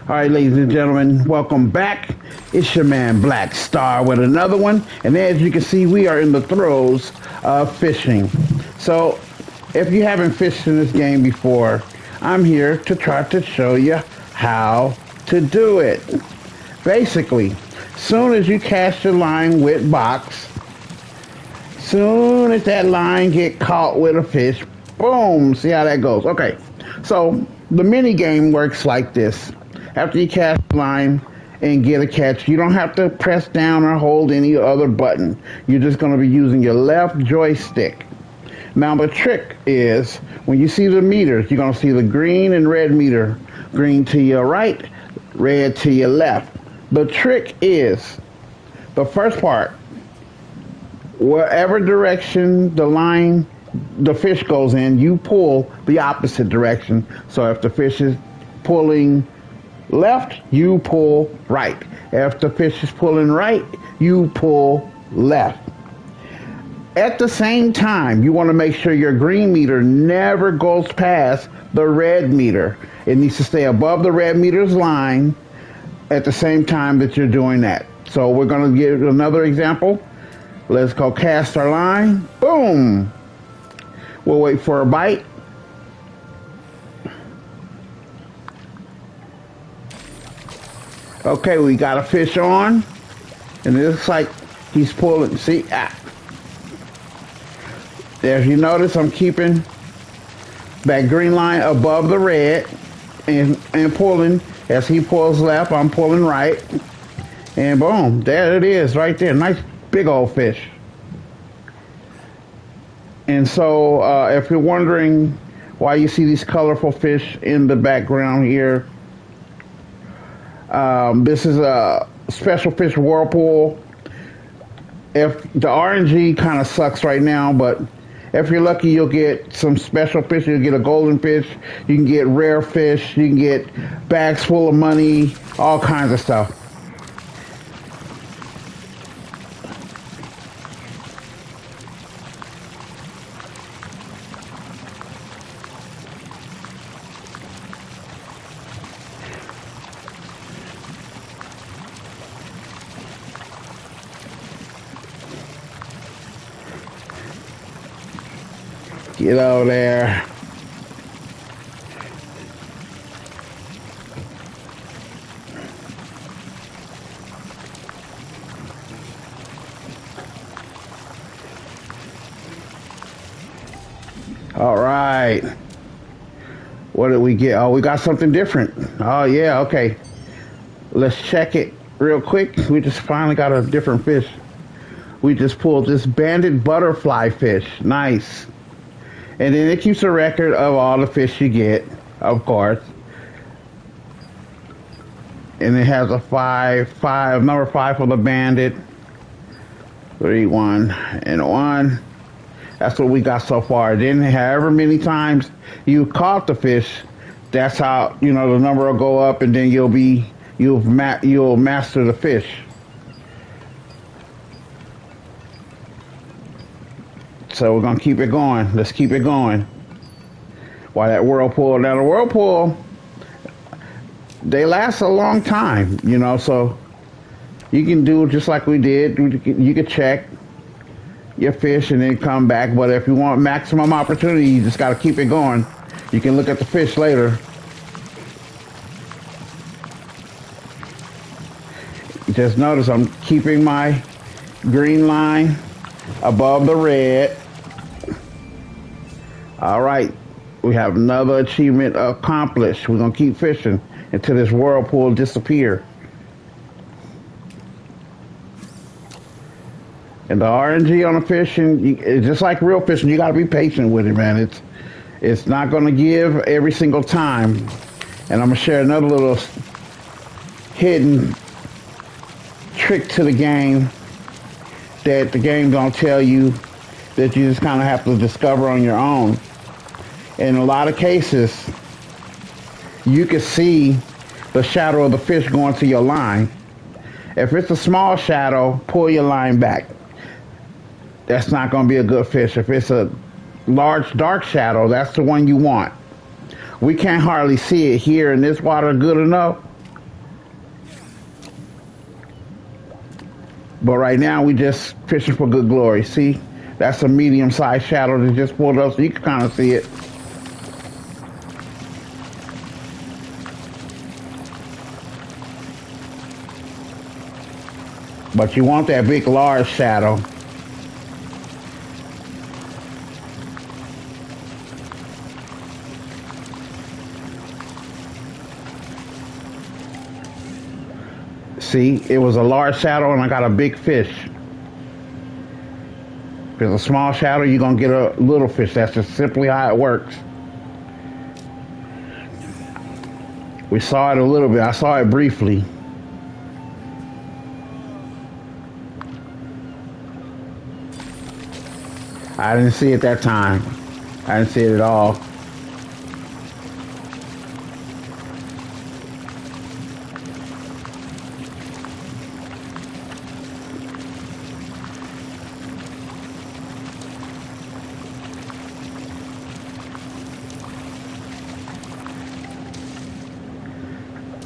All right, ladies and gentlemen, welcome back. It's your man Black Star with another one. And as you can see, we are in the throes of fishing. So if you haven't fished in this game before, I'm here to try to show you how to do it. Basically, soon as you cast your line with box, soon as that line get caught with a fish, boom, see how that goes. Okay, so the mini game works like this. After you cast the line and get a catch, you don't have to press down or hold any other button. You're just going to be using your left joystick. Now the trick is, when you see the meters, you're going to see the green and red meter. Green to your right, red to your left. The trick is, the first part, wherever direction the fish goes in, you pull the opposite direction. So if the fish is pulling left, you pull right. If the fish is pulling right, you pull left. At the same time, you want to make sure your green meter never goes past the red meter. It needs to stay above the red meter's line at the same time that you're doing that. So we're going to give another example. Let's go cast our line. Boom. We'll wait for a bite. Okay, we got a fish on, and it looks like he's pulling. See, as you notice, I'm keeping that green line above the red and pulling. As he pulls left, I'm pulling right, and boom, there it is right there. Nice big old fish. And so if you're wondering why you see these colorful fish in the background here, this is a special fish whirlpool. If the RNG kind of sucks right now, but if you're lucky, you'll get some special fish. You'll get a golden fish. You can get rare fish. You can get bags full of money, all kinds of stuff. Get over there. All right. What did we get? Oh, we got something different. Oh, yeah, okay. Let's check it real quick. We just finally got a different fish. We just pulled this banded butterfly fish. Nice. And then it keeps a record of all the fish you get, of course. And it has a number 5 for the banded. 3, 1, and 1. That's what we got so far. Then however many times you caught the fish, that's how, the number will go up, and then you'll master the fish. So we're going to keep it going. Let's keep it going. While that whirlpool, now the whirlpool, they last a long time, so you can do just like we did. You can check your fish and then come back. But if you want maximum opportunity, you just got to keep it going. You can look at the fish later. Just notice I'm keeping my green line above the red. All right, we have another achievement accomplished. We're going to keep fishing until this whirlpool disappears. And the RNG on the fishing, it's just like real fishing, you got to be patient with it, man. It's not going to give every single time. And I'm going to share another little hidden trick to the game that the game going to tell you that you just kind of have to discover on your own. In a lot of cases, you can see the shadow of the fish going to your line. If it's a small shadow, pull your line back. That's not going to be a good fish. If it's a large dark shadow, that's the one you want. We can't hardly see it here in this water good enough, But right now we just fishing for good glory. See, that's a medium-sized shadow that just pulled up, so you can kind of see it. But you want that big, large shadow. See, it was a large shadow and I got a big fish. If it's a small shadow, you're going to get a little fish. That's just simply how it works. We saw it a little bit. I saw it briefly. I didn't see it that time. I didn't see it at all.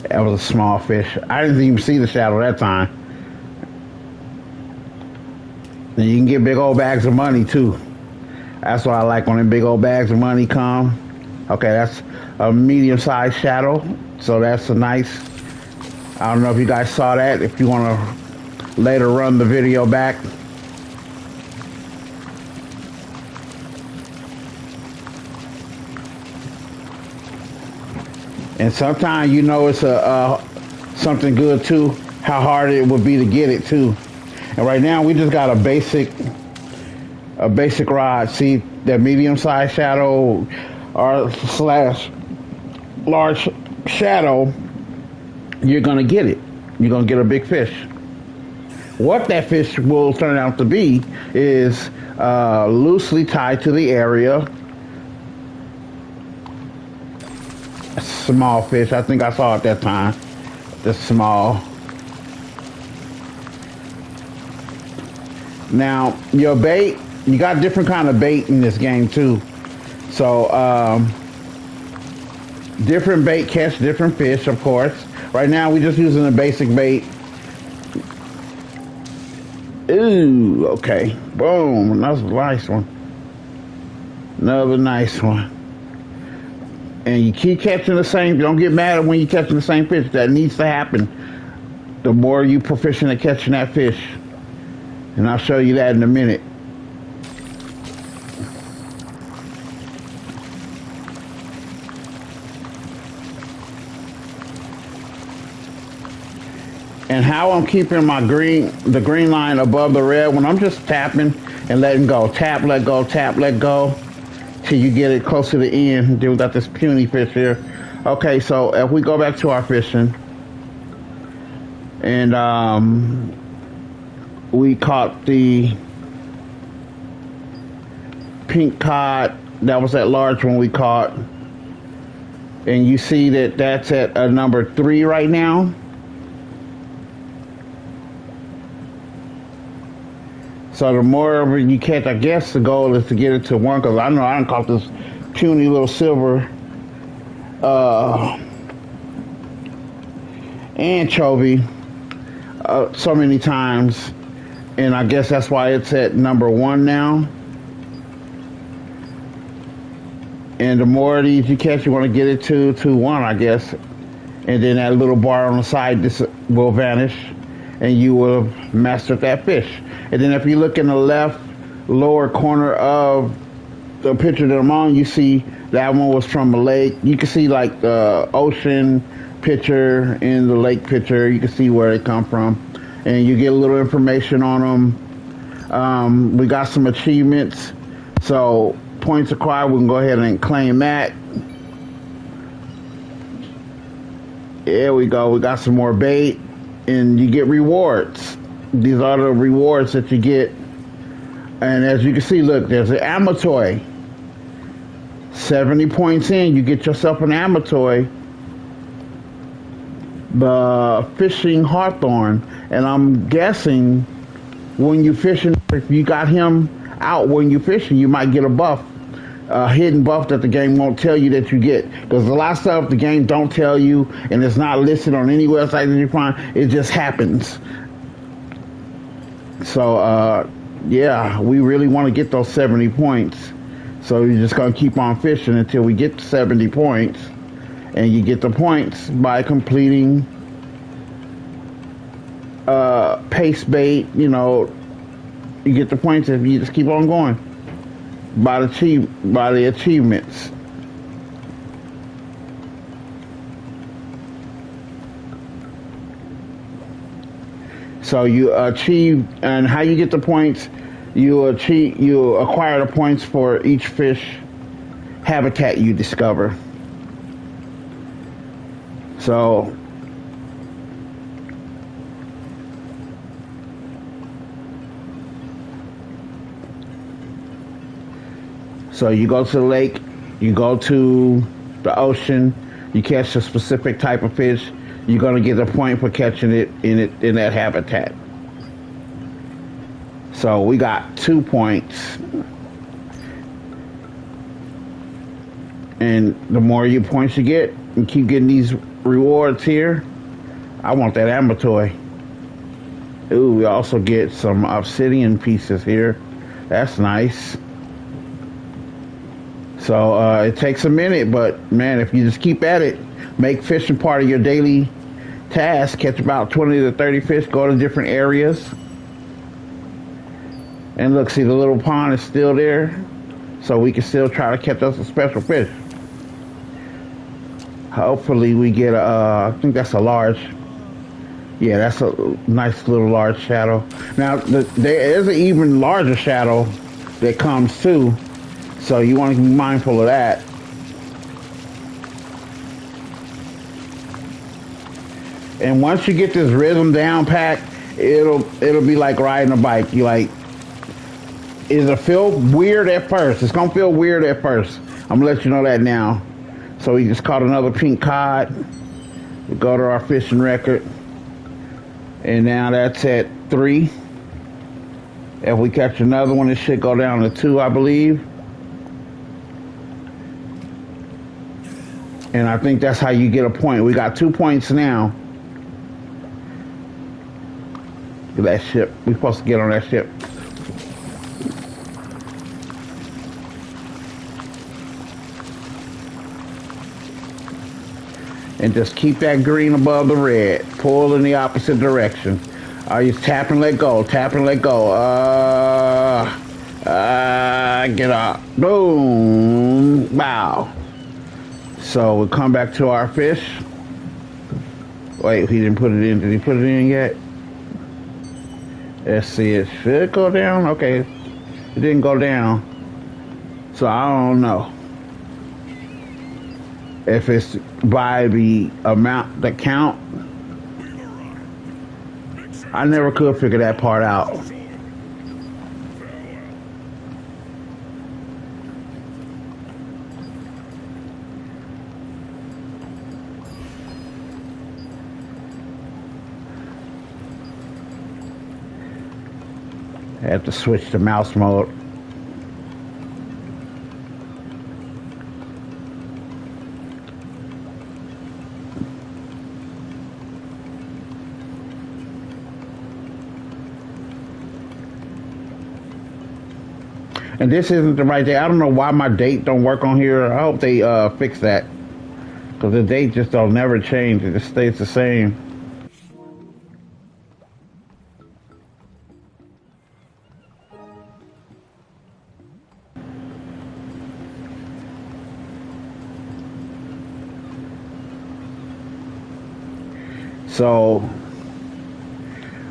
That was a small fish. I didn't even see the shadow that time. And you can get big old bags of money too. That's what I like when them big old bags of money come. Okay, that's a medium-sized shadow. So that's a nice, I don't know if you guys saw that. If you want to later run the video back. And sometimes you know it's something good too, how hard it would be to get it too. And right now we just got a basic rod. See that medium-sized shadow or slash large shadow, you're gonna get it. You're gonna get a big fish. What that fish will turn out to be is loosely tied to the area. Small fish. I think I saw it that time. Just small. Now your bait, you got different kind of bait in this game too. So different bait catch different fish, of course. Right now we're just using a basic bait. Ooh, okay. Boom. That's a nice one. Another nice one. And you keep catching the same. Don't get mad when you're catching the same fish. That needs to happen. The more you proficient at catching that fish. And I'll show you that in a minute. And how I'm keeping the green line above the red when I'm just tapping and letting go. Tap, let go, tap, let go. Till you get it close to the end. Then we got this puny fish here. Okay, so if we go back to our fishing, and we caught the pink cod. That was that large one we caught, and you see that that's at a number 3 right now. So the more you catch, I guess the goal is to get it to 1, because I know I done caught this puny little silver anchovy so many times, and I guess that's why it's at number 1 now. And the more of these you catch, you want to get it to 1, I guess. And then that little bar on the side, this will vanish, and you will have mastered that fish. And then if you look in the left lower corner of the picture that I'm on, you see that one was from a lake. You can see like the ocean picture and the lake picture. You can see where they come from. And you get a little information on them. We got some achievements. So points acquired, we can go ahead and claim that. There we go. We got some more bait. And you get rewards. These are the rewards that you get. And as you can see, look, there's an amatoy. 70 points in, you get yourself an amatoy. The fishing hawthorn. And I'm guessing when you fishing, if you got him out when you fishing, you might get a buff. A hidden buff that the game won't tell you that you get. Because a lot of stuff the game don't tell you, and it's not listed on any website that you find. It just happens. So yeah, we really want to get those 70 points. So you're just gonna keep on fishing until we get to 70 points, and you get the points by completing paste bait. You know, you get the points if you just keep on going by the achievements. So you achieve, and how you get the points? You acquire the points for each fish habitat you discover. So so you go to the lake, you go to the ocean, you catch a specific type of fish, you're gonna get a point for catching it in that habitat. So we got 2 points. And the more you points you get, and keep getting these rewards here. I want that amber toy. Ooh, we also get some obsidian pieces here. That's nice. So it takes a minute, but man, if you just keep at it, make fishing part of your daily task, catch about 20 to 30 fish, go to different areas. And look, see the little pond is still there, so we can still try to catch us a special fish. Hopefully we get I think that's a large, yeah, that's a nice little large shadow. Now, there is an even larger shadow that comes too, so you want to be mindful of that. And once you get this rhythm down pat, it'll be like riding a bike. You like, it'll feel weird at first. It's gonna feel weird at first. I'm gonna let you know that now. So we just caught another pink cod. We go to our fishing record, and now that's at 3. If we catch another one, it should go down to 2, I believe. And I think that's how you get a point. We got 2 points now. Look at that ship. We're supposed to get on that ship. And just keep that green above the red. Pull in the opposite direction. You tap and let go. Tap and let go. Get up. Boom. Wow. So we'll come back to our fish. Wait, he didn't put it in. Did he put it in yet? Let's see. It should go down. Okay. It didn't go down. So I don't know if it's by the amount, the count. I never could figure that part out. I have to switch to mouse mode. And this isn't the right day. I don't know why my date don't work on here. I hope they fix that, because the date just don't never change. It just stays the same. So,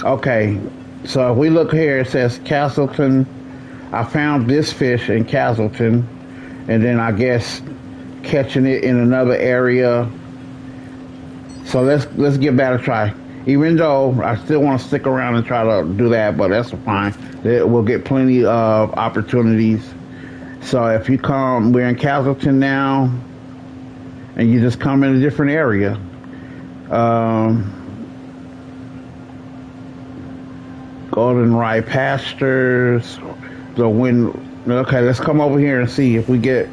okay. So if we look here, it says Castleton. I found this fish in Castleton, and then I guess catching it in another area. So let's give that a try. Even though I still want to stick around and try to do that, but that's fine. We'll get plenty of opportunities. So if you come, we're in Castleton now, and you just come in a different area. Golden Rye Pastures. The wind. Okay, let's come over here and see if we get.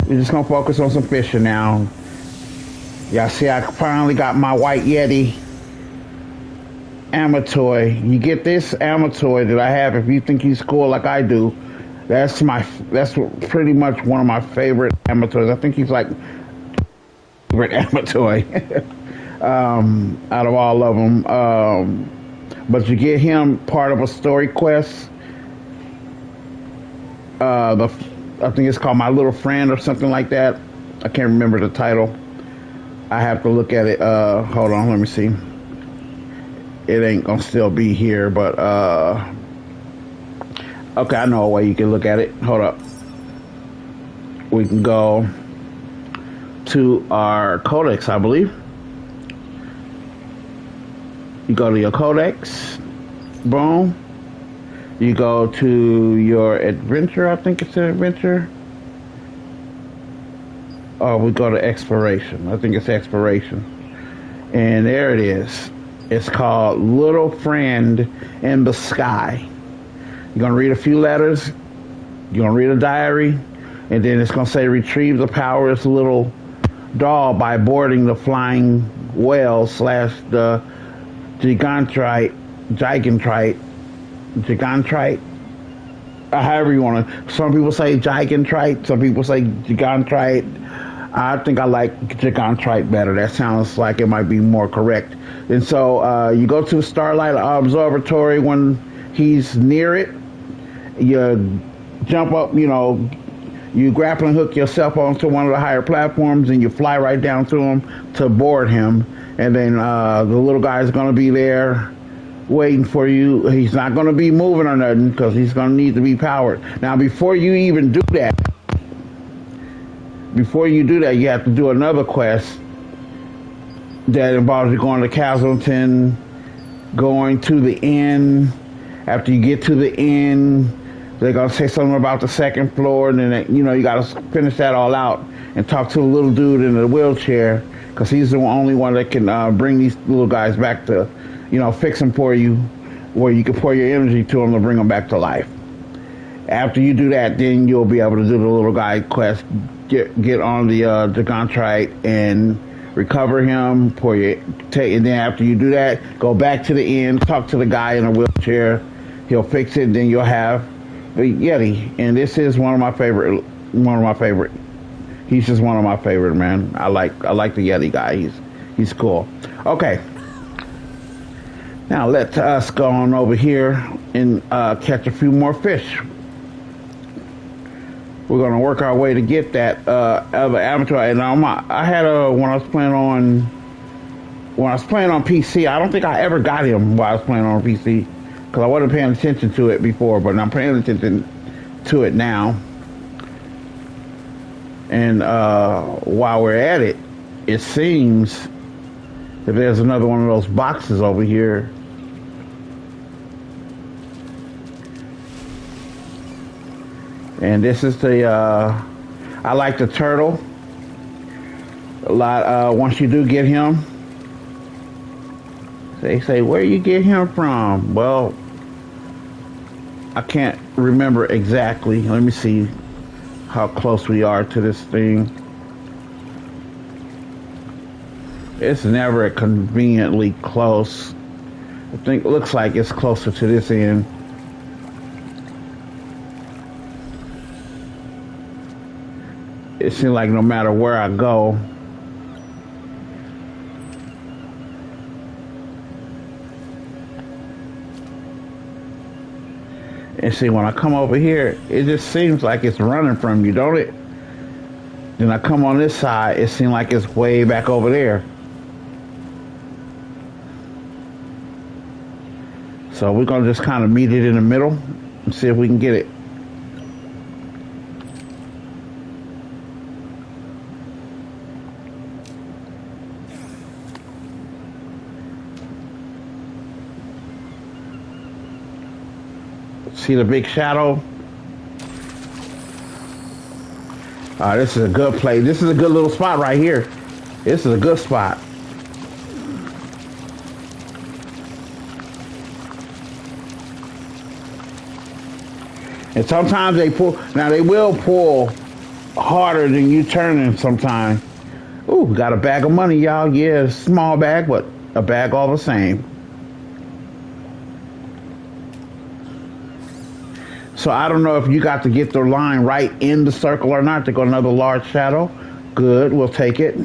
We're just gonna focus on some fishing now. Y'all see, I finally got my white Yeti. Amatoy. You get this Amatoy that I have if you think he's cool like I do. That's pretty much one of my favorite Amatoys. I think he's like favorite Amatoy out of all of them. But you get him part of a story quest. I think it's called My Little Friend or something like that. I can't remember the title. I have to look at it. Hold on, let me see. It ain't gonna still be here, but okay, I know a way you can look at it. Hold up. We can go to our codex, I believe. You go to your codex. Boom. You go to your adventure. I think it's an adventure. Oh, we go to exploration. I think it's exploration. And there it is. It's called Little Friend in the Sky. You're going to read a few letters. You're going to read a diary. And then it's going to say retrieve the powerless little doll by boarding the flying whale / the gigantrite, however you want to. Some people say gigantrite, some people say gigantrite. I think I like gigantrite better. That sounds like it might be more correct. And so you go to the Starlight Observatory when he's near it. You jump up, you grappling hook yourself onto one of the higher platforms and you fly right down to him to board him. And then the little guy's going to be there waiting for you. He's not going to be moving or nothing because he's going to need to be powered. Now, before you even do that, you have to do another quest that involves you going to Castleton, going to the inn. After you get to the inn, they're going to say something about the second floor, and then, you got to finish that all out and talk to the little dude in the wheelchair because he's the only one that can bring these little guys back to, fix them for you, where you can pour your energy to them to bring them back to life. After you do that, then you'll be able to do the little guy quest, get on the Gigantrite and recover him, and then after you do that, go back to the inn, talk to the guy in a wheelchair. He'll fix it, and then you'll have the Yeti. And this is one of my favorite. He's just one of my favorite, man. I like the Yeti guy. He's cool. Okay. Now let us go on over here and catch a few more fish. We're gonna work our way to get that other amateur. And I had when I was playing on PC. I don't think I ever got him while I was playing on PC because I wasn't paying attention to it before, but I'm paying attention to it now. And while we're at it, it seems that there's another one of those boxes over here. And this is I like the turtle a lot. Once you do get him, they say, where you get him from? Well, I can't remember exactly. Let me see how close we are to this thing. It's never conveniently close. I think it looks like it's closer to this end. It seems like no matter where I go, and see, when I come over here, it just seems like it's running from you, don't it? Then I come on this side, it seems like it's way back over there. So we're gonna just kind of meet it in the middle and see if we can get it. See the big shadow? This is a good place. This is a good little spot right here. This is a good spot. And sometimes they pull. Now they will pull harder than you turning sometimes. Ooh, got a bag of money, y'all. Yeah, small bag, but a bag all the same. So I don't know if you got to get the line right in the circle or not to go another large shadow. Good, we'll take it.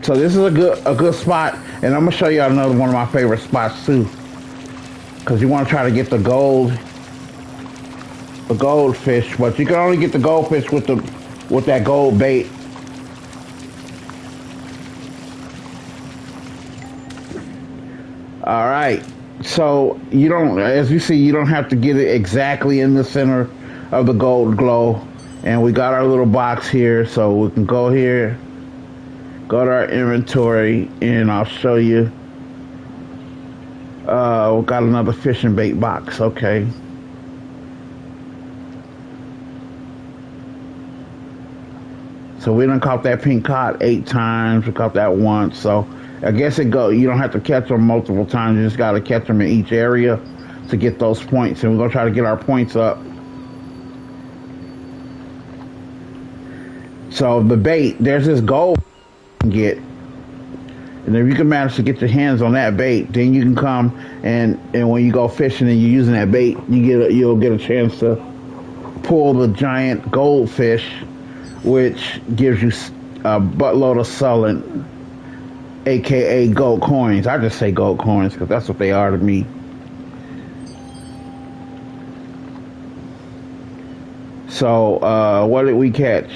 So this is a good spot, and I'm gonna show you another one of my favorite spots too, because you want to try to get the goldfish, but you can only get the goldfish with that gold bait. All right. So you don't, as you see, you don't have to get it exactly in the center of the gold glow. And we got our little box here, so we can go here, go to our inventory, and I'll show you. We got another fishing bait box. Okay. So we done caught that pink cod 8 times. We caught that once. So I guess you don't have to catch them multiple times. You just got to catch them in each area to get those points. And we're going to try to get our points up. So the bait, there's this gold you can get. And if you can manage to get your hands on that bait, then you can come and when you go fishing and you're using that bait, you'll get a chance to pull the giant goldfish, which gives you a buttload of sullen, aka gold coins. I just say gold coins because that's what they are to me. So what did we catch?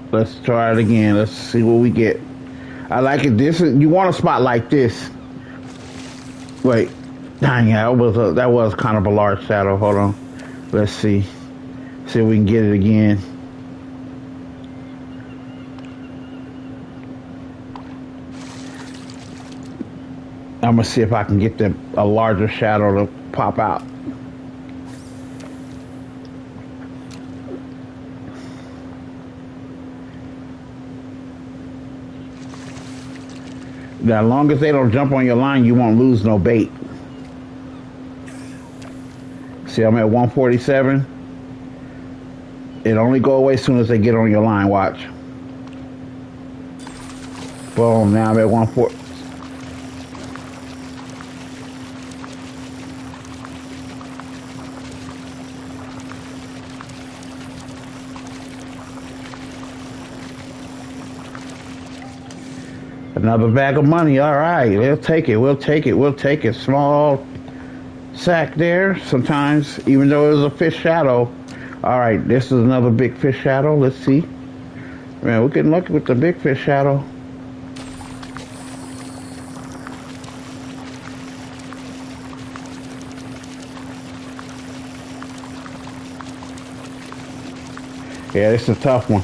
Let's try it again. Let's see what we get. I like it. You want a spot like this. Wait, dang, yeah, that was kind of a large shadow. Hold on. Let's see. See if we can get it again. I'm gonna see if I can get a larger shadow to pop out. Now, as long as they don't jump on your line, you won't lose no bait. See, I'm at 147. It only go away as soon as they get on your line. Watch. Boom. Now I'm at 140. Another bag of money. All right, we'll take it. We'll take it. We'll take it. Small sack there. Sometimes, even though it was a fish shadow. All right, this is another big fish shadow. Let's see. Man, we're getting lucky with the big fish shadow. Yeah, this is a tough one.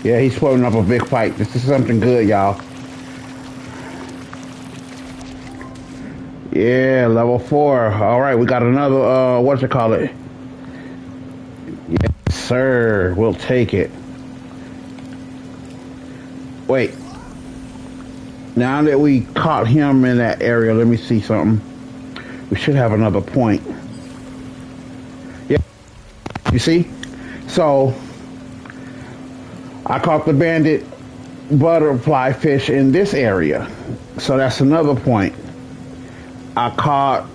Yeah, he's putting up a big fight. This is something good, y'all. Yeah, level 4. All right, we got another, what you call it? Yes, sir. We'll take it. Wait. Now that we caught him in that area, let me see something. We should have another point. Yeah. You see? So I caught the banded butterfly fish in this area. So that's another point. I caught,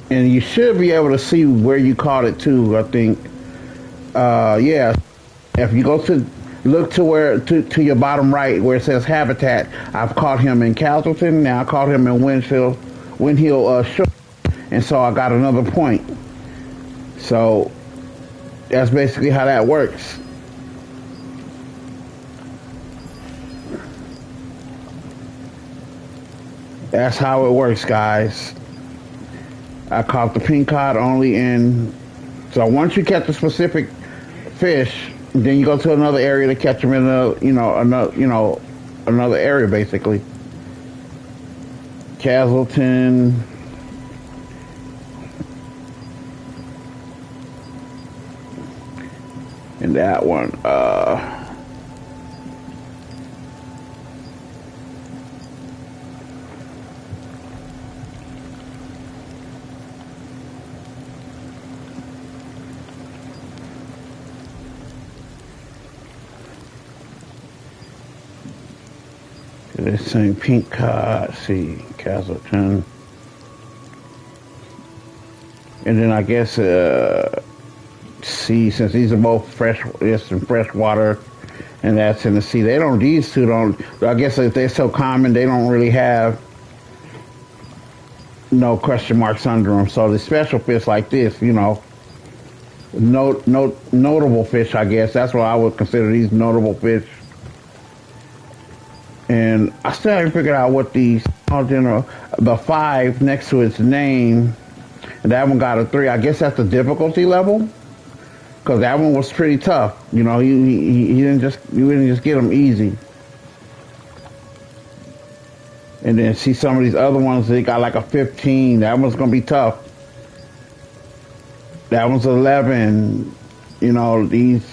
and you should be able to see where you caught it too, I think. Yeah. If you go look to your bottom right where it says habitat, I've caught him in Castleton. Now I caught him in Windhill Shore. And so I got another point. So that's basically how that works. That's how it works, guys. I caught the pink cod only in. So once you catch a specific fish, then you go to another area to catch them in another area, basically. Castleton. And that one. This thing, pink cod, see, Castleton. And then I guess, see, since these are both fresh, there's some fresh water, and that's in the sea. They don't, these two don't, I guess if they're so common, they don't really have no question marks under them. So the special fish like this, you know, notable fish, I guess. That's what I would consider these notable fish. And I still haven't figured out what these, the 5 next to its name, and that one got a 3. I guess that's the difficulty level, because that one was pretty tough. You know, you didn't just get them easy. And then see some of these other ones, they got like a 15. That one's gonna be tough. That one's 11. You know, these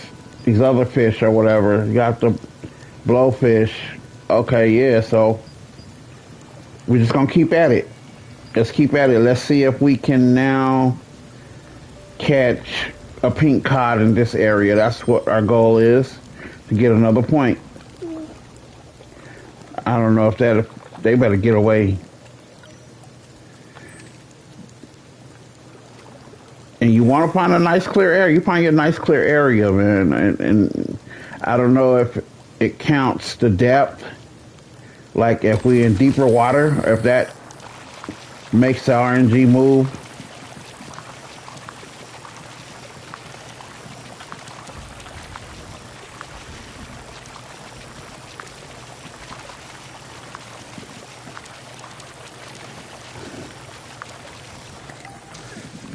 other fish or whatever. You got the blowfish. Okay, yeah, so we're just gonna keep at it. Let's keep at it. Let's see if we can now catch a pink cod in this area. That's what our goal is, to get another point. I don't know if they better get away. And you want to find a nice clear area. You find your nice clear area, man. And I don't know if it counts the depth. Like if we in deeper water, or if that makes the RNG move.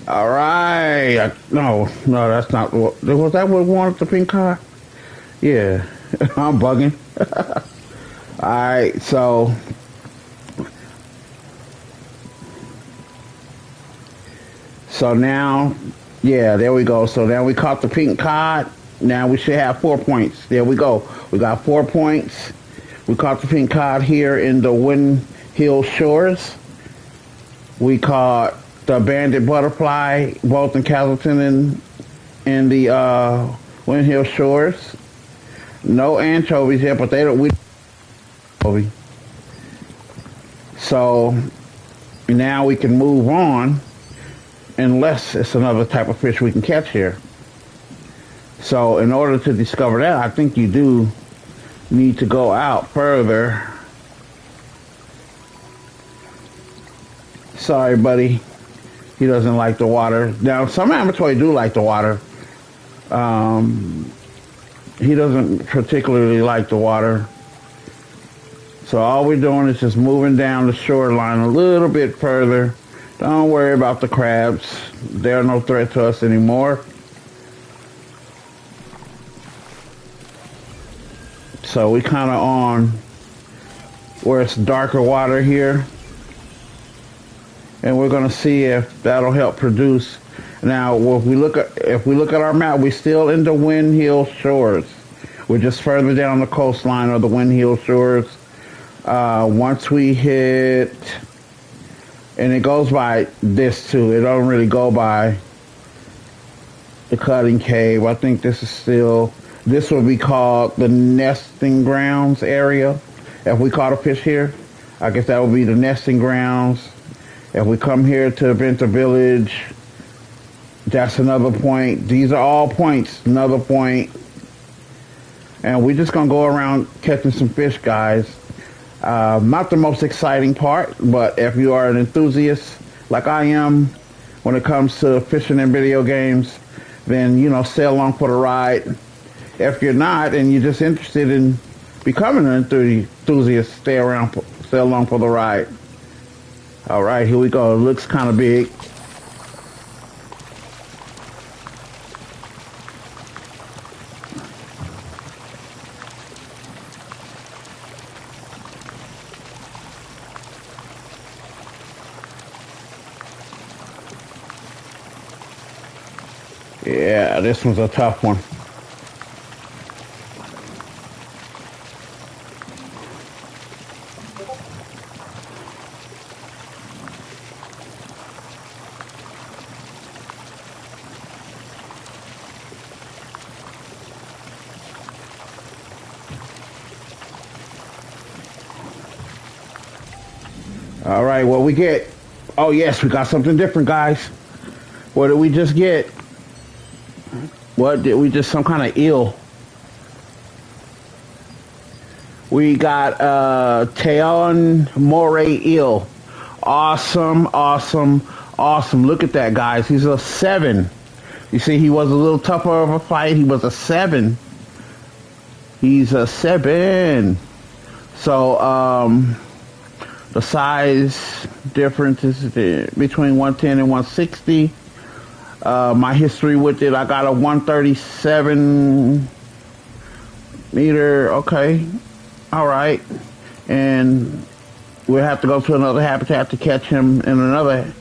All right. No, that's not what. Was that what wanted the pink card? Yeah, I'm bugging. All right, so now, yeah, there we go. So now we caught the pink cod. Now we should have 4 points. There we go. We got 4 points. We caught the pink cod here in the Wind Hill Shores. We caught the banded butterfly both in Castleton and in the Wind Hill Shores. No anchovies here, but we so now we can move on, unless it's another type of fish we can catch here. So in order to discover that, I think you do need to go out further. Sorry, buddy. He doesn't like the water. Now, some amatory do like the water. He doesn't particularly like the water. So all we're doing is just moving down the shoreline a little bit further. Don't worry about the crabs. They're no threat to us anymore. So we kind of on where it's darker water here. And we're going to see if that'll help produce. Now, if we look at our map, we're still in the Wind Hill Shores. We're just further down the coastline of the Wind Hill Shores. Once we hit, and it goes by this too. It don't really go by the Cutting Cave. I think this will be called the nesting grounds area. If we caught a fish here, I guess that would be the nesting grounds. If we come here to Adventure Village, that's another point. These are all points, another point. And we're just going to go around catching some fish, guys. Not the most exciting part, but if you are an enthusiast like I am when it comes to fishing and video games, then, you know, stay along for the ride. If you're not and you're just interested in becoming an enthusiast, stay along for the ride. All right, here we go. It looks kind of big. Yeah, this one's a tough one. All right, what we get? Oh, yes, we got something different, guys. What did we just get? What did we just, some kind of eel? We got Teon Moray eel. Awesome, awesome, awesome. Look at that, guys. He's a 7. You see, he was a little tougher of a fight. He was a 7. He's a 7. So, the size difference is between 110 and 160. My history with it, I got a 137 meter. Okay. All right. And we'll have to go to another habitat to catch him in another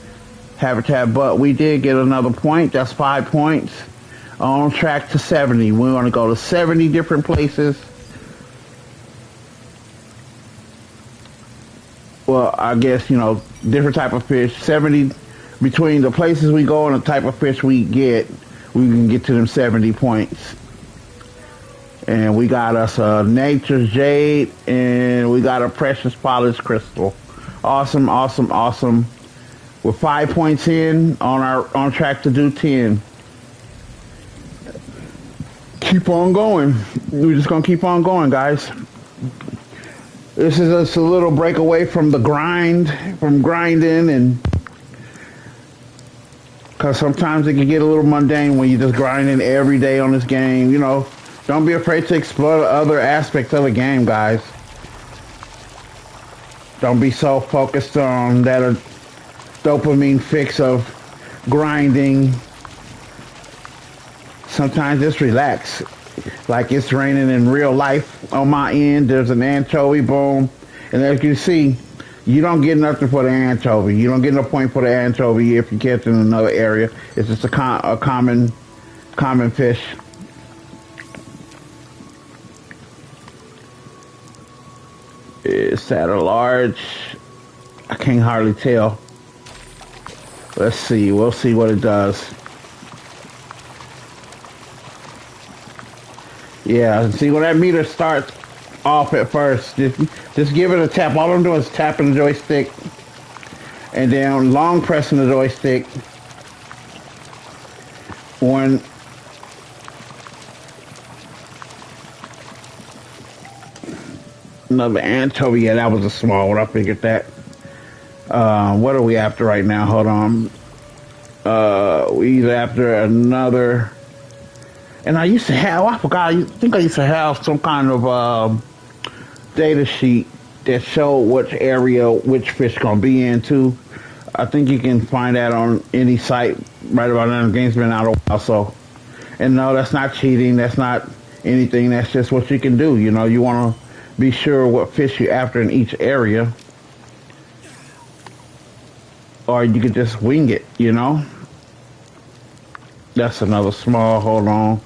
habitat. But we did get another point. That's 5 points. On track to 70. We want to go to 70 different places. Well, I guess, you know, different type of fish. 70 between the places we go and the type of fish we get, we can get to them 70 points. And we got us a nature's jade, and we got a precious polished crystal. Awesome, awesome, awesome. We're 5 points in on track to do 10. Keep on going. We're just gonna keep on going, guys. This is just a little break away from the grind, from grinding, and because sometimes it can get a little mundane when you're just grinding every day on this game. You know, don't be afraid to explore other aspects of the game, guys. Don't be so focused on that dopamine fix of grinding. Sometimes just relax. Like it's raining in real life on my end. There's an anchovy, boom. And as you see, you don't get nothing for the anchovy. You don't get no point for the anchovy if you catch it in another area. It's just a common fish. Is that a large? I can't hardly tell. Let's see. We'll see what it does. Yeah, see when that meter starts off at first, just give it a tap. All I'm doing is tapping the joystick and then long pressing the joystick. When another anchovy, yeah, that was a small one. I figured that. What are we after right now? Hold on. We're after another. And I used to have, I forgot, I think I used to have some kind of data sheet that showed which area, which fish gonna be in too. I think you can find that on any site right about now. The game's been out a while, so. And no, that's not cheating, that's not anything, that's just what you can do. You know, you wanna be sure what fish you're after in each area. Or you could just wing it, you know. That's another small, hold on.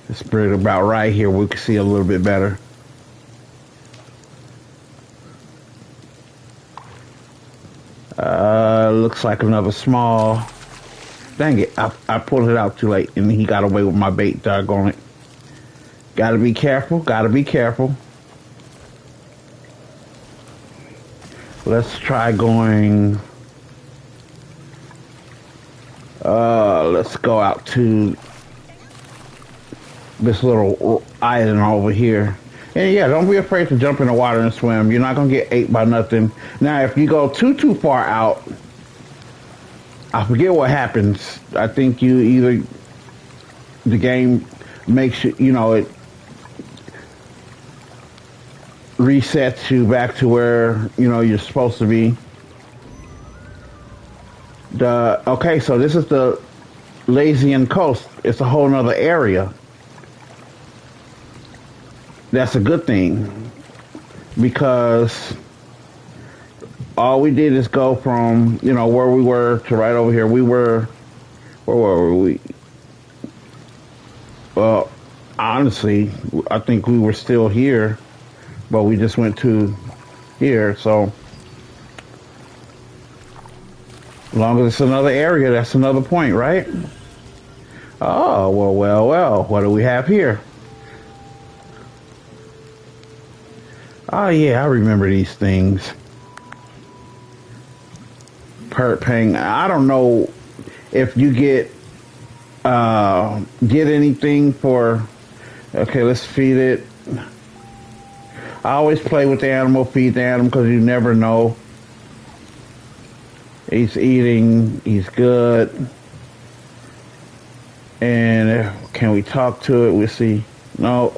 Let's bring it about right here. We can see a little bit better. Looks like another small. Dang it, I pulled it out too late and he got away with my bait, doggone it. Gotta be careful, gotta be careful. Let's try going, let's go out to this little island over here. And yeah, don't be afraid to jump in the water and swim. You're not gonna get ate by nothing. Now, if you go too far out, I forget what happens. I think you either, the game makes you know, it resets you back to where, you know, you're supposed to be. Okay, so this is the Lazian coast. It's a whole nother area. That's a good thing, because all we did is go from, you know, where we were to right over here. Where were we? Well, honestly, I think we were still here, but we just went to here. So as long as it's another area, that's another point, right? Oh, well, what do we have here? Oh yeah, I remember these things. Perk paying. I don't know if you get anything for. Okay, let's feed it. I always play with the animal, feed the animal, because you never know. He's eating. He's good. And can we talk to it? We'll see. No.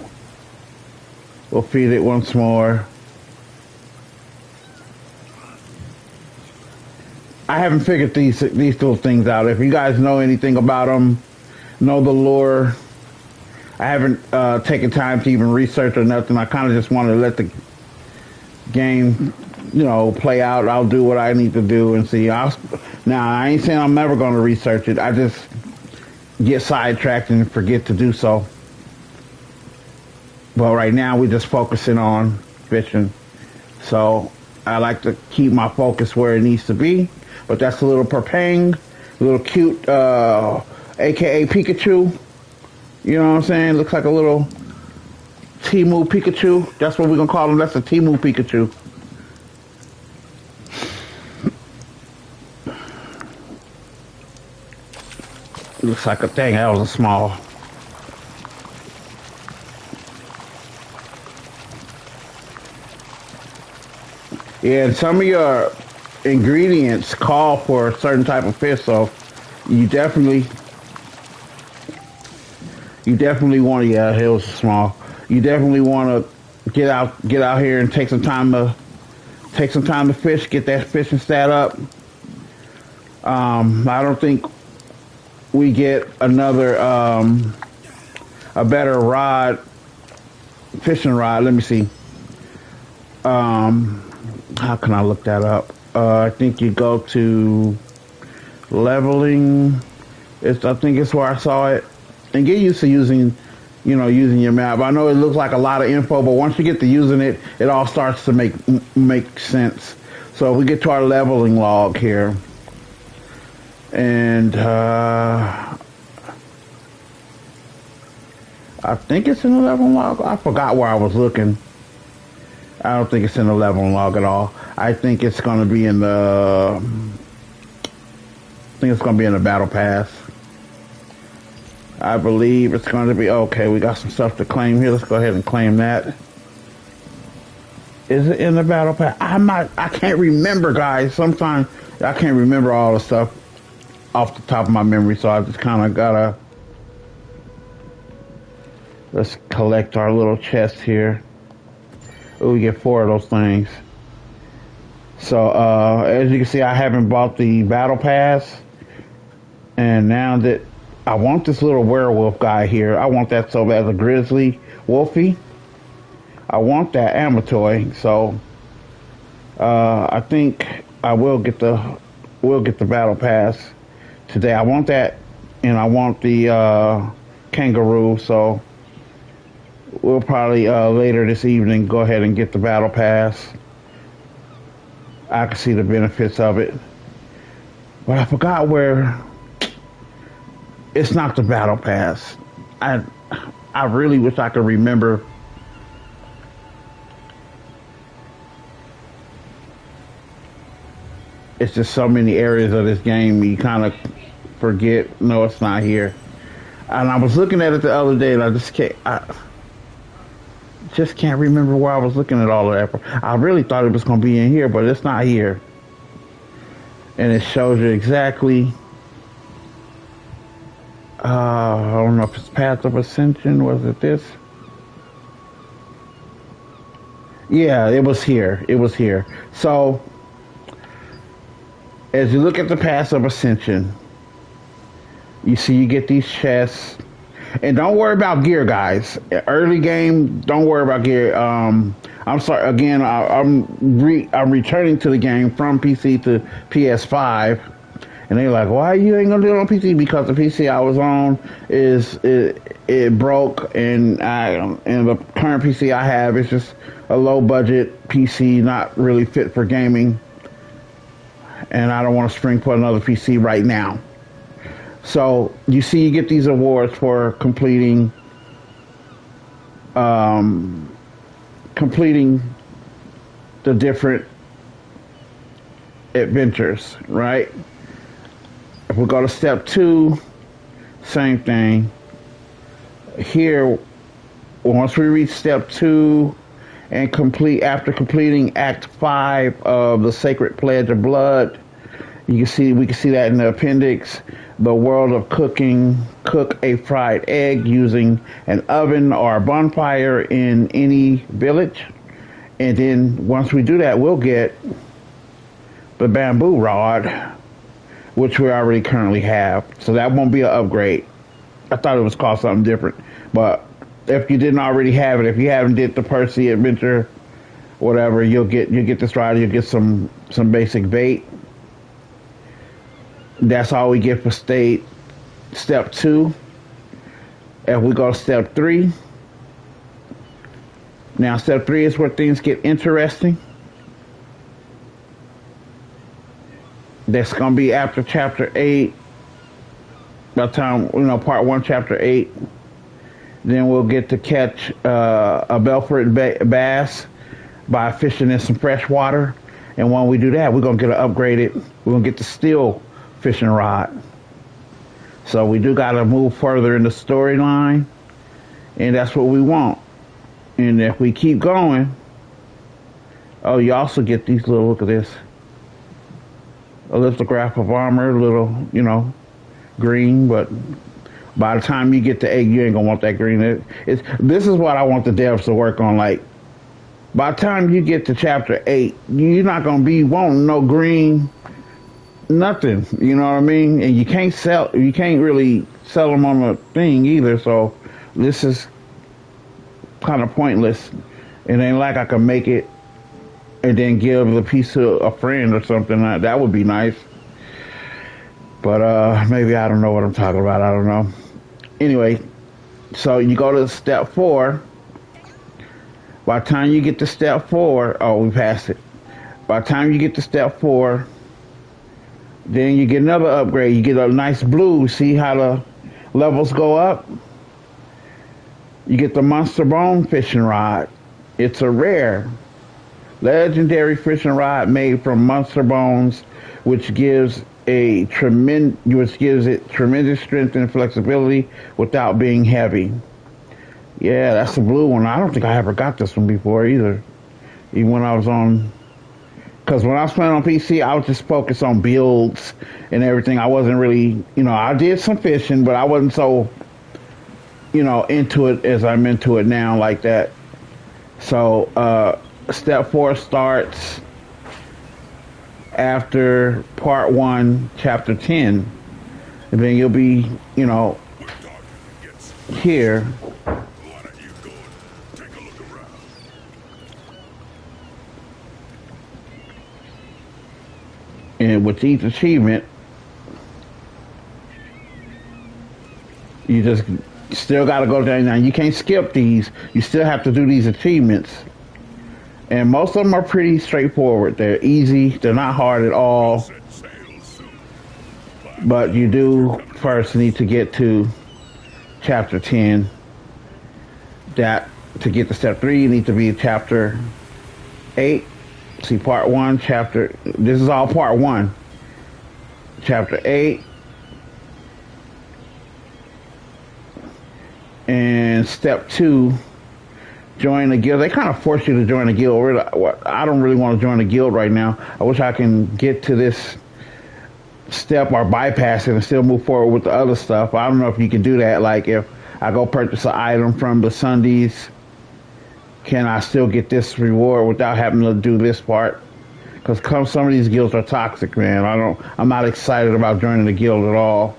We'll feed it once more. I haven't figured these little things out. If you guys know anything about them, know the lore. I haven't taken time to even research or nothing. I kind of just want to let the game, play out. I'll do what I need to do and see. Now, I ain't saying I'm never going to research it. I just get sidetracked and forget to do so. But right now, we're just focusing on fishing. So I like to keep my focus where it needs to be. But that's a little Perpang, a little cute, a.k.a. Pikachu. You know what I'm saying? Looks like a little Timu Pikachu. That's what we're going to call him. That's a Timu Pikachu. Looks like a thing. That was a small. Yeah, and some of your ingredients call for a certain type of fish, so you definitely want to. Yeah, it was small. You definitely want to get out here and take some time to fish, get that fishing stat up. I don't think we get another a better fishing rod. Let me see. How can I look that up? I think you go to leveling. I think it's where I saw it. And get used to using your map. I know it looks like a lot of info, but once you get to using it, it all starts to make sense. So we get to our leveling log here. And I think it's in the leveling log. I forgot where I was looking. I don't think it's in the leveling log at all. I think it's going to be in the battle pass. I believe it's going to be okay. We got some stuff to claim here. Let's go ahead and claim that. Is it in the battle pass? I can't remember, guys. Sometimes I can't remember all the stuff off the top of my memory, so I just kind of gotta. Let's collect our little chest here. Oh, we get 4 of those things. So, as you can see, I haven't bought the battle pass. And now that I want this little werewolf guy here, I want that so bad, a grizzly wolfie. I want that Amatoy. So, I think I will get the battle pass today. I want that, and I want the kangaroo. So, we'll probably later this evening go ahead and get the battle pass. I can see the benefits of it. But I forgot where. It's not the battle pass. I really wish I could remember. It's just so many areas of this game you kind of forget. No, it's not here. And I was looking at it the other day, and I just can't remember where I was looking at all of that. I really thought it was going to be in here, but it's not here. And it shows you exactly. I don't know if it's Path of Ascension. Was it this? Yeah, it was here. It was here. So, as you look at the Path of Ascension, you see you get these chests. And don't worry about gear, guys. Early game, don't worry about gear. I'm sorry. Again, I'm returning to the game from PC to PS5, and they're like, "Why you ain't gonna do it on PC?" Because the PC I was on it broke, and the current PC I have is just a low budget PC, not really fit for gaming, and I don't want to spring put another PC right now. So you see, you get these awards for completing the different adventures, right? If we go to step 2, same thing. Here, once we reach step 2 and after completing Act 5 of the Sacred Pledge of Blood, we can see that in the appendix. The world of cooking. Cook a fried egg using an oven or a bonfire in any village. And then once we do that, we'll get the bamboo rod, which we already currently have. So that won't be an upgrade. I thought it was called something different. But if you didn't already have it, if you haven't did the Percy adventure, whatever, you'll get this rod. You'll get some basic bait. That's all we get for step 2. If we go to step 3, now step 3 is where things get interesting. That's going to be after chapter 8. By the time, part 1, chapter 8. Then we'll get to catch a Belford bass by fishing in some fresh water. And when we do that, we're going to get we're going to get the steel fishing rod. So we do got to move further in the storyline, and that's what we want. And if we keep going, you also get these little, look at this, a lithograph of armor, little, green, but by the time you get to 8, you ain't gonna want that green. This is what I want the devs to work on. Like, by the time you get to chapter 8, you're not gonna be wanting no green, nothing. You know what I mean? And you can't really sell them on the thing either. So this is kind of pointless. It ain't like I can make it and then give the piece to a friend or something. That would be nice. But maybe I don't know what I'm talking about. I don't know. Anyway, so you go to step 4. By the time you get to step 4, we passed it. By the time you get to step 4, then you get another upgrade. You get a nice blue. See how the levels go up? You get the Monster Bone fishing rod. It's a rare, legendary fishing rod made from monster bones, which gives it tremendous strength and flexibility without being heavy. Yeah, that's the blue one. I don't think I ever got this one before either. Even when I was on... Because when I was playing on PC, I was just focused on builds and everything. I wasn't really, I did some fishing, but I wasn't so, into it as I'm into it now like that. So, step 4 starts after part 1, chapter 10. And then you'll be, here. And with each achievement, you just still got to go down. Now, you can't skip these. You still have to do these achievements. And most of them are pretty straightforward. They're easy. They're not hard at all. But you do first need to get to chapter 10. To get to step 3, you need to be in chapter 8. See, part 1, this is all part 1. Chapter 8. And step 2, join a guild. They kind of force you to join a guild. I don't really want to join a guild right now. I wish I can get to this step or bypass it and still move forward with the other stuff. I don't know if you can do that. Like, if I go purchase an item from the Sundays, can I still get this reward without having to do this part? Because some of these guilds are toxic, man. I'm not excited about joining the guild at all.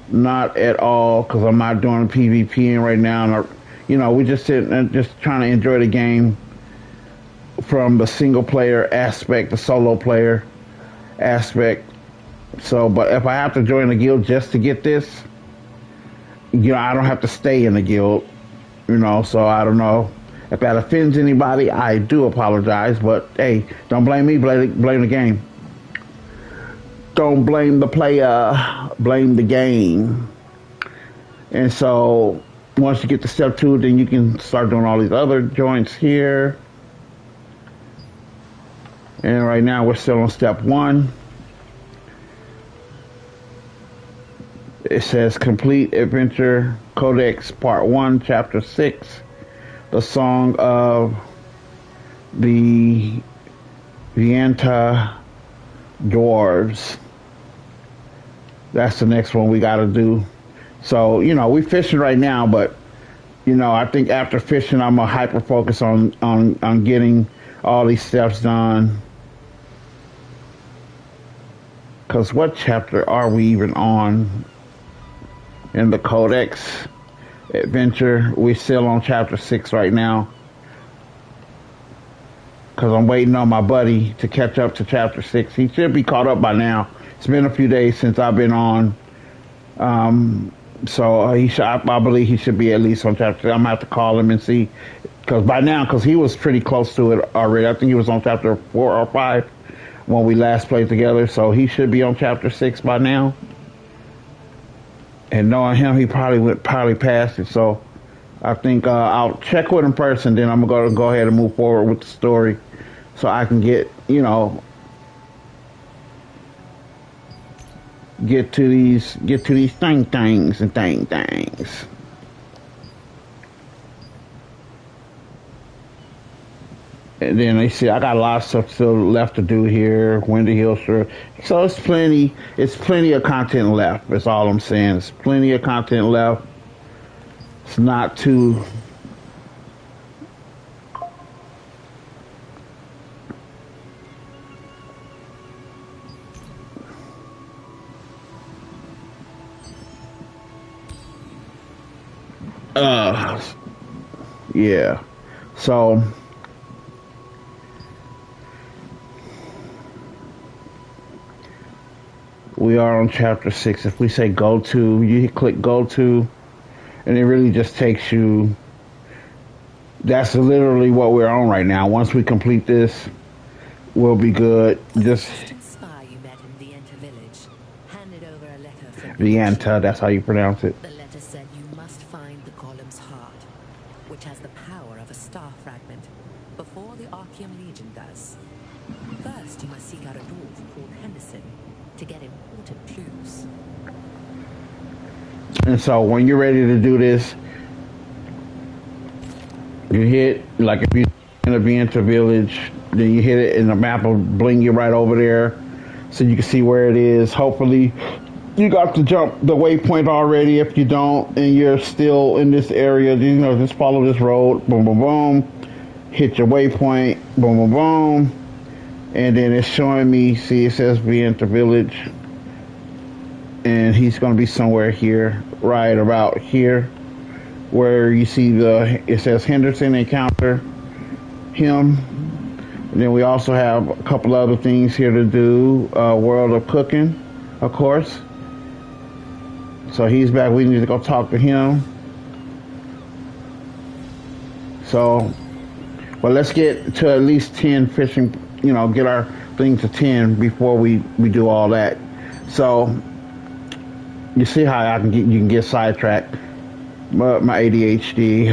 Not at all, because I'm not doing PvPing right now. And, we just sitting and just trying to enjoy the game from the single player aspect, the solo player aspect. So, but if I have to join the guild just to get this, I don't have to stay in the guild. So I don't know. If that offends anybody, I do apologize. But, hey, don't blame me, blame the game. Don't blame the player, blame the game. And so, once you get to step 2, then you can start doing all these other joints here. And right now we're still on step 1. It says complete Adventure Codex Part 1, Chapter 6, the Song of the Vienta Dwarves. That's the next one we got to do. So, we fishing right now, but, I think after fishing, I'm going to hyper focus on getting all these steps done. Because what chapter are we even on in the Codex Adventure? We're still on chapter 6 right now. Because I'm waiting on my buddy to catch up to chapter 6. He should be caught up by now. It's been a few days since I've been on. So I believe he should be at least on chapter 6. I'm going to have to call him and see. Because he was pretty close to it already. I think he was on chapter 4 or 5 when we last played together. So he should be on chapter 6 by now. And knowing him, he probably passed it. So I think I'll check with him first, and then I'm going to go ahead and move forward with the story. So I can get to these things. And then they see I got a lot of stuff still left to do here. Windy Hill, sure. So it's plenty of content left. That's all I'm saying. It's plenty of content left. It's not too yeah. So we are on chapter 6. If we say go to, you click go to, and it really just takes you. That's literally what we're on right now. Once we complete this, we'll be good. Just spy you met in Vienta village handed over a letter from Vienta, that's how you pronounce it. The letter said you must find the column's heart, which has the power of a star fragment, before the Archeum Legion does. First, you must seek out a dwarf called Henderson to get important clues. And so when you're ready to do this, you hit, like if you're in a Vienta village, then you hit it and the map will bring you right over there so you can see where it is. Hopefully you got to jump the waypoint already. If you don't and you're still in this area, just follow this road, boom, boom, boom, hit your waypoint, boom, boom, boom. And then it's showing me, see, it says Vienta village. And he's going to be somewhere here, right about here, where you see it says Henderson, encounter him. And then we also have a couple other things here to do. World of Cooking, of course. So he's back. We need to go talk to him. So, but let's get to at least 10 fishing, get our thing to 10 before we do all that. So you see how you can get sidetracked. My ADHD.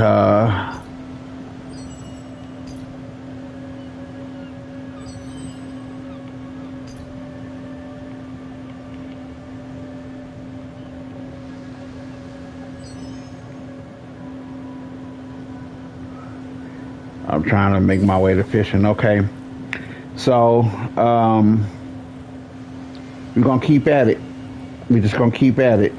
I'm trying to make my way to fishing. Okay. So, we're going to keep at it. We're just going to keep at it.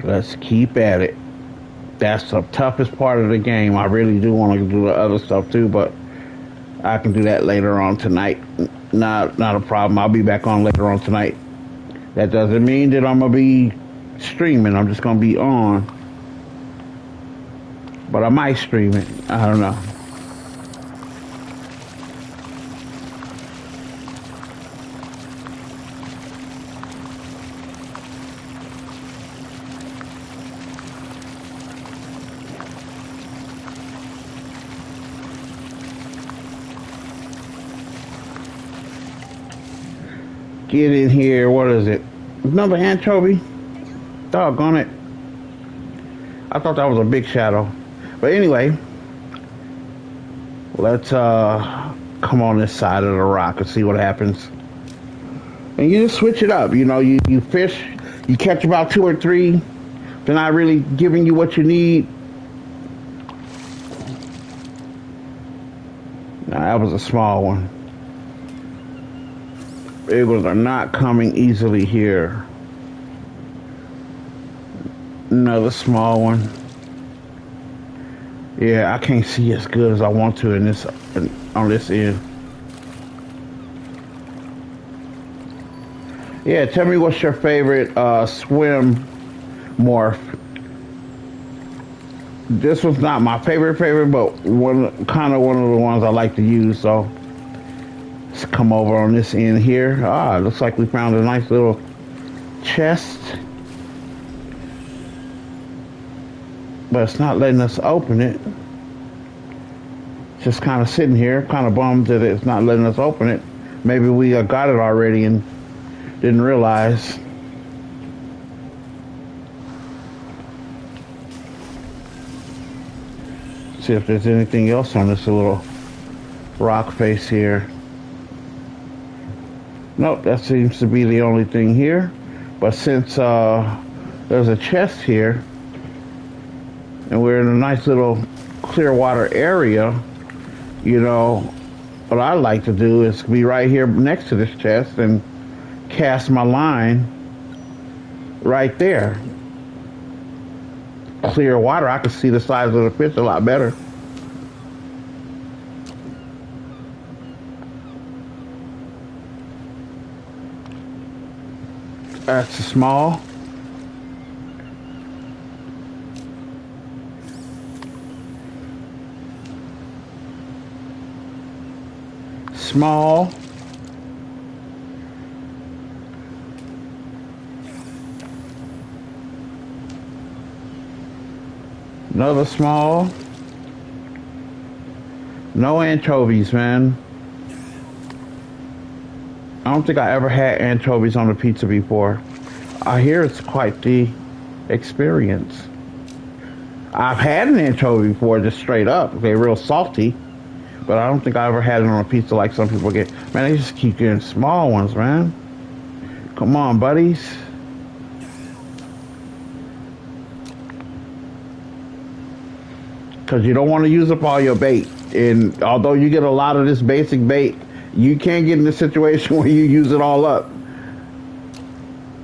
Let's keep at it. That's the toughest part of the game. I really do want to do the other stuff too, but I can do that later on tonight. Not a problem. I'll be back on later on tonight. That doesn't mean that I'm going to be streaming. I'm just going to be on. But I might stream it. I don't know. get in here. What is it? Another anchovy? Doggone it. I thought that was a big shadow. But anyway, let's come on this side of the rock and see what happens. And you just switch it up. You know, you fish, you catch about 2 or 3. They're not really giving you what you need. Now, that was a small one. Big ones are not coming easily here. Another small one. Yeah, I can't see as good as I want to on this end. Yeah, tell me what's your favorite swim morph. This was not my favorite, but one of the ones I like to use. So let's come over on this end here. Looks like we found a nice little chest, but it's not letting us open it. It's just kind of sitting here. Kind of bummed that it's not letting us open it. Maybe we got it already and didn't realize. See if there's anything else on this little rock face here. Nope, that seems to be the only thing here. But since there's a chest here and we're in a nice little clear water area, you know, what I like to do is be right here next to this chest and cast my line right there. Clear water, I can see the size of the fish a lot better. That's small. Small. Another small. No anchovies, man. I don't think I ever had anchovies on the pizza before. I hear it's quite the experience. I've had an anchovy before, just straight up. They're real salty. But I don't think I ever had it on a pizza like some people get. Man, they just keep getting small ones, man. Come on, buddies. Because you don't want to use up all your bait. And although you get a lot of this basic bait, you can't get in a situation where you use it all up.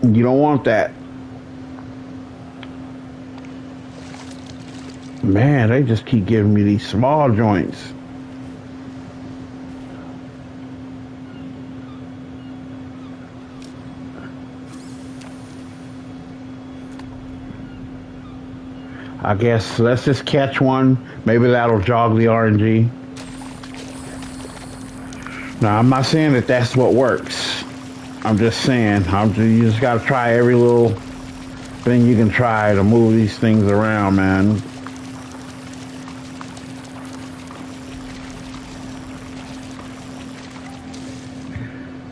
You don't want that. Man, they just keep giving me these small joints. I guess let's just catch one. Maybe that'll jog the RNG. Now, I'm not saying that that's what works. I'm just saying, you just got to try every little thing you can try to move these things around, man.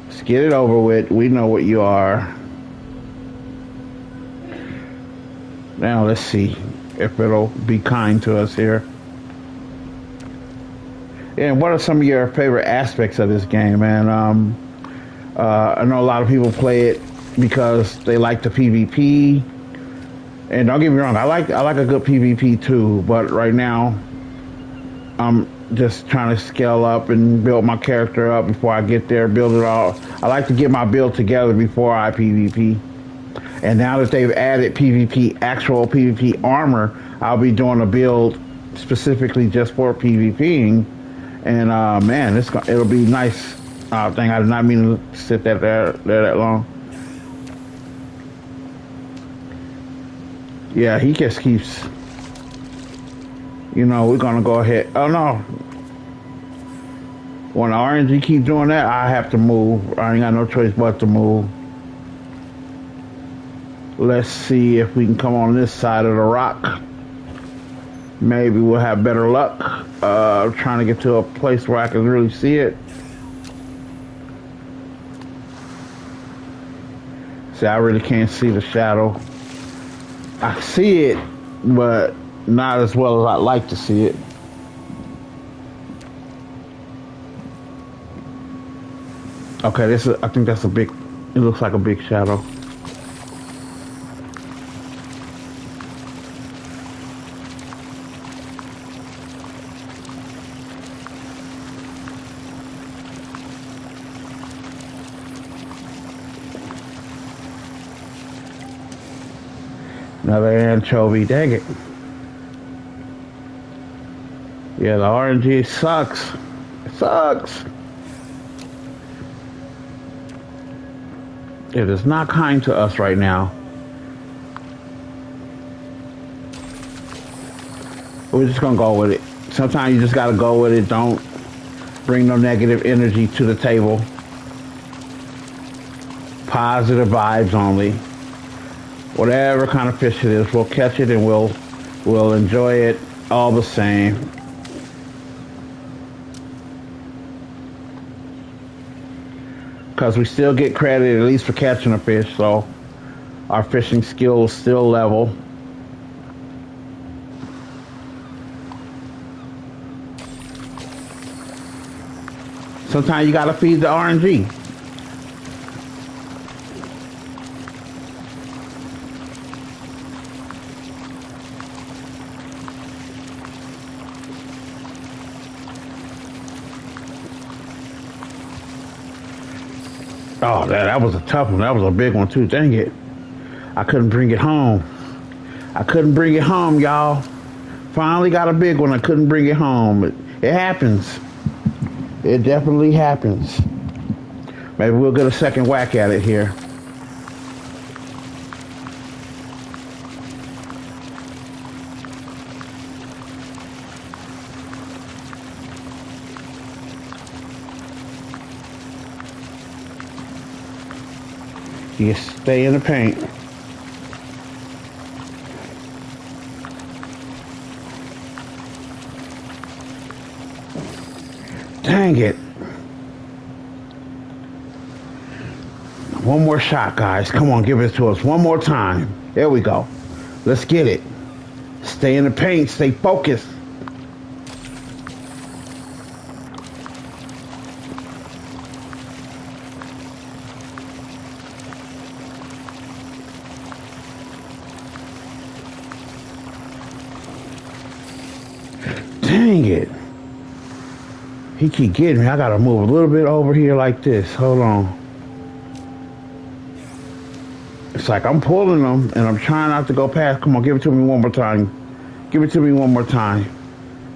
Let's get it over with. We know what you are. Now, let's see if it'll be kind to us here. And what are some of your favorite aspects of this game, man? I know a lot of people play it because they like the PvP. And don't get me wrong, I like a good PvP too. But right now, I'm just trying to scale up and build my character up before I get there, build it all. I like to get my build together before I PvP. And now that they've added actual PvP armor, I'll be doing a build specifically just for PvPing. And man, it'll be nice. Thing. I did not mean to sit there that long. Yeah, he just keeps. You know, we're gonna go ahead. Oh no! When the RNG keep doing that, I have to move. I ain't got no choice but to move. Let's see if we can come on this side of the rock. Maybe we'll have better luck. Trying to get to a place where I can really see it. See, I really can't see the shadow. I see it, but not as well as I'd like to see it. Okay, this is, I think that's a big, it looks like a big shadow. Another anchovy, dang it. Yeah, the RNG sucks. It sucks. It is not kind to us right now. We're just gonna go with it. Sometimes you just gotta go with it. Don't bring no negative energy to the table. Positive vibes only. Whatever kind of fish it is, we'll catch it and we'll enjoy it all the same. Because we still get credit at least for catching a fish, so our fishing skills still level. Sometimes you gotta feed the RNG. Oh, that was a tough one. That was a big one too. Dang it. I couldn't bring it home. I couldn't bring it home, y'all. Finally got a big one. I couldn't bring it home. It happens. It definitely happens. Maybe we'll get a second whack at it here. You stay in the paint. Dang it. One more shot, guys. Come on, give it to us one more time. There we go. Let's get it. Stay in the paint. Stay focused. Dang it. He keep getting me. I gotta move a little bit over here like this. Hold on. It's like I'm pulling them and I'm trying not to go past. Come on, give it to me one more time. Give it to me one more time.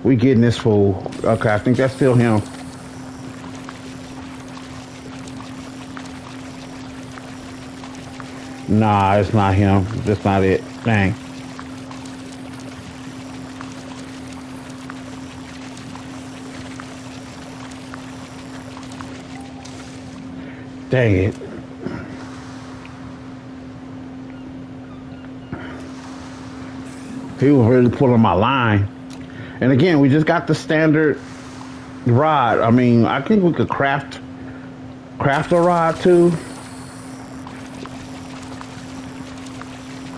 We getting this fool. Okay, I think that's still him. Nah, it's not him. That's not it. Dang. Dang it. He was really pulling my line. And again, we just got the standard rod. I mean, I think we could craft a rod too.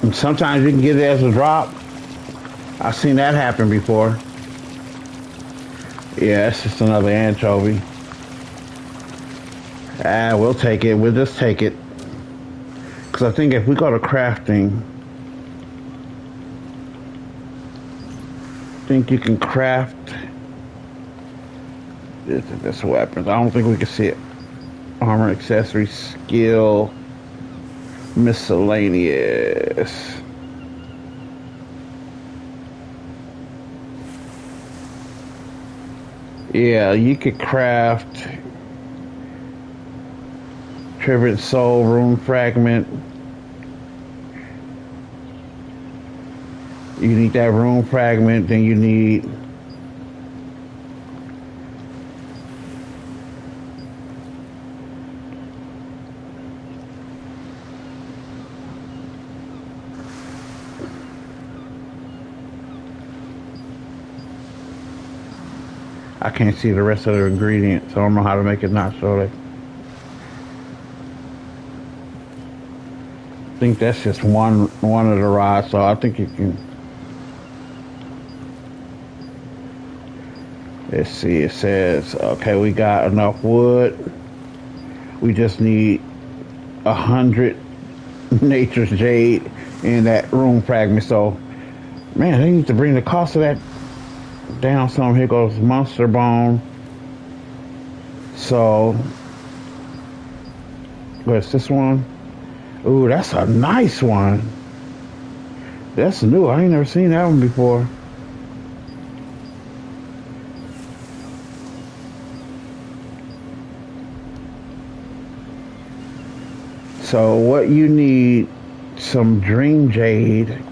And sometimes you can get it as a drop. I've seen that happen before. Yeah, it's just another anchovy. We'll take it. We'll just take it. Because I think if we go to crafting, I think you can craft this weapons. I don't think we can see it. Armor, accessories, skill, miscellaneous. Yeah, you could craft Tribute Soul, Rune Fragment. You need that Rune Fragment, then you need I can't see the rest of the ingredients, so I don't know how to make it not so like think that's just one of the rods, so I think you can. Let's see. It says, okay, we got enough wood. We just need 100 nature's jade in that room fragment. So, man, they need to bring the cost of that down some. Here goes monster bone. So, what's this one? Ooh, that's a nice one. That's new. I ain't never seen that one before. So what you need, some dream jade.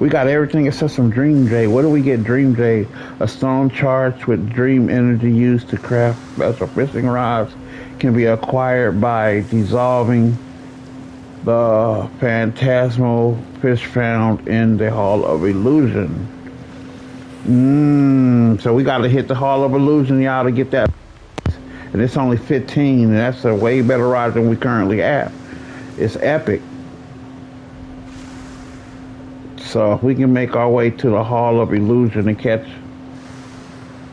We got everything except some dream jade. What do we get dream jade? A stone charged with dream energy used to craft special fishing rods can be acquired by dissolving the phantasmal fish found in the Hall of Illusion. So we got to hit the Hall of Illusion, y'all, to get that. And it's only 15, and that's a way better rod than we currently have. It's epic. So if we can make our way to the Hall of Illusion and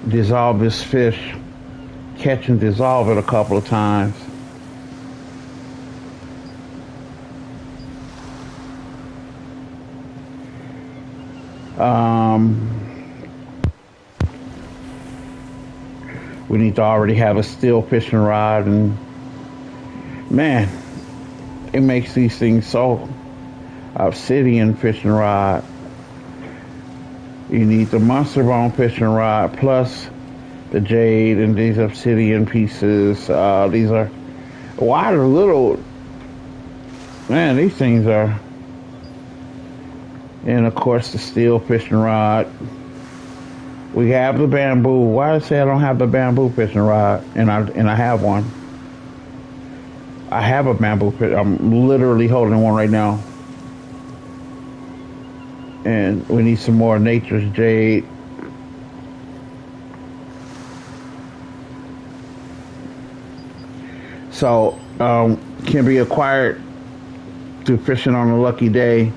dissolve this fish, catch and dissolve it a couple of times. We need to already have a steel fishing rod, and man, it makes these things so obsidian fishing rod. You need the monster bone fishing rod plus the jade and these obsidian pieces. These are wide or little. Man, these things are. And of course the steel fishing rod. We have the bamboo. Why did I say I don't have the bamboo fishing rod? And I have one. I have a bamboo fish. I'm literally holding one right now. And we need some more nature's jade. So, can be acquired through fishing on a lucky day.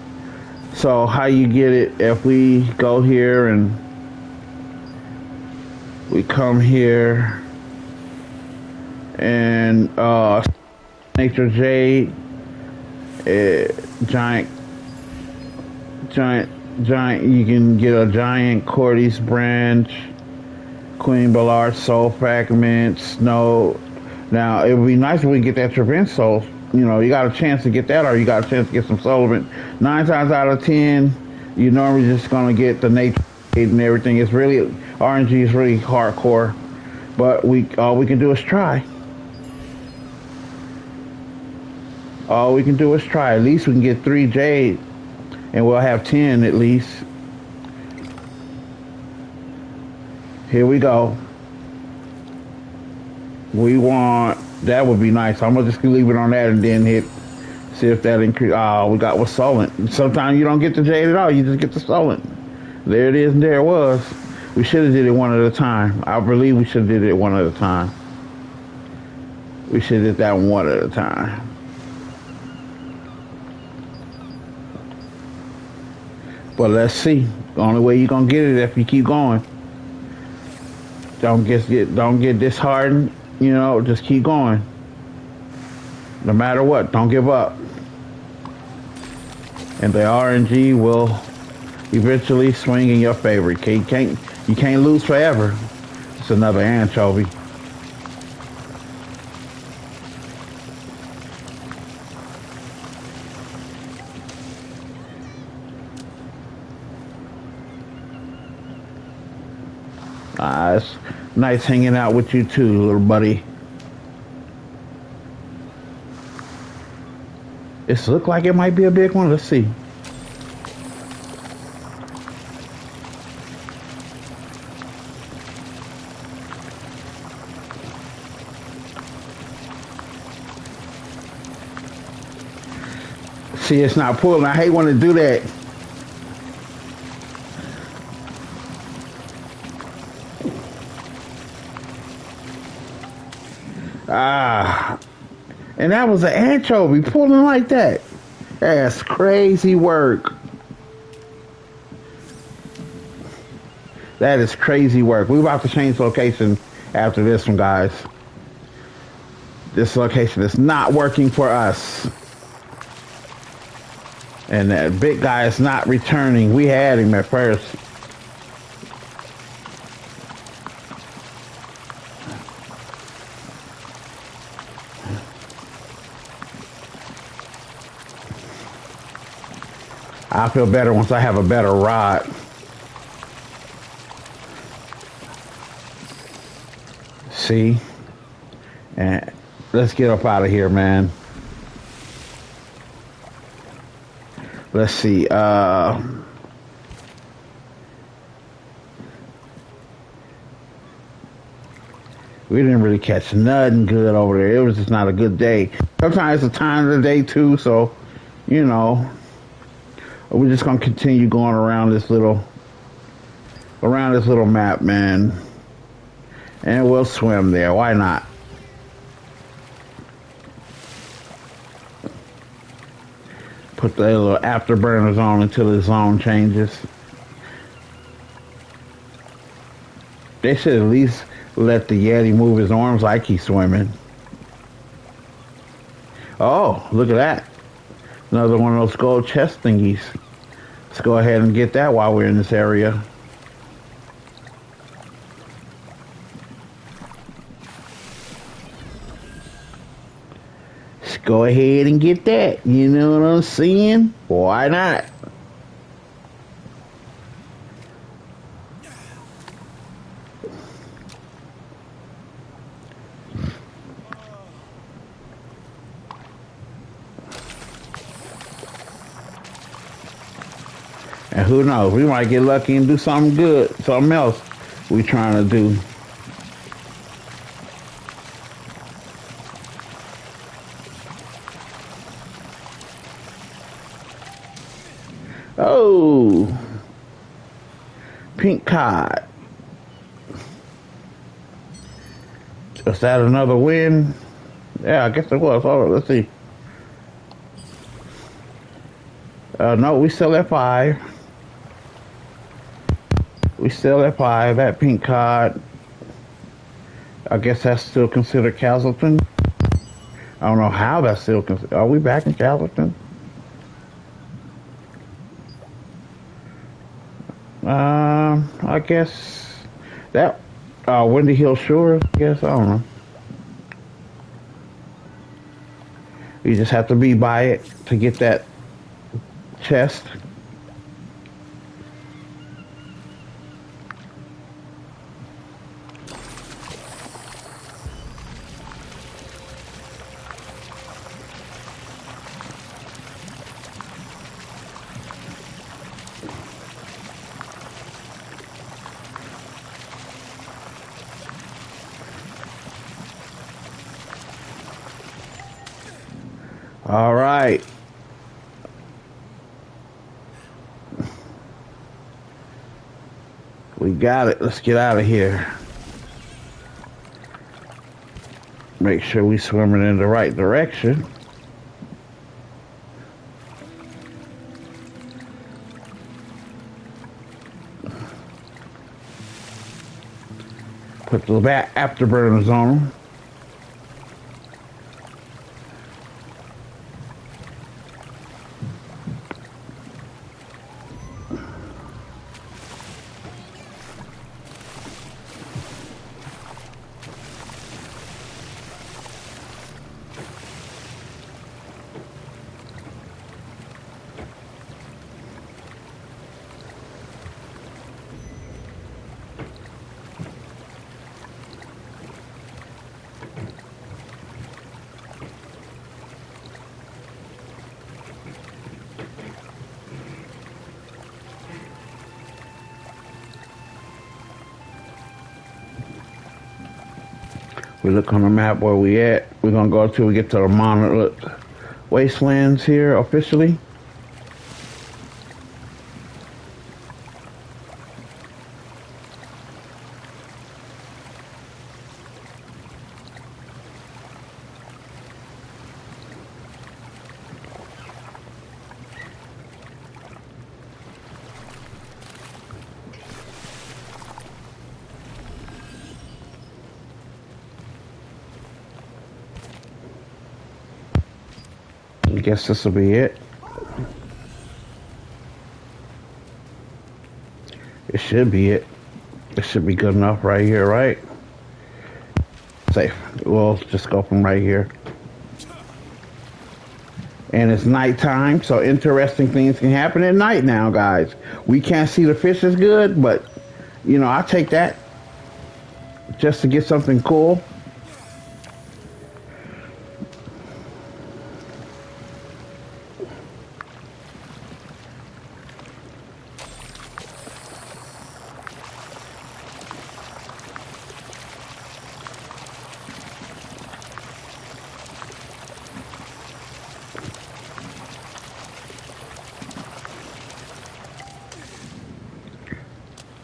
So how you get it, if we go here and we come here and nature jade, giant, you can get a giant Cordy's branch, Queen Ballard soul fragment, snow. Now it would be nice if we get that Travenso. You know, you got a chance to get that, or you got a chance to get some Sullivan. 9 times out of 10, you're normally just gonna get the nature and everything. It's really RNG is really hardcore, but all we can do is try. All we can do is try. At least we can get 3 jade, and we'll have 10 at least. Here we go. We want, that would be nice. I'm gonna just leave it on that and then see if that increase. Oh, we got with Solent. Sometimes you don't get the jade at all. You just get the Solent. There it is, and there it was. We should have did it one at a time. I believe we should have did it one at a time. We should have did that one at a time. But let's see. The only way you're gonna get it is if you keep going. Don't get disheartened. You know, just keep going. No matter what, don't give up. And the RNG will eventually swing in your favor. You can't lose forever. It's another anchovy. It's nice hanging out with you too, little buddy. It looks like it might be a big one. Let's see. See, it's not pulling. I hate when it do that. And that was an anchovy pulling like that. That's crazy work. That is crazy work. We're about to change location after this one, guys. This location is not working for us. And that big guy is not returning. We had him at first. I feel better once I have a better rod. See? And let's get up out of here, man. Let's see. We didn't really catch nothing good over there. It was just not a good day. Sometimes it's the time of the day too, so you know, we're just gonna continue going around this little map, man. And we'll swim there. Why not? Put the little afterburners on until the zone changes. They should at least let the Yeti move his arms like he's swimming. Oh, look at that. Another one of those gold chest thingies. Let's go ahead and get that while we're in this area. Let's go ahead and get that. You know what I'm saying? Why not? And who knows, we might get lucky and do something good, something else we trying to do. Oh, pink cod. Is that another win? Yeah, I guess it was. All right, let's see. No, we still at 5. We still at 5. That pink card, I guess that's still considered Castleton. I don't know how that's still considered. Are we back in Castleton? I guess that Windy Hill Shores. I guess I don't know. You just have to be by it to get that chest. All right. We got it. Let's get out of here. Make sure we swimming in the right direction. Put the afterburners on them. We look on the map where we at. We're gonna go till we get to the Monolith Wastelands here officially. guess this will be it. It should be it. It should be good enough right here, right? Safe. We'll just go from right here. And it's nighttime, so interesting things can happen at night now, guys. We can't see the fish as good, but, you know, I'll take that just to get something cool.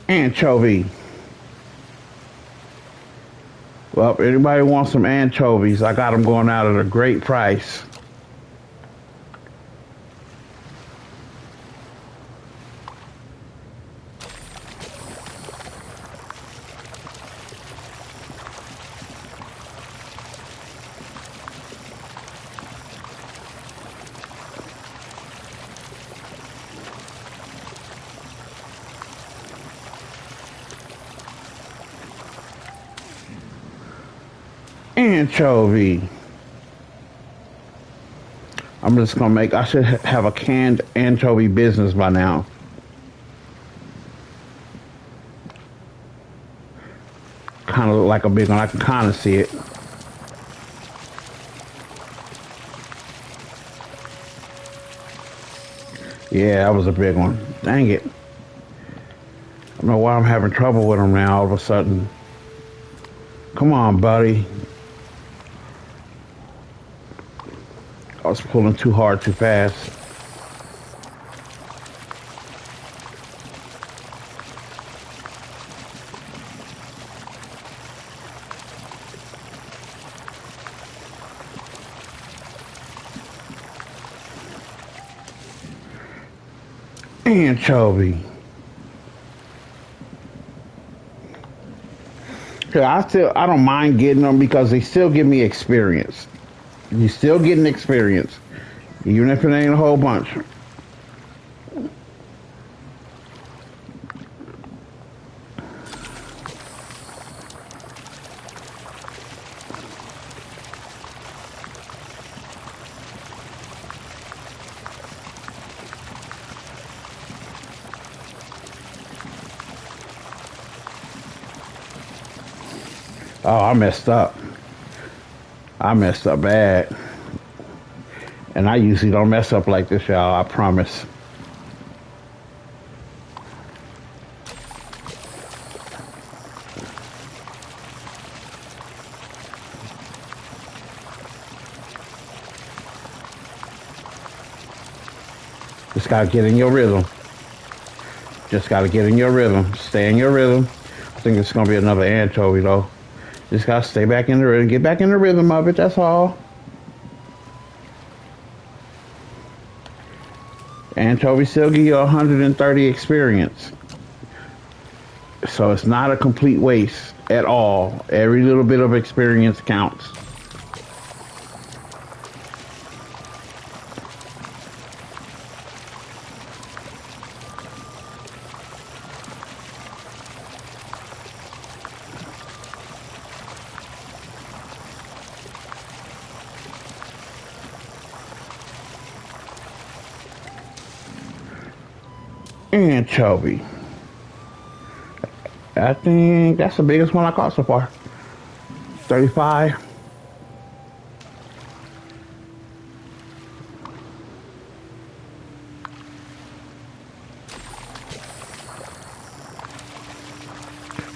Anchovy. Well, if anybody wants some anchovies, I got them going out at a great price. Anchovy. I'm just gonna make, I should have a canned anchovy business by now. Kind of look like a big one. I can kind of see it. Yeah, that was a big one. Dang it. I don't know why I'm having trouble with them now all of a sudden. Come on, buddy. I was pulling too hard, too fast. Anchovy. I don't mind getting them because they still give me experience. You still getting experience, even if it ain't a whole bunch. Oh, I messed up. I messed up bad. And I usually don't mess up like this, y'all. I promise. Just gotta get in your rhythm. Just gotta get in your rhythm. Stay in your rhythm. I think it's gonna be another anchovy though. Just gotta stay back in the rhythm. Get back in the rhythm of it, that's all. Anchovy still give you 130 experience. So it's not a complete waste at all. Every little bit of experience counts. Anchovy. I think that's the biggest one I caught so far. 35.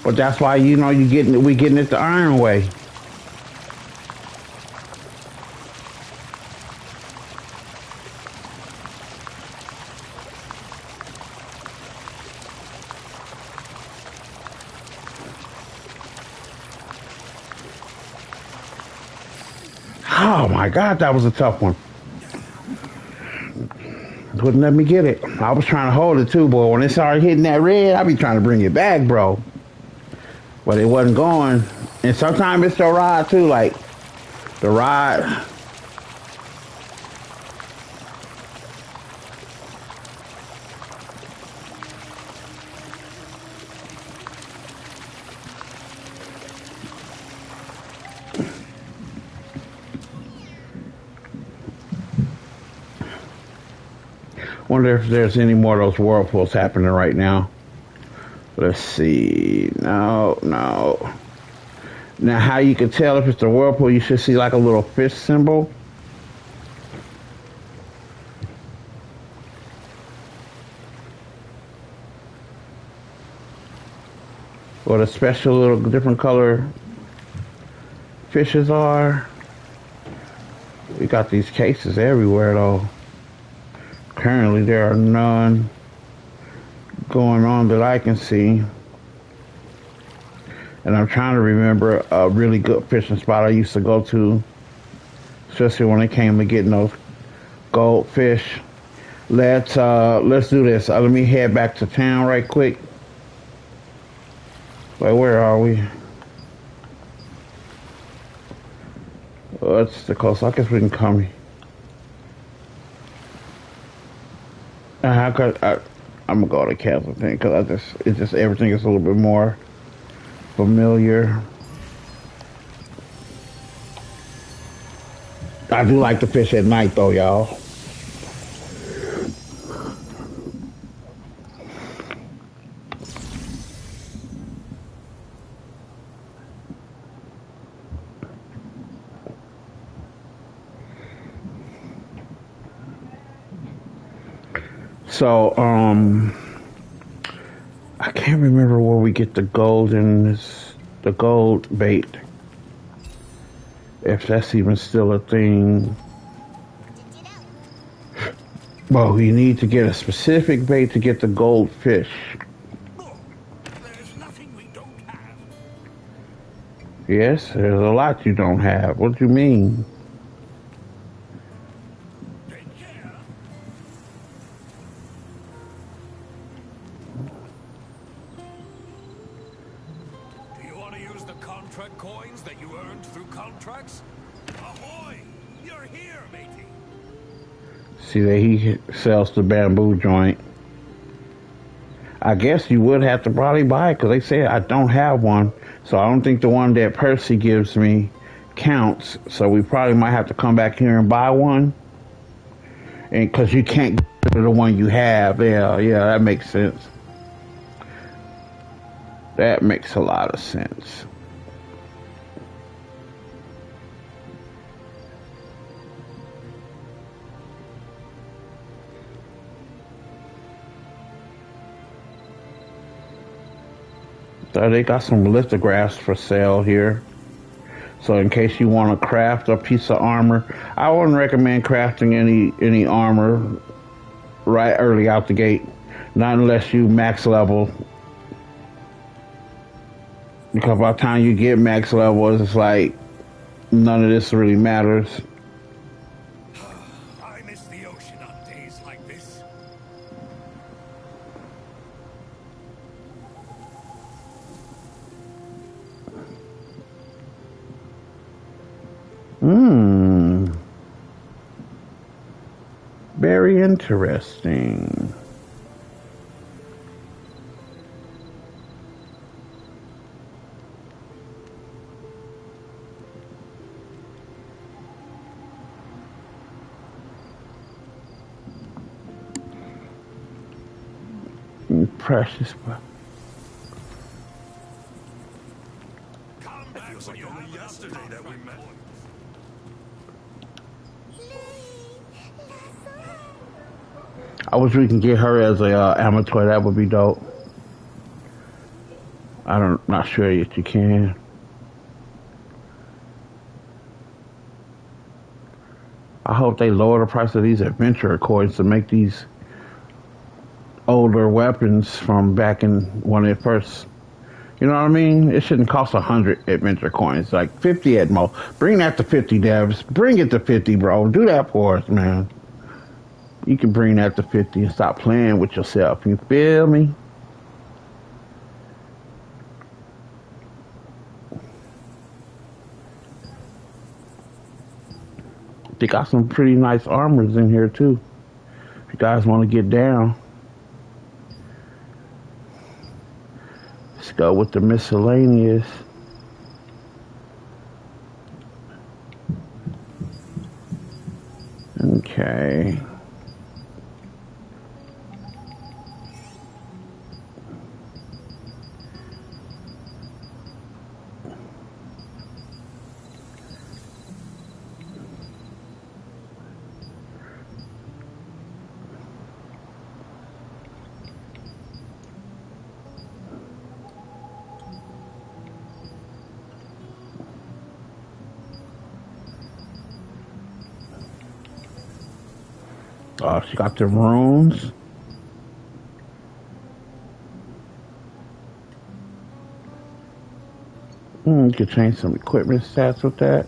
But that's why, you know, we getting it the iron way. Oh my God, that was a tough one. Wouldn't let me get it. I was trying to hold it too, boy. When it started hitting that red, I be trying to bring it back, bro. But it wasn't going. And sometimes it's the rod too, like the rod. Wonder if there's any more of those whirlpools happening right now. Let's see. No, no. Now, how you can tell if it's a whirlpool, you should see like a little fish symbol. What a special little different color fishes are. We got these cases everywhere though. Currently there are none going on that I can see. And I'm trying to remember a really good fishing spot I used to go to, especially when it came to getting those goldfish. Let's do this. Let me head back to town right quick. Wait, where are we? What's the coast? I guess we can come. I'm gonna go to Castle thing because it's just everything is a little bit more familiar. I do like to fish at night though, y'all. So, I can't remember where we get the gold the gold bait. If that's even still a thing. Well, we need to get a specific bait to get the goldfish. There's nothing we don't have. Yes, there's a lot you don't have. What do you mean? Take care. Do you want to use the contract coins that you earned through contracts? Ahoy! You're here, matey. See that he sells the bamboo joint. I guess you would have to probably buy it because they said I don't have one. So I don't think the one that Percy gives me counts. So we probably might have to come back here and buy one. And because you can't get the one you have. Yeah, that makes sense. That makes a lot of sense. So they got some lithographs for sale here. So in case you want to craft a piece of armor, I wouldn't recommend crafting any armor right early out the gate. Not unless you max level. Because by the time you get max level, it's like none of this really matters. I miss the ocean on days like this. Very interesting. Precious. Come back. It feels like only yesterday that we met. I wish we can get her as a amateur. That would be dope. Not sure if you can. I hope they lower the price of these adventure coins to make these older weapons from back in when it first. You know what I mean? It shouldn't cost 100 adventure coins, like 50 at most. Bring that to 50, devs. Bring it to 50, bro. Do that for us, man. You can bring that to 50 and stop playing with yourself. You feel me? They got some pretty nice armors in here, too. If you guys want to get down. Let's go with the miscellaneous. Okay. Oh, she got the runes. You could change some equipment stats with that.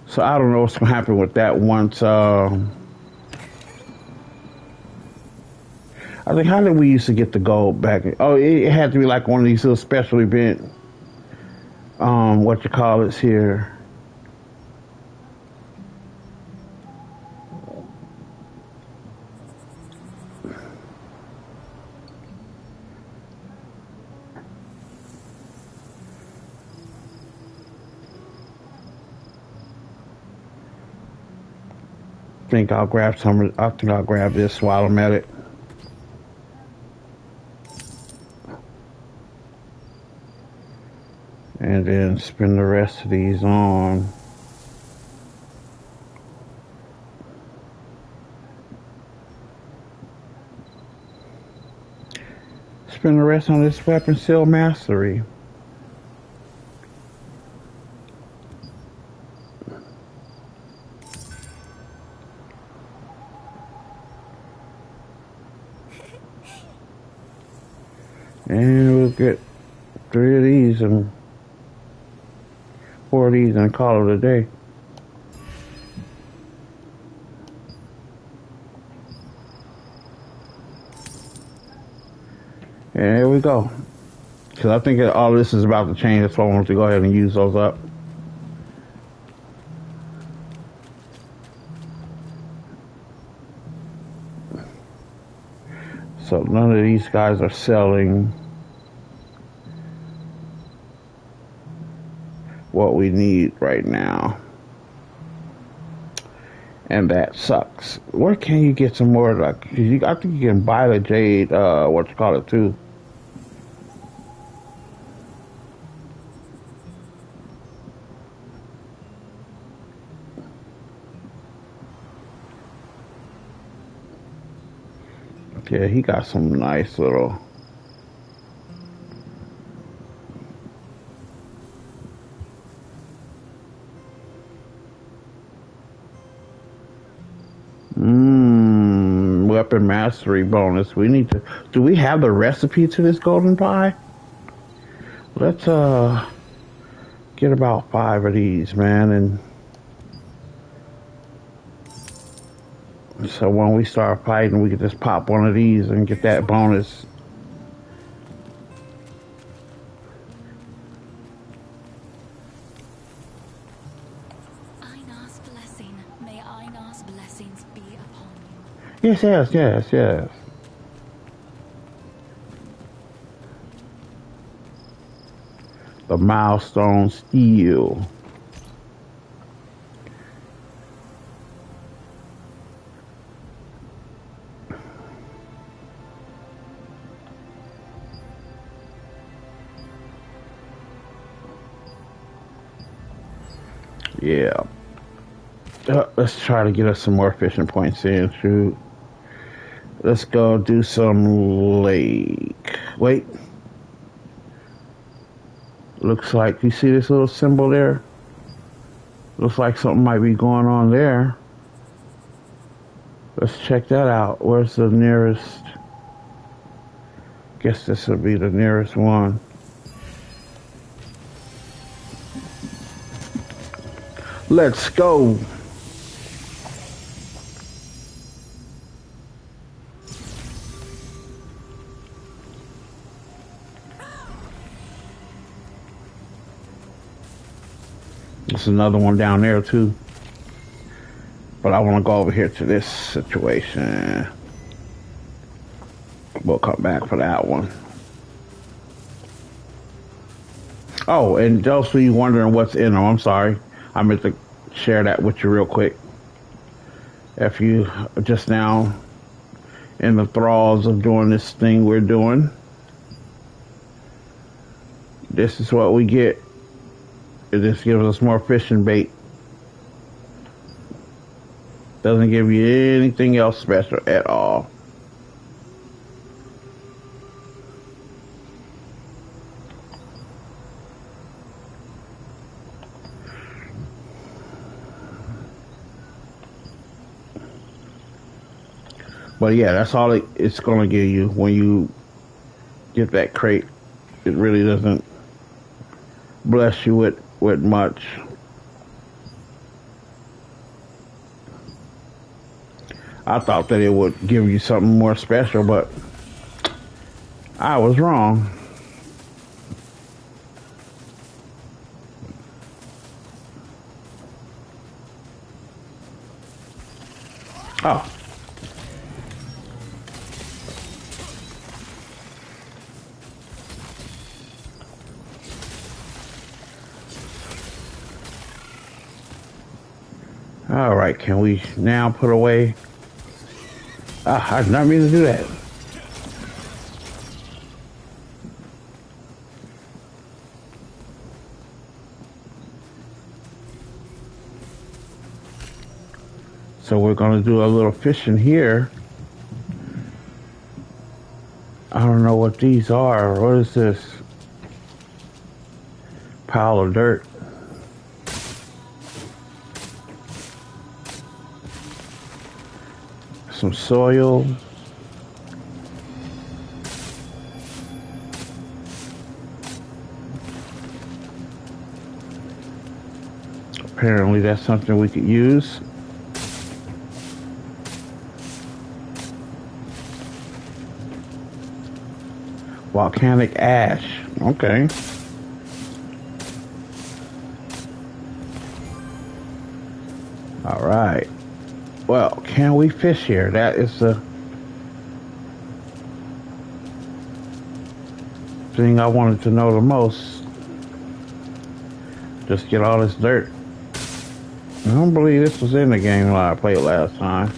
So I don't know what's gonna happen with that once. I think, how did we used to get the gold back? Oh, it had to be like one of these little special event. What you call it's here. I think I'll grab some. I think I'll grab this while I'm at it. And then spin the rest of these on. Spin the rest on this weapon seal mastery. And we'll get 3 of these and 4 of these and call it a day. And there we go. Because I think all this is about to change. That's why I wanted to go ahead and use those up. So none of these guys are selling what we need right now. And that sucks. Where can you get some more? Like, I think you can buy the jade, what you call it, too. Yeah, he got some nice little... Weapon mastery bonus. We need to... Do we have the recipe to this golden pie? Let's, get about 5 of these, man, and... So when we start fighting, we can just pop one of these and get that bonus. Einar's blessing. May Einar's blessings be upon you. Yes, yes, yes, yes. The milestone steel. Yeah. Let's try to get us some more fishing points in. Shoot. Let's go do some lake. Wait. Looks like, you see this little symbol there? Looks like something might be going on there. Let's check that out. Where's the nearest? Guess this would be the nearest one. Let's go. There's another one down there too. But I want to go over here to this situation. We'll come back for that one. Oh, and just for you wondering what's in them, I'm sorry. I meant to share that with you real quick. If you just now in the thralls of doing this thing we're doing, this is what we get. It just gives us more fishing bait. Doesn't give you anything else special at all. But yeah, that's all it's going to give you when you get that crate. It really doesn't bless you with much. I thought that it would give you something more special, but I was wrong. Oh. All right, can we now put away? Ah, I did not mean to do that. So we're going to do a little fishing here. I don't know what these are. What is this? Pile of dirt. Some soil. Apparently that's something we could use. Volcanic ash. Okay. All right. Well, can we fish here? That is the thing I wanted to know the most. Just get all this dirt. I don't believe this was in the game when I played last time.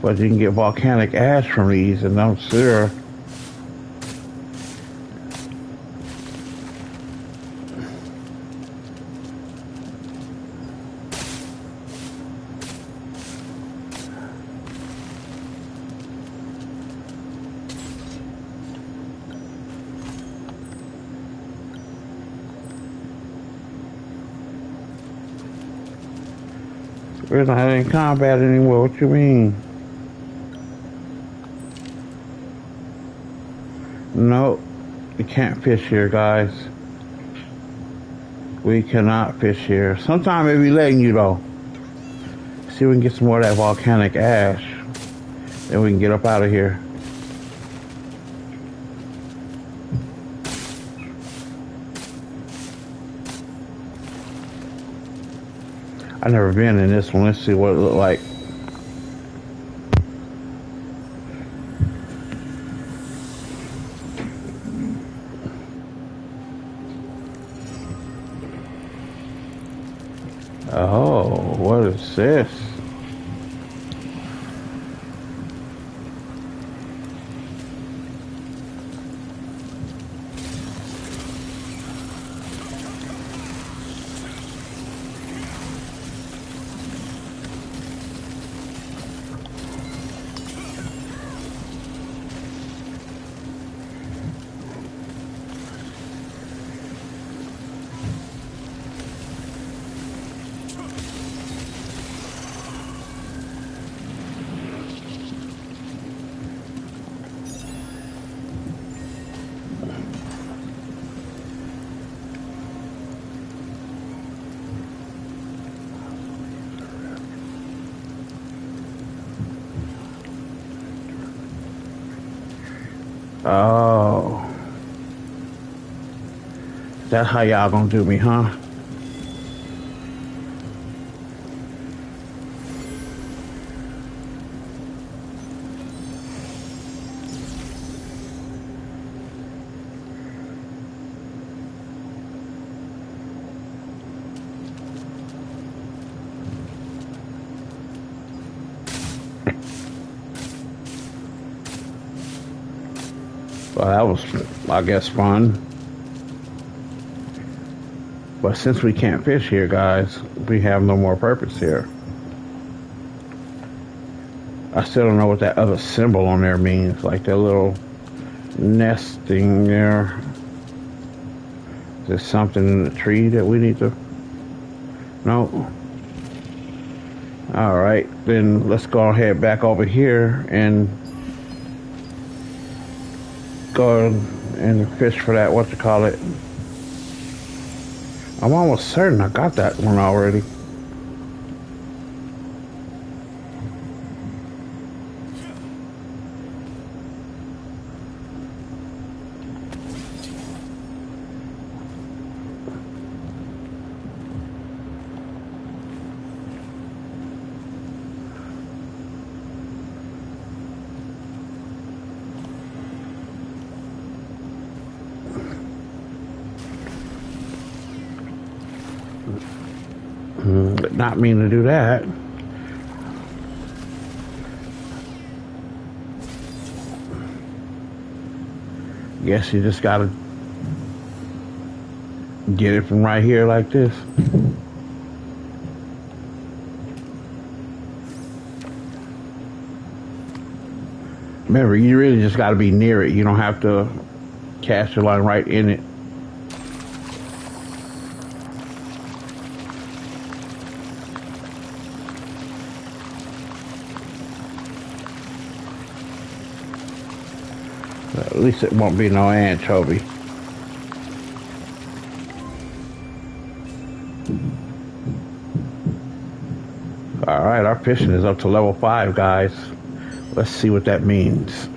But you can get volcanic ash from these, and I'm sure. We're not in combat anymore. What you mean? No, you can't fish here, guys. We cannot fish here. Sometime they be letting you though. See if we can get some more of that volcanic ash. Then we can get up out of here. I've never been in this one. Let's see what it looked like. Oh, what is this? Oh. That's how y'all gonna do me, huh? Well, that was, I guess, fun. But since we can't fish here, guys, we have no more purpose here. I still don't know what that other symbol on there means. Like that little nesting there. Is there something in the tree that we need to... No. All right, then let's go ahead back over here and go and fish for that, what you call it. I'm almost certain I got that one already. Did not mean to do that. Guess you just gotta get it from right here like this. Remember, you really just gotta be near it. You don't have to cast your line right in it. At least it won't be no anchovy. Alright, our fishing is up to level 5, guys. Let's see what that means.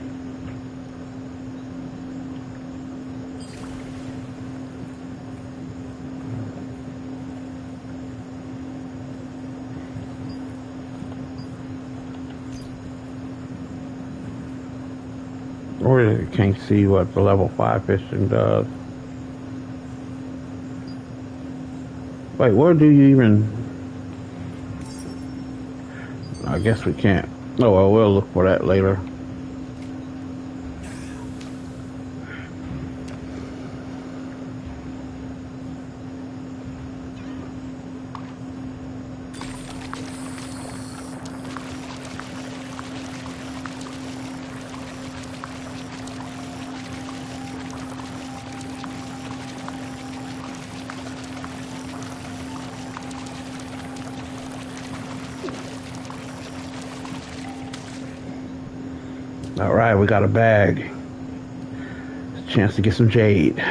Or you can't see what the level 5 fishing does. Wait, where do you even... I guess we can't. Oh, well, we'll look for that later. All right, we got a bag. It's a chance to get some jade.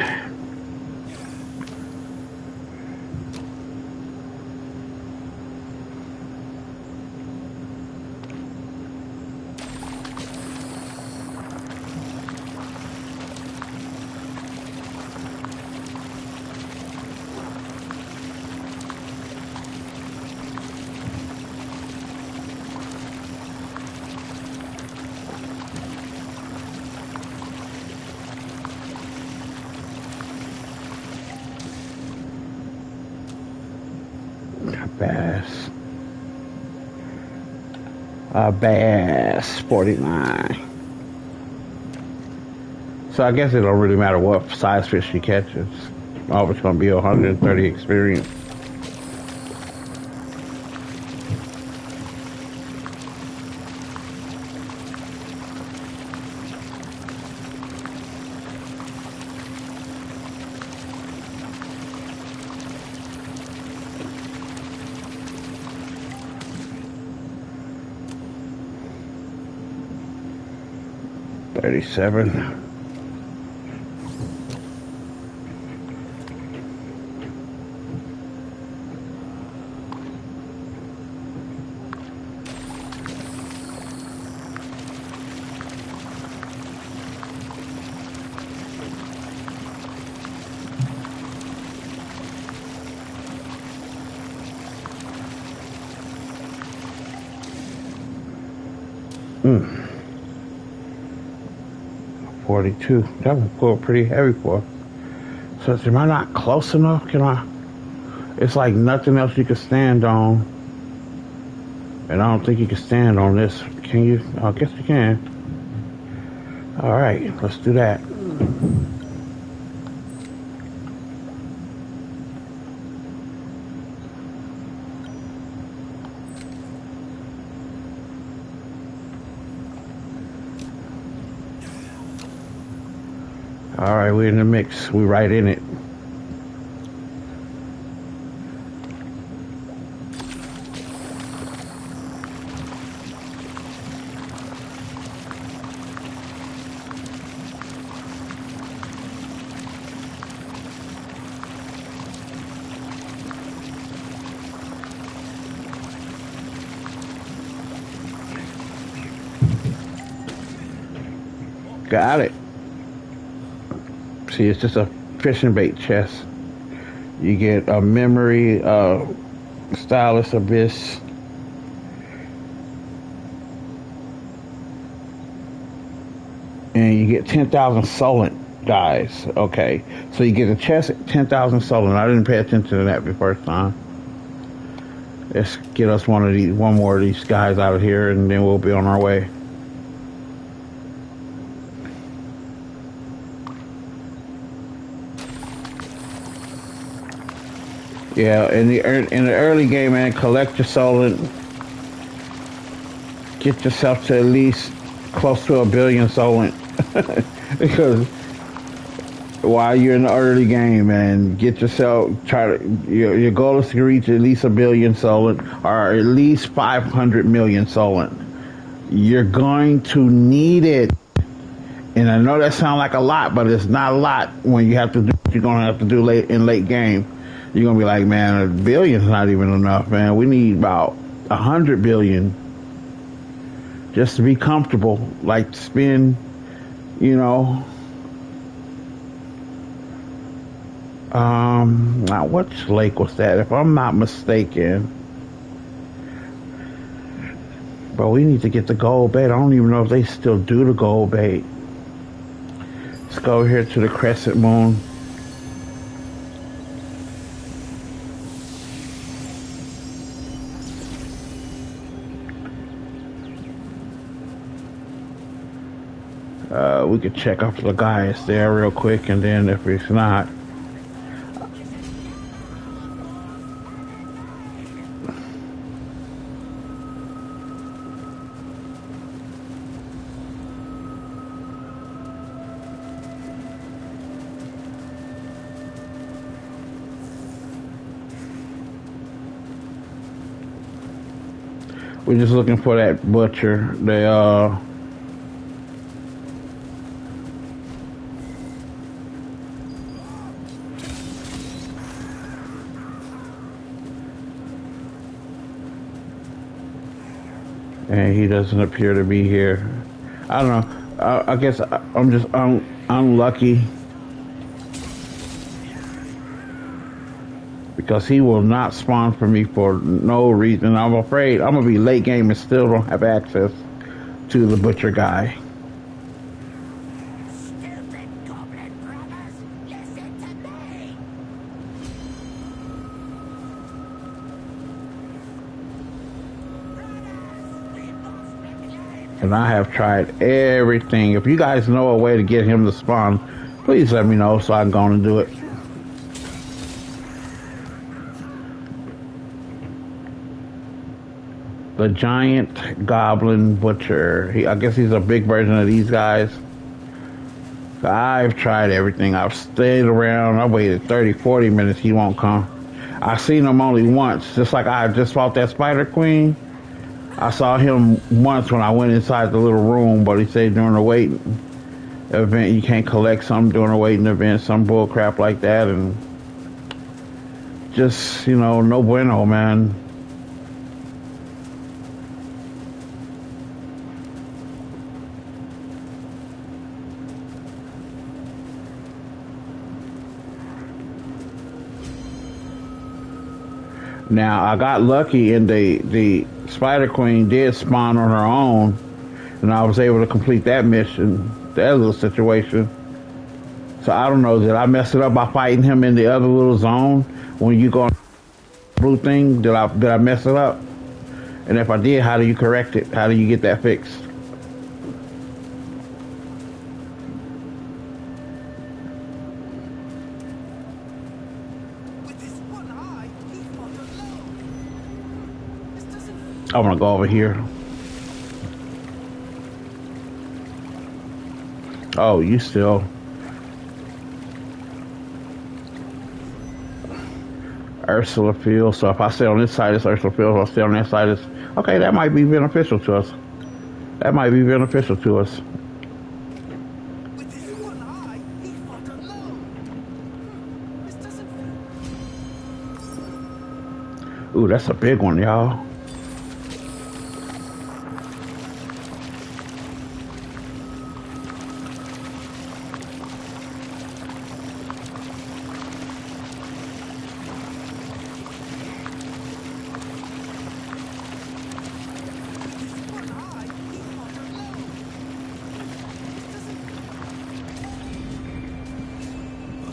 Bass. A bass, 49. So I guess it don't really matter what size fish you catch. It's always going to be 130 experience. $37. Hmm. 42. That would pull pretty heavy for. So am I not close enough? Can I? It's like nothing else you can stand on. And I don't think you can stand on this. Can you? I guess you can. All right, let's do that. All right, we're in the mix. We're right in it. Got it. See, it's just a fishing bait chest. You get a memory, stylus abyss. And you get 10,000 Solent, guys. Okay. So you get a chest, 10,000 Solent. I didn't pay attention to that the first time. Let's get us one more of these guys out of here, and then we'll be on our way. Yeah, in the early game, man, collect your Solent. Get yourself to at least close to 1 billion Solent. Because while you're in the early game, man, get yourself, your goal is to reach at least 1 billion Solent, or at least 500 million Solent. You're going to need it. And I know that sounds like a lot, but it's not a lot when you have to do what you're going to have to do late game. You're going to be like, man, 1 billion's not even enough, man. We need about 100 billion just to be comfortable. Like, spend, you know, now which lake was that? If I'm not mistaken. But we need to get the gold bait. I don't even know if they still do the gold bait. Let's go over here to the crescent moon. We could check up the guys there real quick, and then if it's not, we're just looking for that butcher. And he doesn't appear to be here. I don't know. I guess I'm just unlucky because he will not spawn for me for no reason. I'm afraid I'm gonna be late game and still don't have access to the butcher guy. And I have tried everything. If you guys know a way to get him to spawn, please let me know so I can go and do it. The giant goblin butcher. I guess he's a big version of these guys. I've tried everything. I've stayed around. I waited 30, 40 minutes. He won't come. I've seen him only once. Just like I just fought that spider queen. I saw him once when I went inside the little room, but he said during the waiting event you can't collect something during a waiting event, some bull crap like that, and just, you know, no bueno, man. Now I got lucky and the Spider Queen did spawn on her own, and I was able to complete that mission, that little situation. So I don't know, did I mess it up by fighting him in the other little zone when you go on the blue thing? Did I mess it up? And if I did, how do you correct it? How do you get that fixed? I'm gonna go over here. Oh, you still. Ursula Field. So if I stay on this side, it's Ursula Field. If I stay on that side, it's okay. That might be beneficial to us. That might be beneficial to us. Ooh, that's a big one, y'all.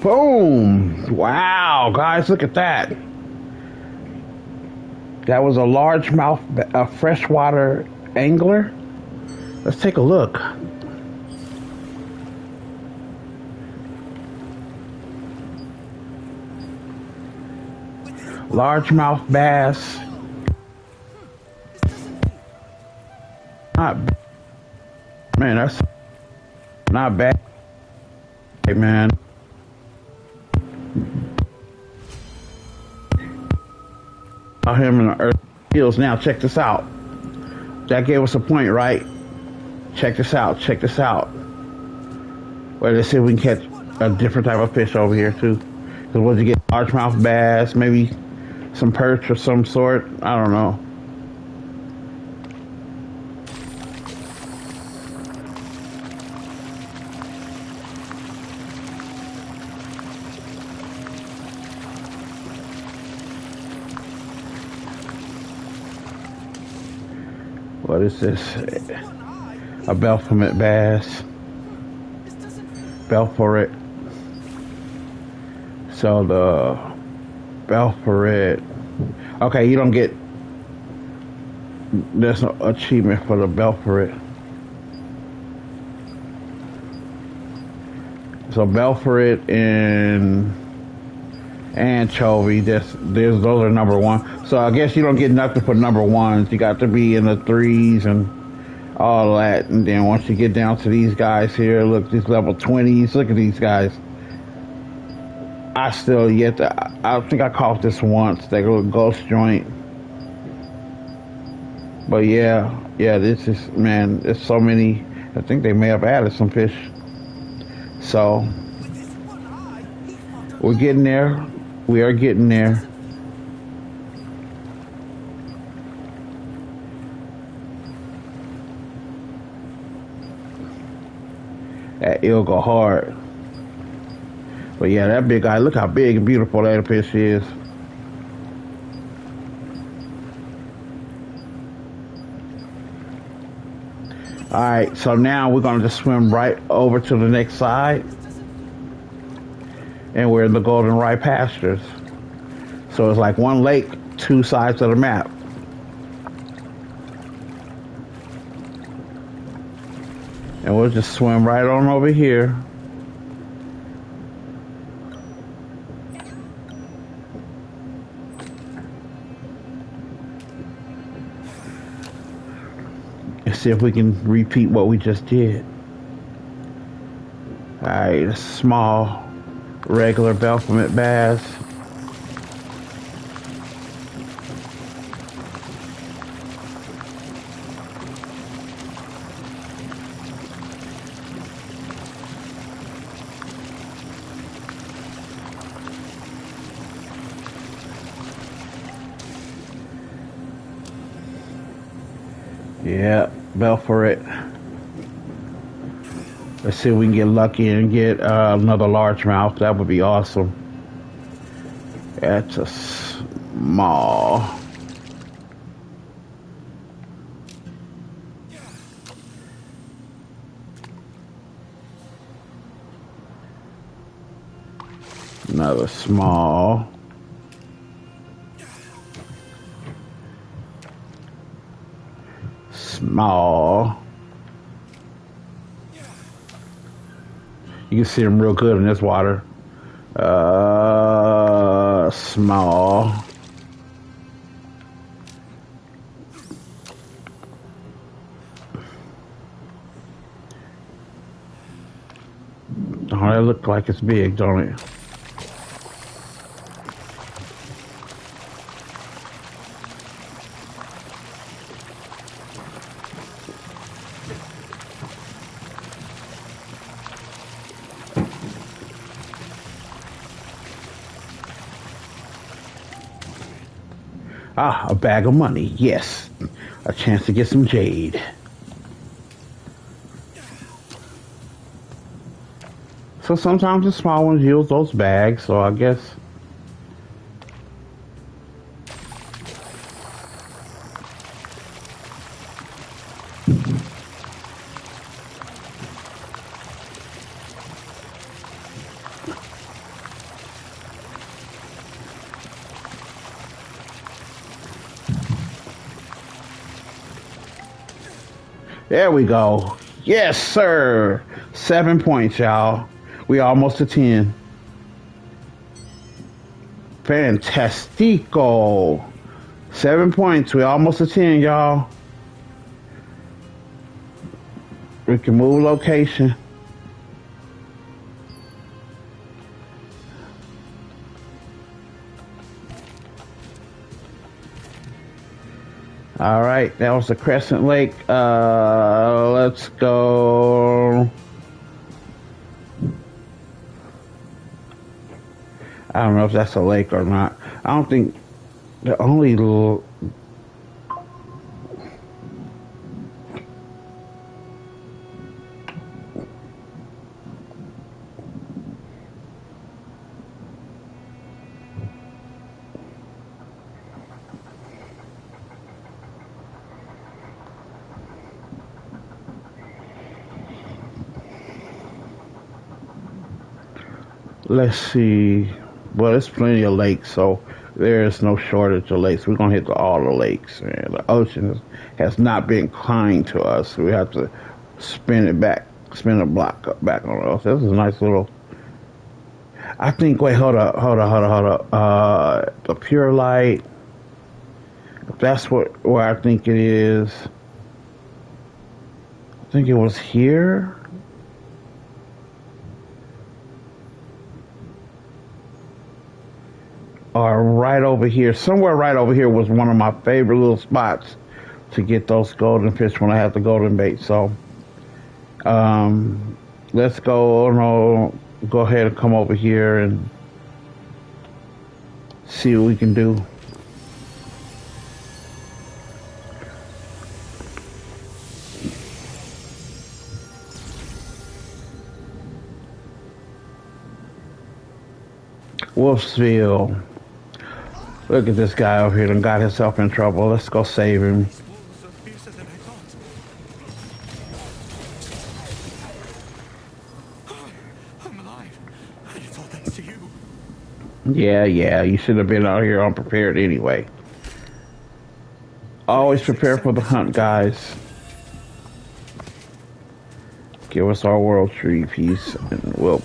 Boom! Wow, guys, look at that. That was a largemouth freshwater angler. Let's take a look. Largemouth bass. Not, man, that's not bad. Hey, man. Him in the earth hills. Now check this out. That gave us a point, right? Check this out. Check this out. Well, let's see if we can catch a different type of fish over here too. Because what you get? Largemouth bass, maybe some perch or some sort. I don't know. What is this? A Belfort bass. Belfort. So the Belfort. Okay, you don't get. There's no achievement for the Belfort. So Belfort and anchovy. Those are number one. So I guess you don't get nothing for number ones. You got to be in the 3s and all that. And then once you get down to these guys here, look, these level 20s. Look at these guys. I still yet to, I think I caught this once. That little ghost joint. But yeah, this is, man, there's so many. I think they may have added some fish. So we're getting there. We are getting there. That it'll go hard. But yeah, that big guy, look how big and beautiful that fish is. Alright, so now we're going to just swim right over to the next side. And we're in the Golden Rye pastures. So it's like one lake, two sides of the map. And we'll just swim right on over here. And see if we can repeat what we just did. Alright, a small, regular Belfort bass. Yeah, Belfort. Let's see if we can get lucky and get another largemouth. That would be awesome. That's a small. Another small. Small. You can see them real good in this water. Small. Oh, that looks like it's big, don't it? Ah, a bag of money. Yes. A chance to get some jade. So sometimes the small ones use those bags, so I guess. There we go. Yes, sir. 7 points, y'all. We almost to 10. Fantastico. 7 points. We almost to 10, y'all. We can move location. All right, that was the Crescent Lake. Let's go. I don't know if that's a lake or not. I don't think the only little. Let's see. Well, there's plenty of lakes, so there's no shortage of lakes. We're gonna hit all the lakes, and the ocean has not been kind to us. So we have to spin a block back on us. This is a nice little. I think. Wait, hold up. The Pure Light. If that's where I think it is. I think it was here. Or right over here. Somewhere right over here was one of my favorite little spots to get those golden fish when I have the golden bait. So, let's go. No, go ahead and come over here and see what we can do. Wolfsville. Look at this guy over here and got himself in trouble. Let's go save him. I'm alive. And it's all thanks to you. Yeah, you should have been out here unprepared anyway. Always prepare for the hunt, guys. Give us our world tree piece and we'll...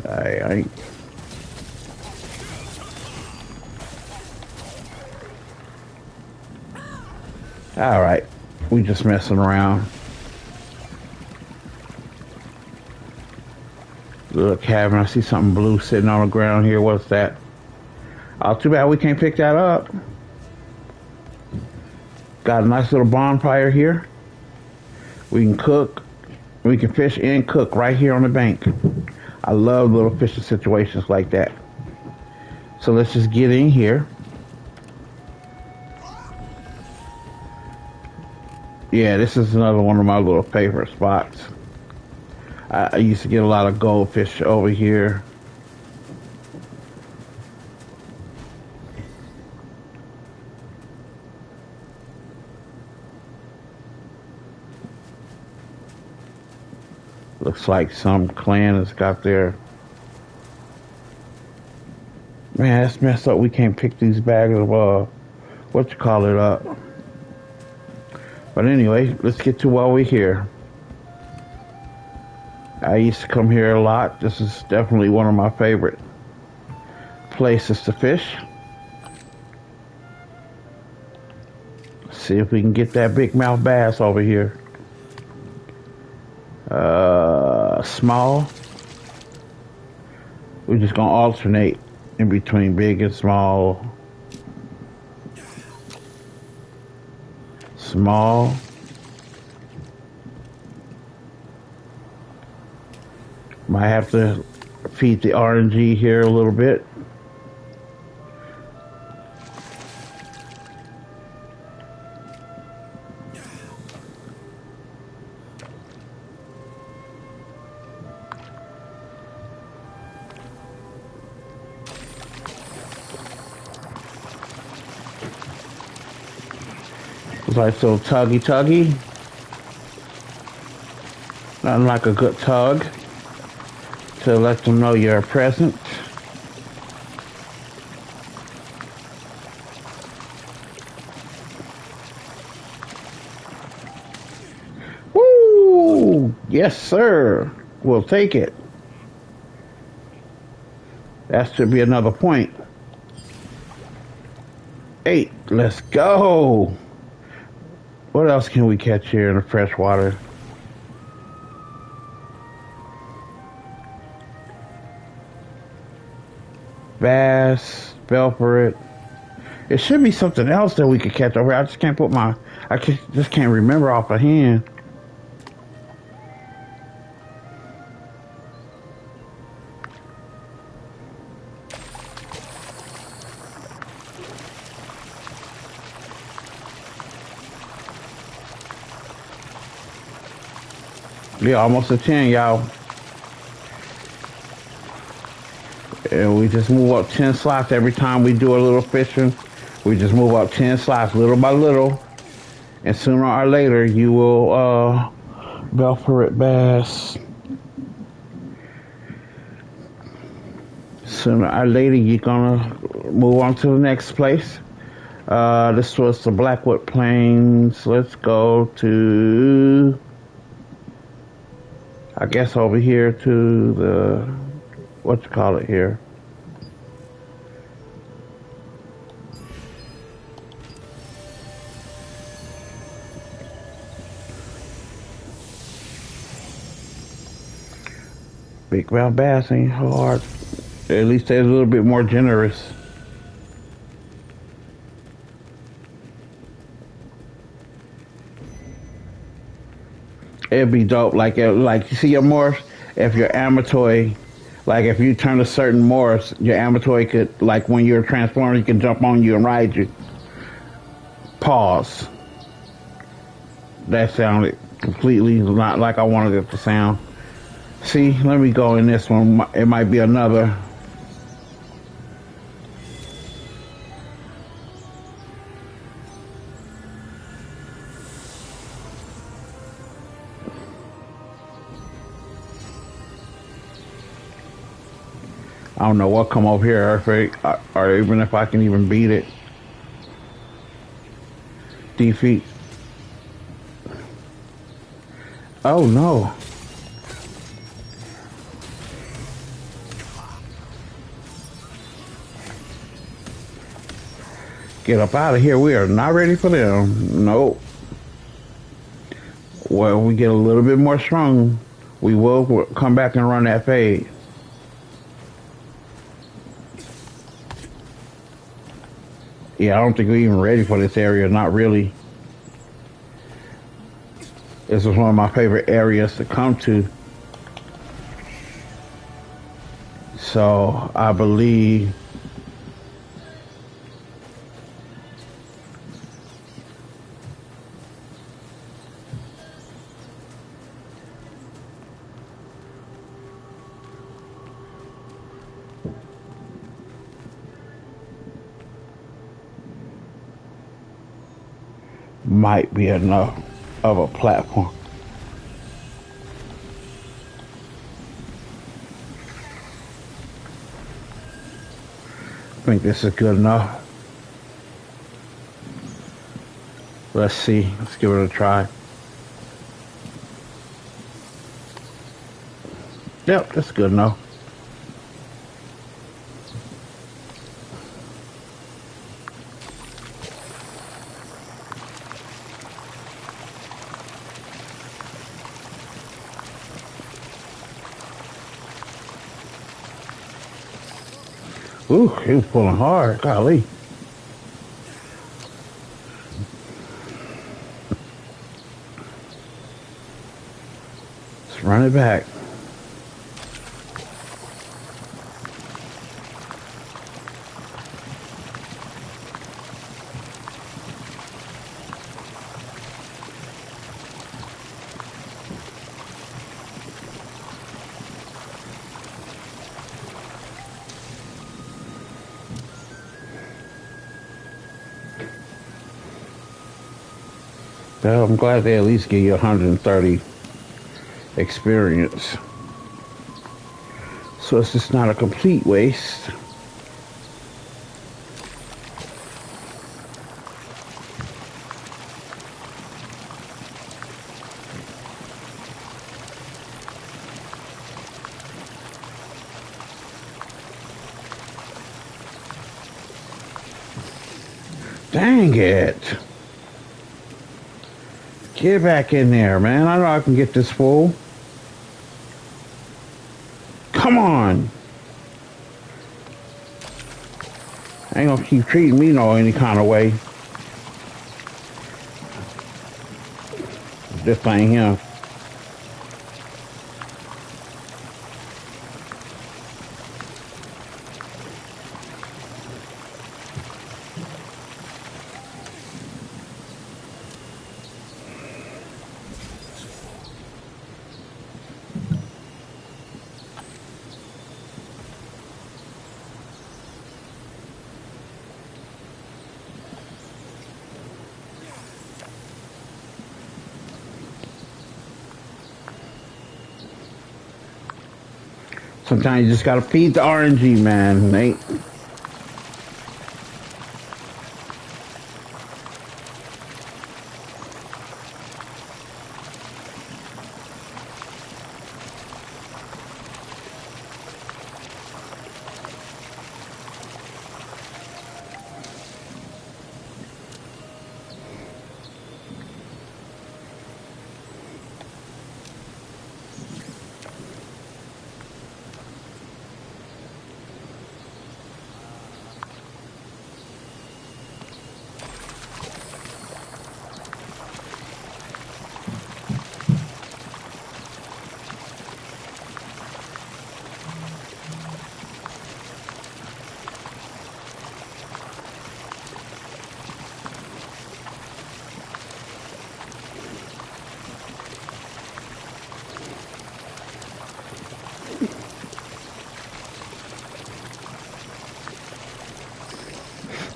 Alright. Alright. We just messing around. Little cabin. I see something blue sitting on the ground here. What's that? Oh, too bad we can't pick that up. Got a nice little bonfire here. We can cook. We can fish and cook right here on the bank. I love little fishing situations like that. So let's just get in here. Yeah, this is another one of my little favorite spots. I used to get a lot of goldfish over here. Looks like some clan has got their... Man, that's messed up. We can't pick these bags of, up. But anyway, let's get to while we're here. I used to come here a lot. This is definitely one of my favorite places to fish. Let's see if we can get that big mouth bass over here. Small. We're just gonna alternate in between big and small. Small. Might have to feed the RNG here a little bit. It's like so tuggy. Nothing like a good tug to let them know you're present. Yes, sir. We'll take it. That should be another point. 8. Let's go. What else can we catch here in the freshwater? Bass, velvet. It should be something else that we could catch over here. I just can't put my... just can't remember off the hand. Yeah, almost a 10, y'all. And we just move up 10 slots every time we do a little fishing. We just move up 10 slots little by little. And sooner or later, you will velvet bass. Sooner or later, you're gonna move on to the next place. This was the Blackwood Plains. Let's go to, I guess, over here to the, what you call it here? Big brown bass ain't hard. At least they're a little bit more generous. It'd be dope. Like you see your morphs, if your amatoy, like if you turn a certain morphs, your amatoy could, like when you're transforming, you can jump on you and ride you. Pause. That sounded completely not like I wanted it to sound. See, let me go in this one. It might be another. I don't know what come over here, or even if I can even beat it. Defeat. Oh no. Get up out of here. We are not ready for them. Nope. Well, we get a little bit more strong, we will come back and run that fade. Yeah, I don't think we're even ready for this area. Not really. This is one of my favorite areas to come to. So I believe might be enough of a platform. I think this is good enough. Let's see. Let's give it a try. Yep, that's good enough. Ooh, he was pulling hard. Golly. Let's run it back. Well, I'm glad they at least give you 130 experience. So it's just not a complete waste. Dang it. Get back in there, man. I know I can get this full. Come on. I ain't gonna keep treating me no any kind of way. This thing here. Sometimes you just gotta feed the RNG, man.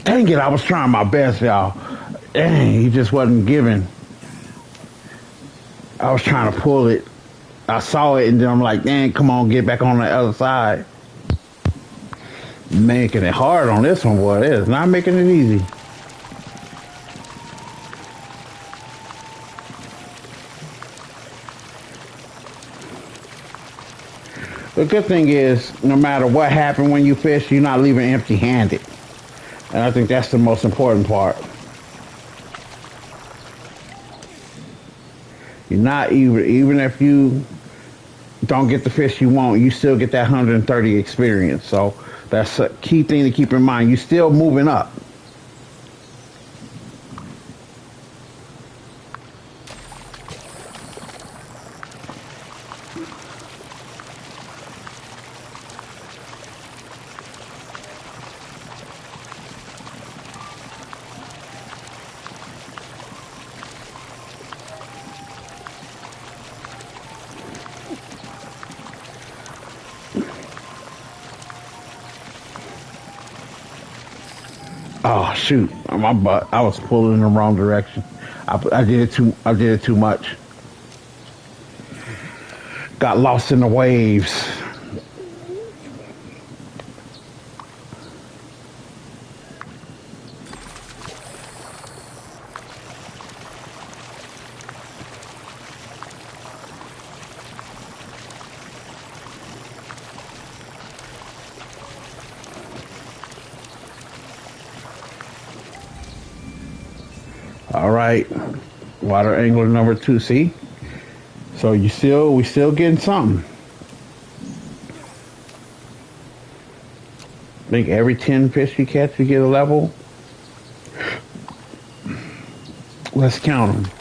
Dang it, I was trying my best, y'all. Dang, he just wasn't giving. I was trying to pull it. I saw it, and then I'm like, dang, come on, get back on the other side. Making it hard on this one, boy. It is not making it easy. The good thing is, no matter what happened when you fish, you're not leaving empty-handed. And I think that's the most important part. You're not even if you don't get the fish you want, you still get that 130 experience. So that's a key thing to keep in mind. You're still moving up. Oh shoot, my butt! I was pulling in the wrong direction. I did it too. I did it too much. Got lost in the waves. All right, water angler number 2. See, so we still getting something. I think every 10 fish you catch, you get a level. Let's count them.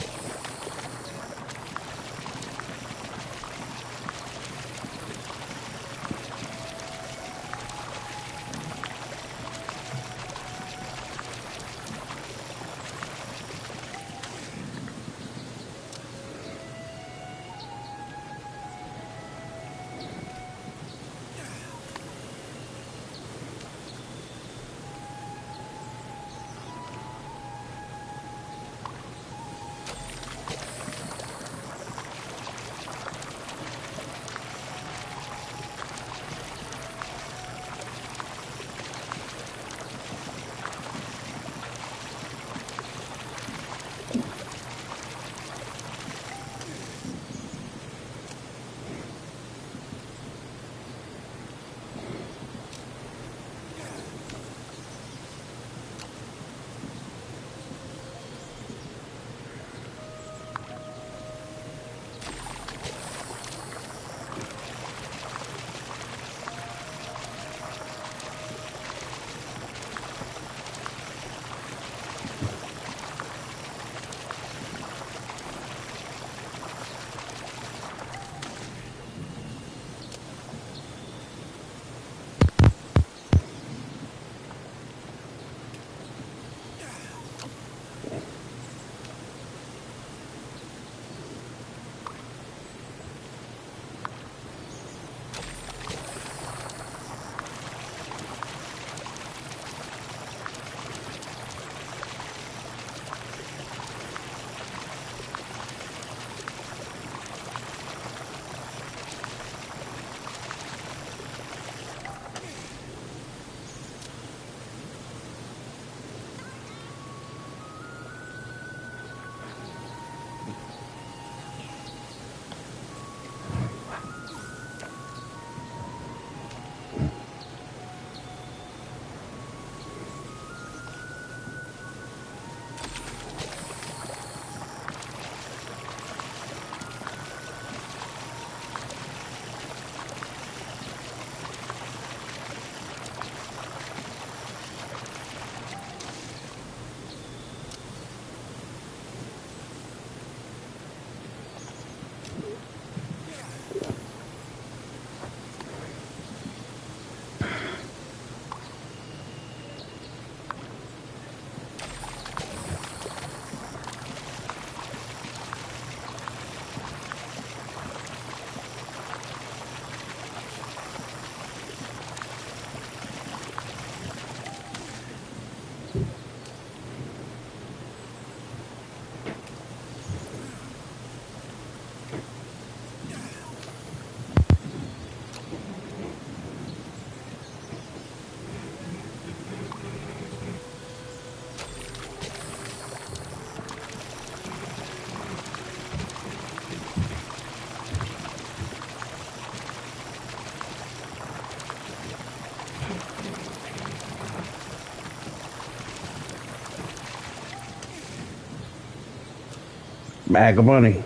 Bag of money.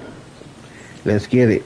Let's get it.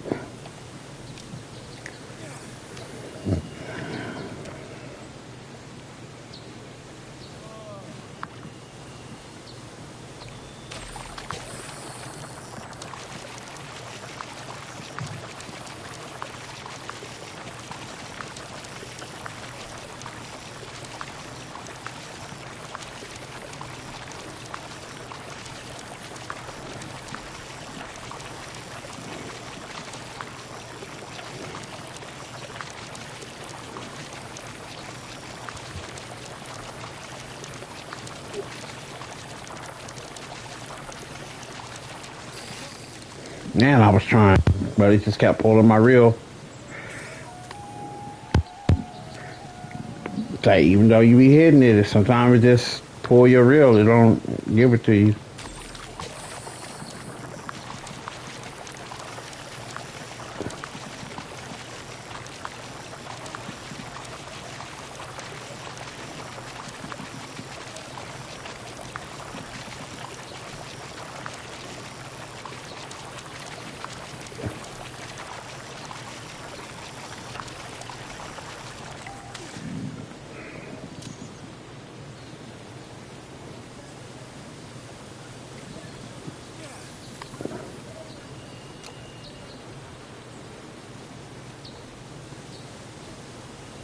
Man, I was trying, but he just kept pulling my reel. It's like, even though you be hitting it, sometimes it just pull your reel. It don't give it to you.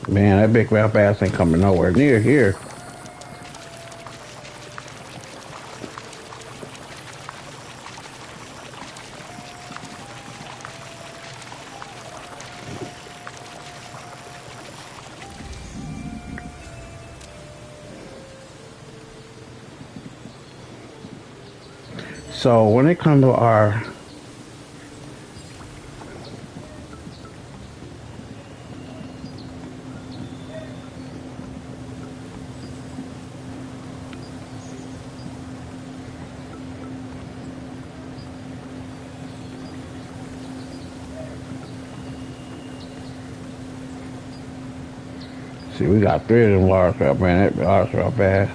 Man, that big rap ass ain't coming nowhere near here. So when it comes to our see, we got 3 of them large crap, man. That large crap bad.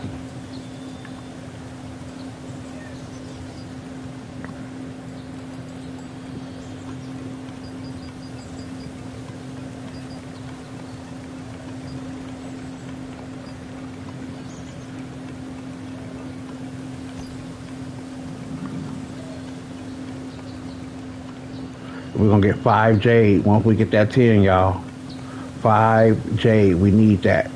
We're gonna get 5 jade once we get that 10, y'all. 5 jade, we need that.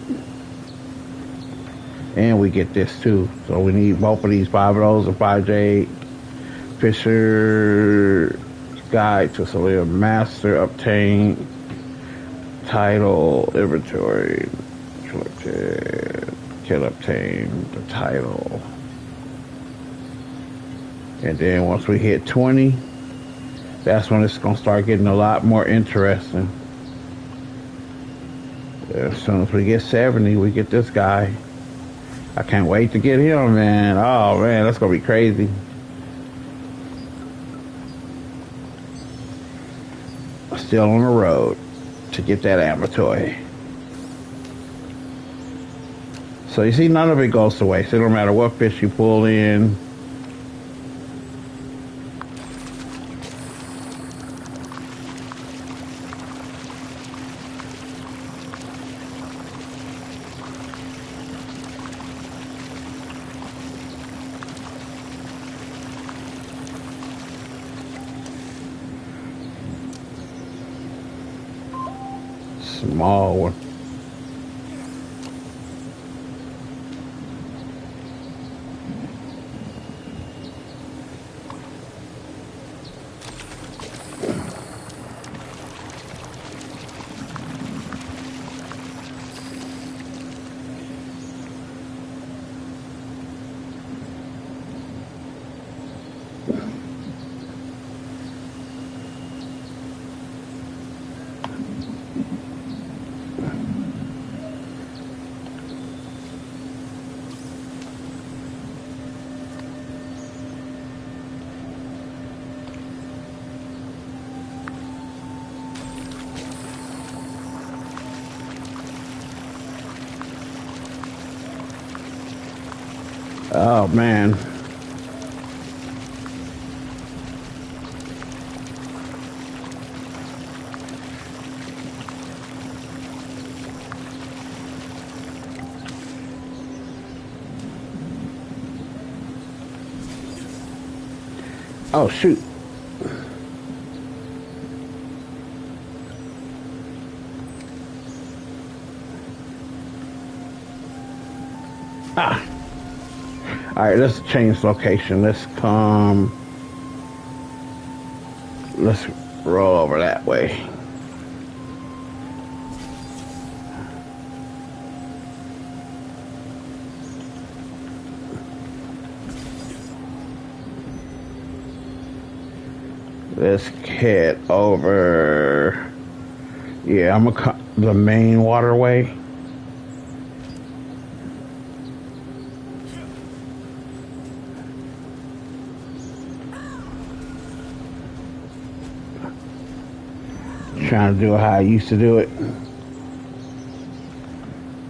And we get this too. So we need both of these 5 of those and 5 jade. Fisher Guide to Solar Master obtain title inventory. Can obtain the title. And then once we hit 20, that's when it's gonna start getting a lot more interesting. As soon as we get 70, we get this guy. I can't wait to get him, man. Oh man, that's gonna be crazy. Still on the road to get that amatoy. So you see, none of it goes to waste. It don't matter what fish you pull in. Small one. Oh man. Oh, shoot. Ah. Alright, let's change location. Let's roll over that way. Let's head over. Yeah, I'm gonna the main waterway. Trying to do it how I used to do it.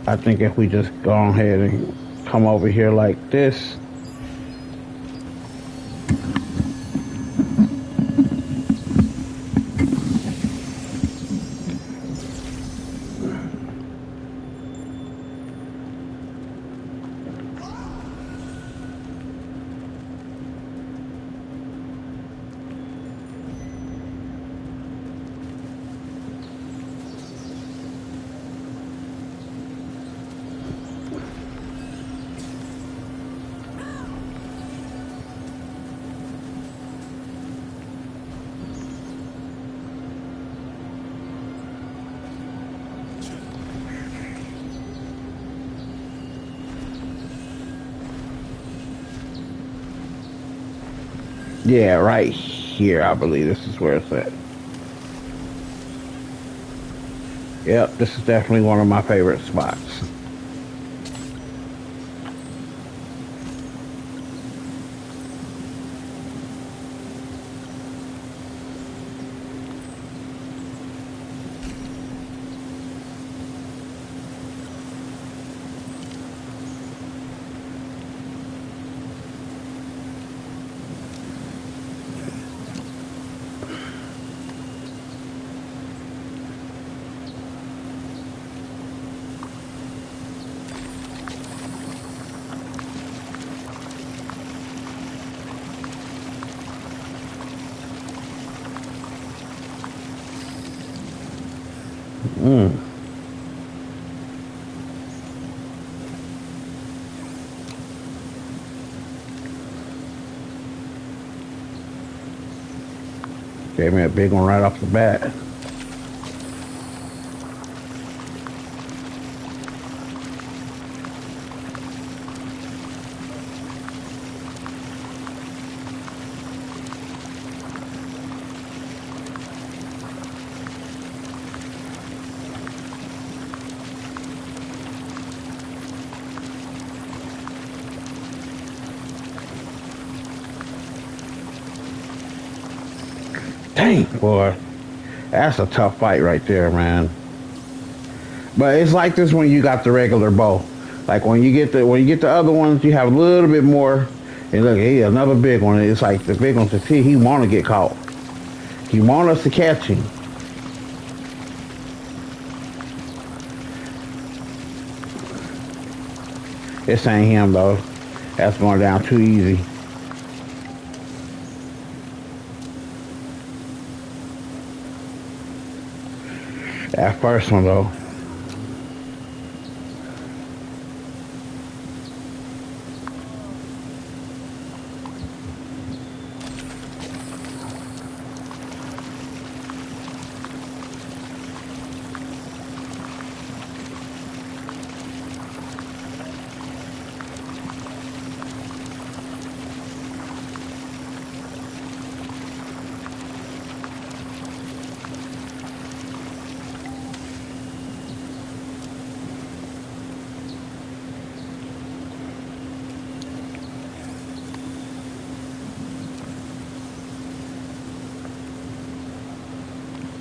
I think if we just go ahead and come over here like this. Yeah, right here, I believe this is where it's at. Yep, this is definitely one of my favorite spots. Mm. Gave me a big one right off the bat. Dang, boy. That's a tough fight right there, man. But it's like this when you got the regular bow. Like when you get the other ones, you have a little bit more. And look, hey, another big one. It's like the big ones. He want to get caught. He want us to catch him. This ain't him though. That's going down too easy. That first one though.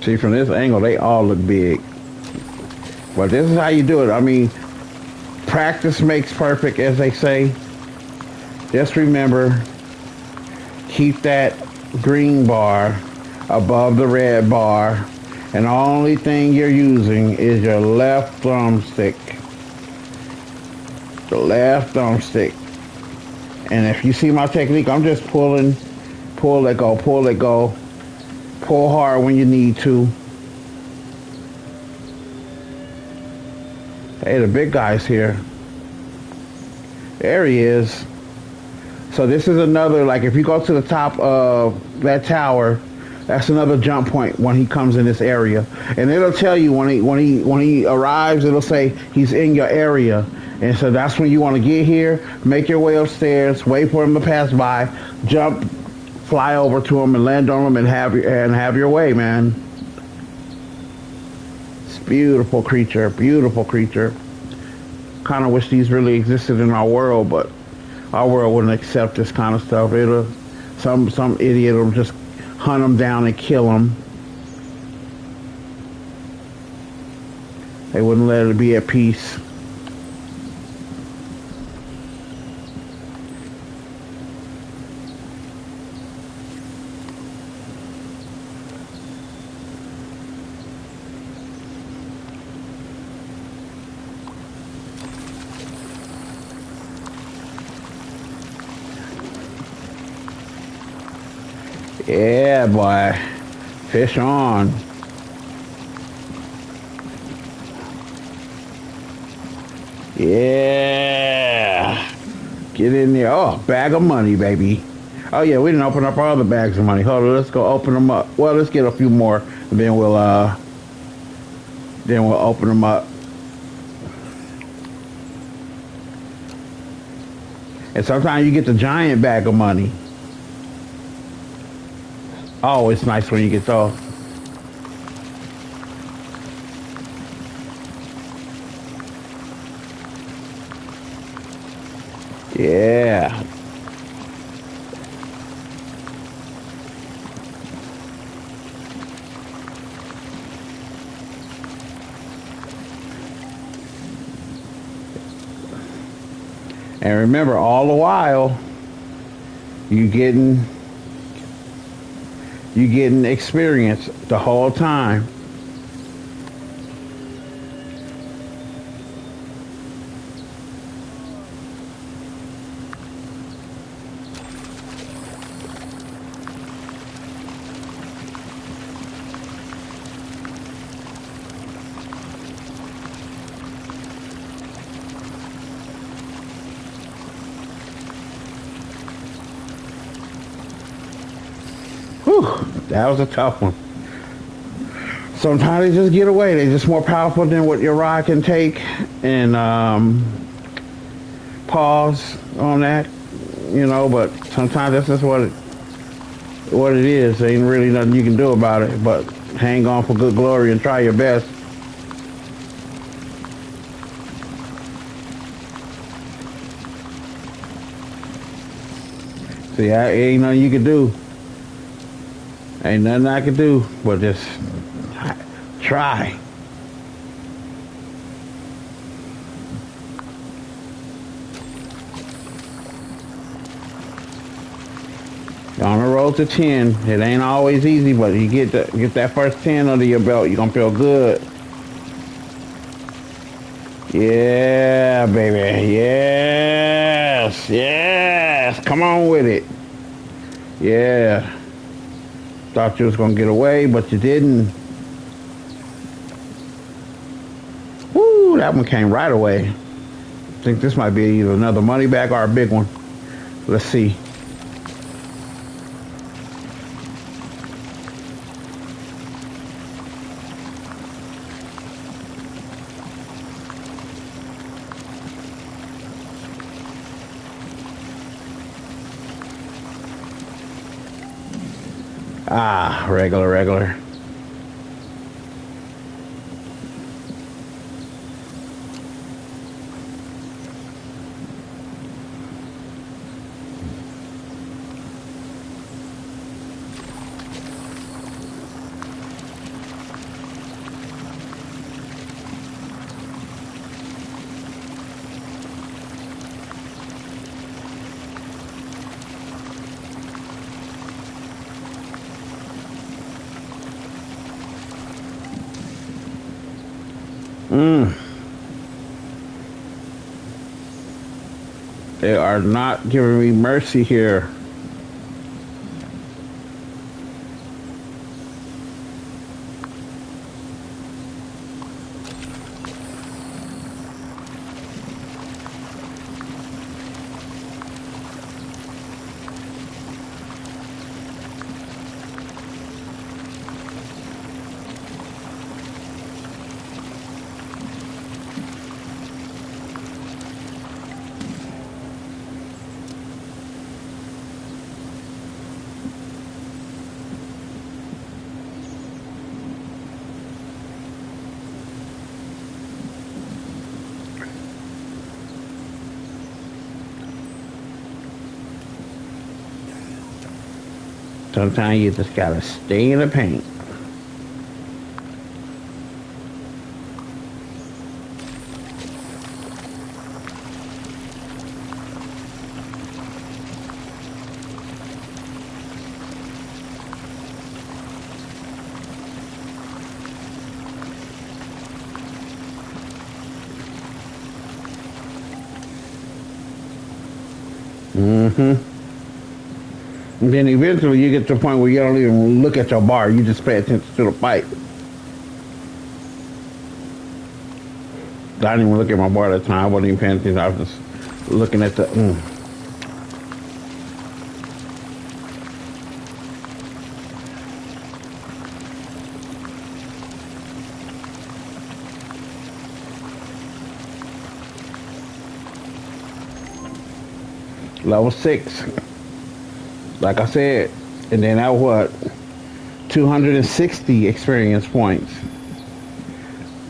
See, from this angle, they all look big. But this is how you do it. I mean, practice makes perfect, as they say. Just remember, keep that green bar above the red bar. And the only thing you're using is your left thumbstick. The left thumbstick. And if you see my technique, I'm just pulling Pull, let go, pull, let go. Pull hard when you need to. Hey, the big guy's here. There he is. So this is another, like if you go to the top of that tower, that's another jump point when he comes in this area. And it'll tell you when he arrives, it'll say he's in your area. And so that's when you want to get here, make your way upstairs, wait for him to pass by, jump, fly over to him and land on him and have your way, man. It's beautiful creature, beautiful creature. Kind of wish these really existed in our world, but our world wouldn't accept this kind of stuff. Some idiot will just hunt them down and kill them. They wouldn't let it be at peace. Yeah, boy. Fish on. Yeah. Get in there. Oh, bag of money, baby. Oh, yeah, we didn't open up our other bags of money. Hold on, let's go open them up. Well, let's get a few more, and then we'll open them up. And sometimes you get the giant bag of money. Oh, it's nice when you get those. Yeah. And remember, all the while, you getting experience the whole time. Whew, that was a tough one. Sometimes they just get away. They're just more powerful than what your rod can take. And pause on that, you know. But sometimes that's just what it is. There ain't really nothing you can do about it. But hang on for good glory and try your best. See, ain't nothing you can do. Ain't nothing I can do but just try. On the road to 10, it ain't always easy, but you get that first 10 under your belt, you're gonna feel good. Yeah, baby. Yes, yes. Come on with it. Yeah. Thought you was gonna get away, but you didn't. Woo, that one came right away. I think this might be either another money bag or a big one. Let's see. Ah, regular. They are not giving me mercy here. Sometimes you just gotta stay in the paint. And then eventually you get to the point where you don't even look at your bar. You just pay attention to the fight. I didn't even look at my bar at the time. I wasn't even paying attention. I was just looking at the... Level 6. Like I said. And then that what? 260 experience points.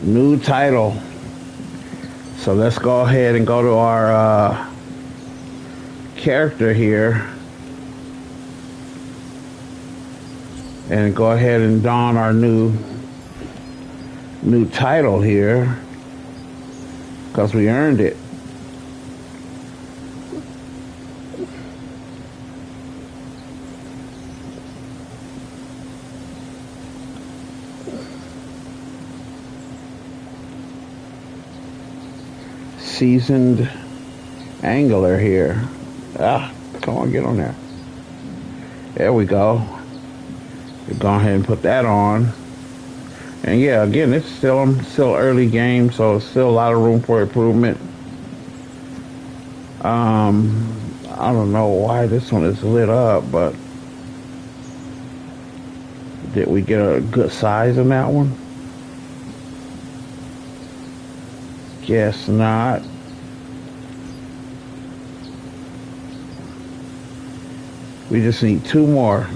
New title. So let's go ahead and go to our character here. And go ahead and don our new title here. Because we earned it. Seasoned angler here. Come on, get on there. There we go. We'll go ahead and put that on. And yeah, again, it's still early game, so it's still a lot of room for improvement. I don't know why this one is lit up, but did we get a good size on that one? Guess not. We just need 2 more.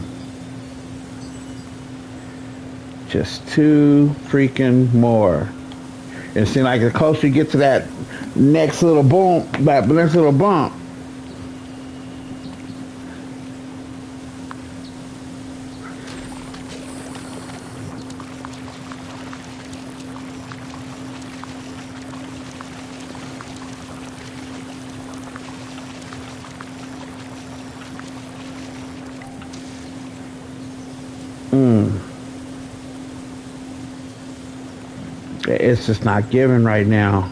Just 2 freaking more. It seems like the closer you get to that next little bump, it's just not giving right now.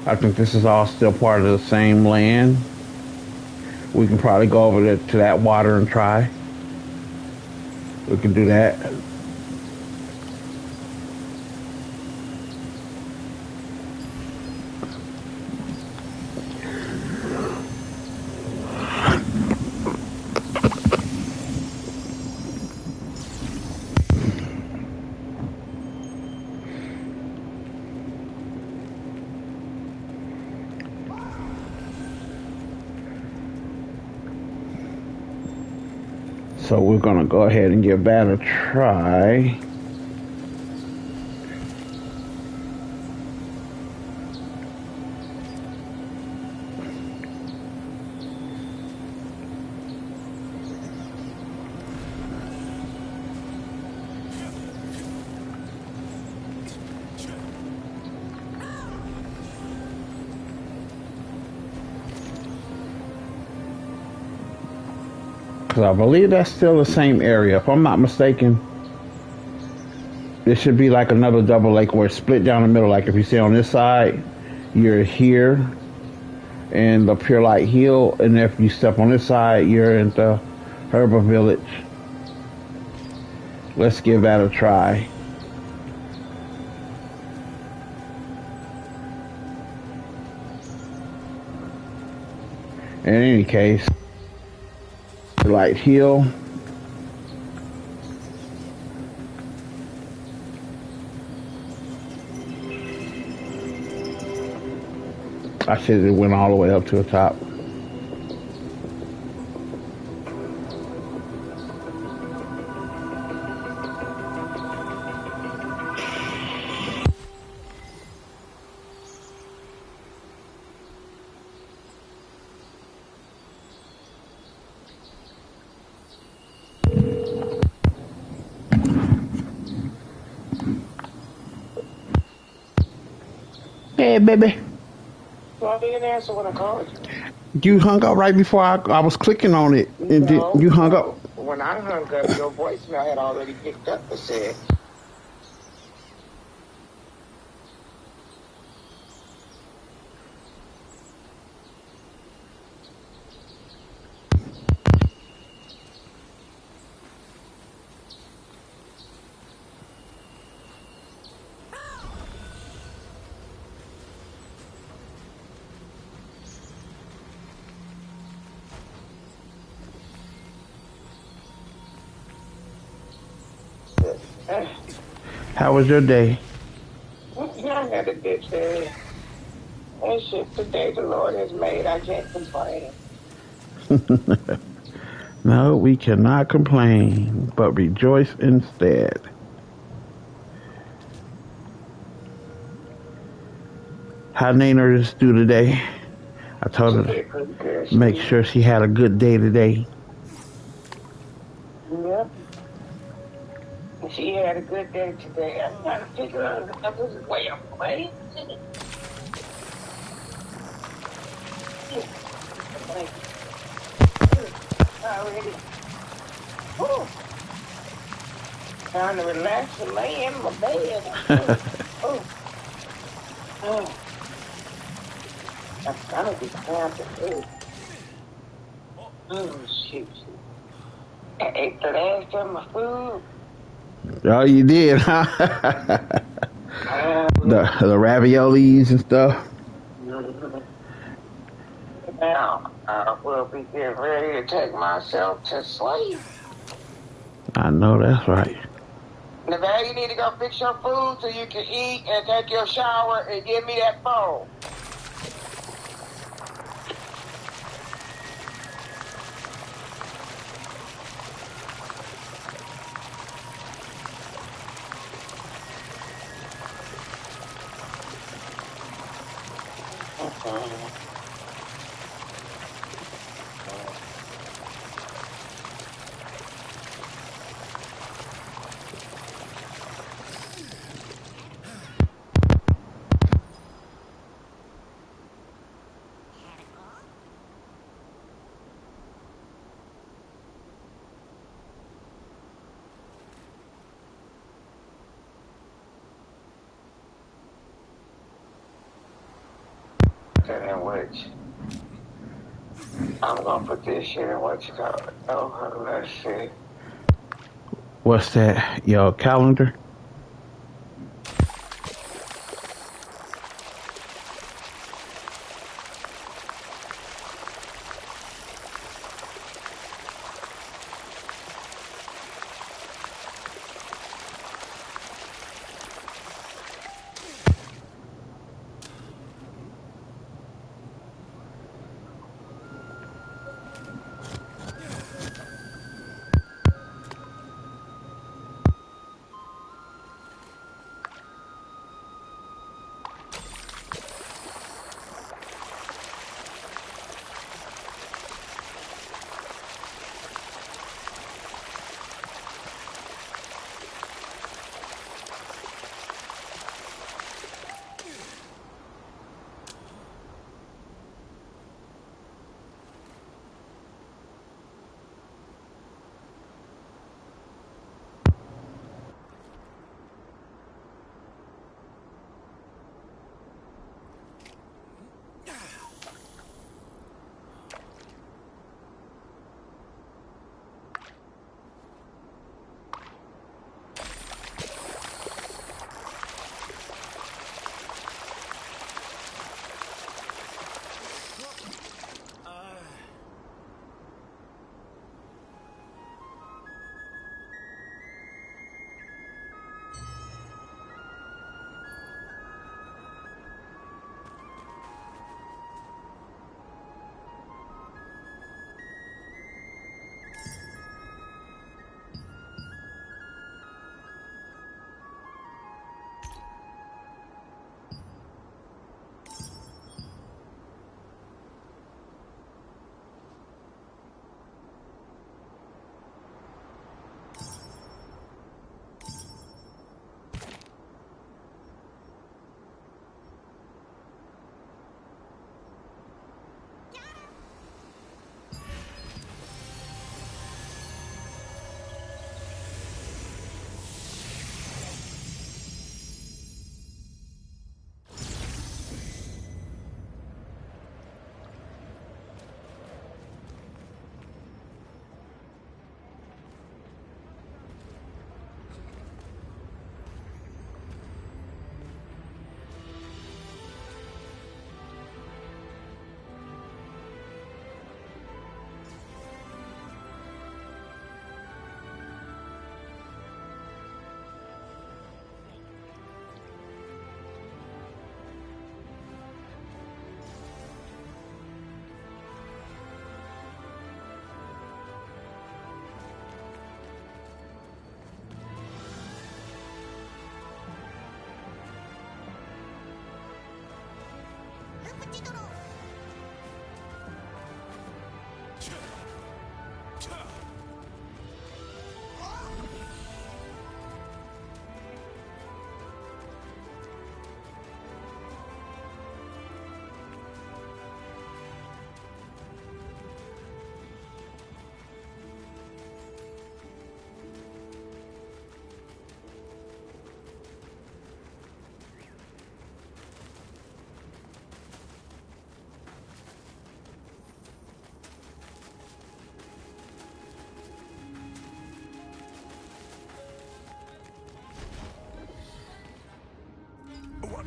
I think this is all still part of the same land. We can probably go over there to that water and try. We can do that. So we're gonna go ahead and give that a try. Because I believe that's still the same area. If I'm not mistaken, this should be like another double lake where it's split down the middle. Like if you see on this side, you're here in the Pure Light Hill. And if you step on this side, you're in the Herbal Village. Let's give that a try. In any case, Light Hill. I said it went all the way up to the top. ahead, baby. Well, I didn't answer when I called you. You hung up right before I was clicking on it, and No, you hung up. no. When I hung up, your voicemail had already picked up and said, eh, How was your day? I had a good day. And shit, the day the Lord has made, I can't complain. No, we cannot complain, but rejoice instead. How Naynard do today? I told She her to did pretty good. make sure she had a good day today. Yep. She had a good day today. I'm trying to figure out another way of playing. Already. Whew. Trying to relax and lay in my bed. Oh, oh. My stomach is cramping. Oh, oh, shoot. I ate the last of my food. Oh, you did, huh? The raviolis and stuff. Now, I will be getting ready to take myself to sleep. I know that's right. Nevada, you need to go fix your food so you can eat and take your shower and give me that phone. In which I'm gonna put this shit in what you call it. Oh, let's see. What's that? Your calendar?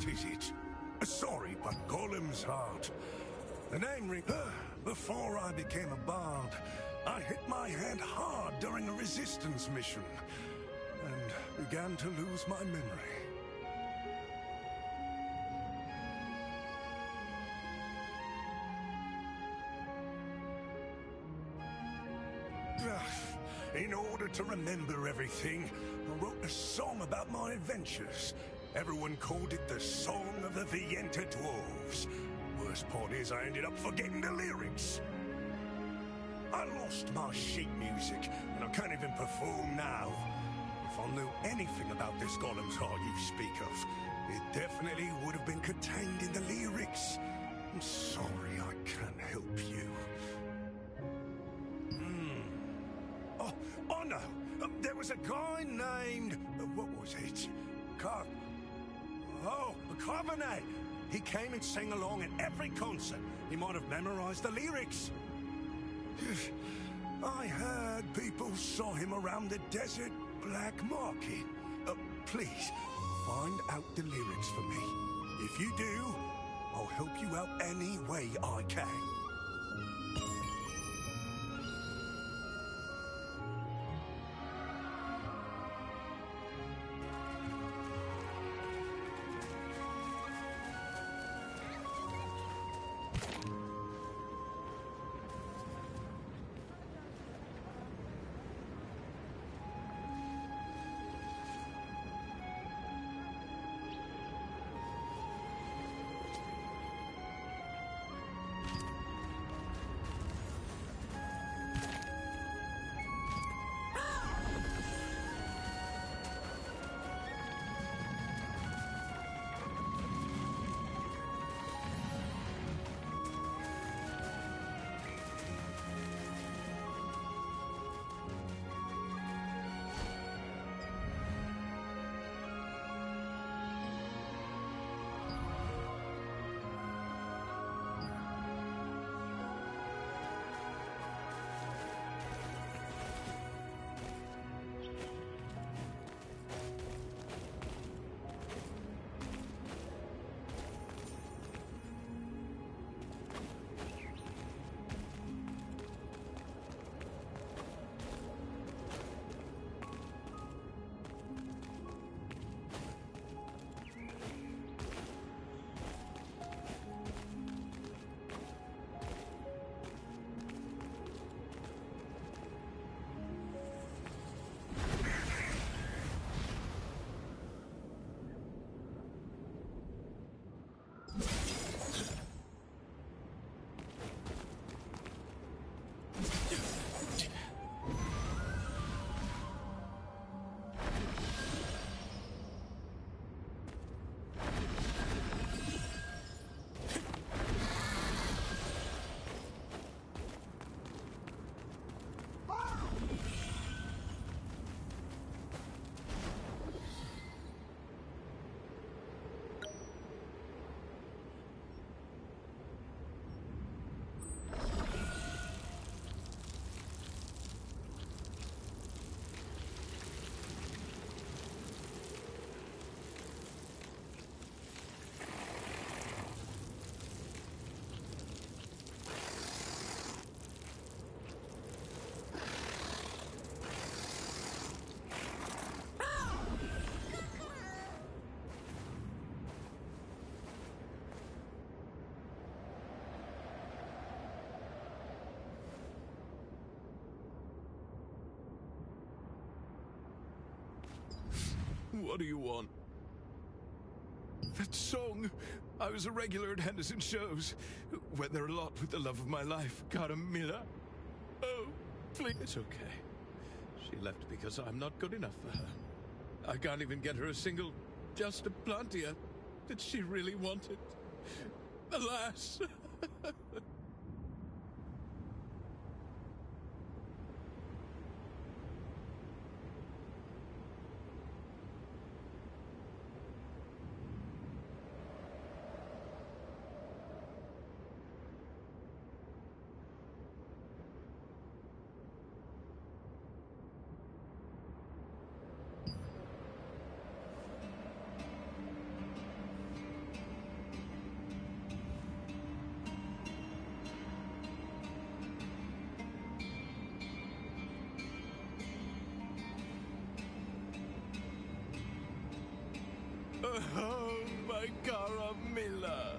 What is it? Sorry, but Golem's Heart. The name ring. Before I became a bard, I hit my head hard during a resistance mission and began to lose my memory. In order to remember everything, I wrote a song about my adventures. Everyone called it the Song of the Vienta Dwarves. Worst part is I ended up forgetting the lyrics. I lost my sheet music, and I can't even perform now. If I knew anything about this Golem's Heart you speak of, it definitely would have been contained in the lyrics. I'm sorry I can't help you. Oh no! There was a guy named... what was it? Carbonet! He came and sang along at every concert. He might have memorized the lyrics. I heard people saw him around the desert black market. Please, find out the lyrics for me. If you do, I'll help you out any way I can. What do you want? That song! I was a regular at Henderson shows. Went there a lot with the love of my life, Carmilla. Oh, please. It's okay. She left because I'm not good enough for her. I can't even get her a single Just a Plantia that she really wanted. Alas! my caramilla.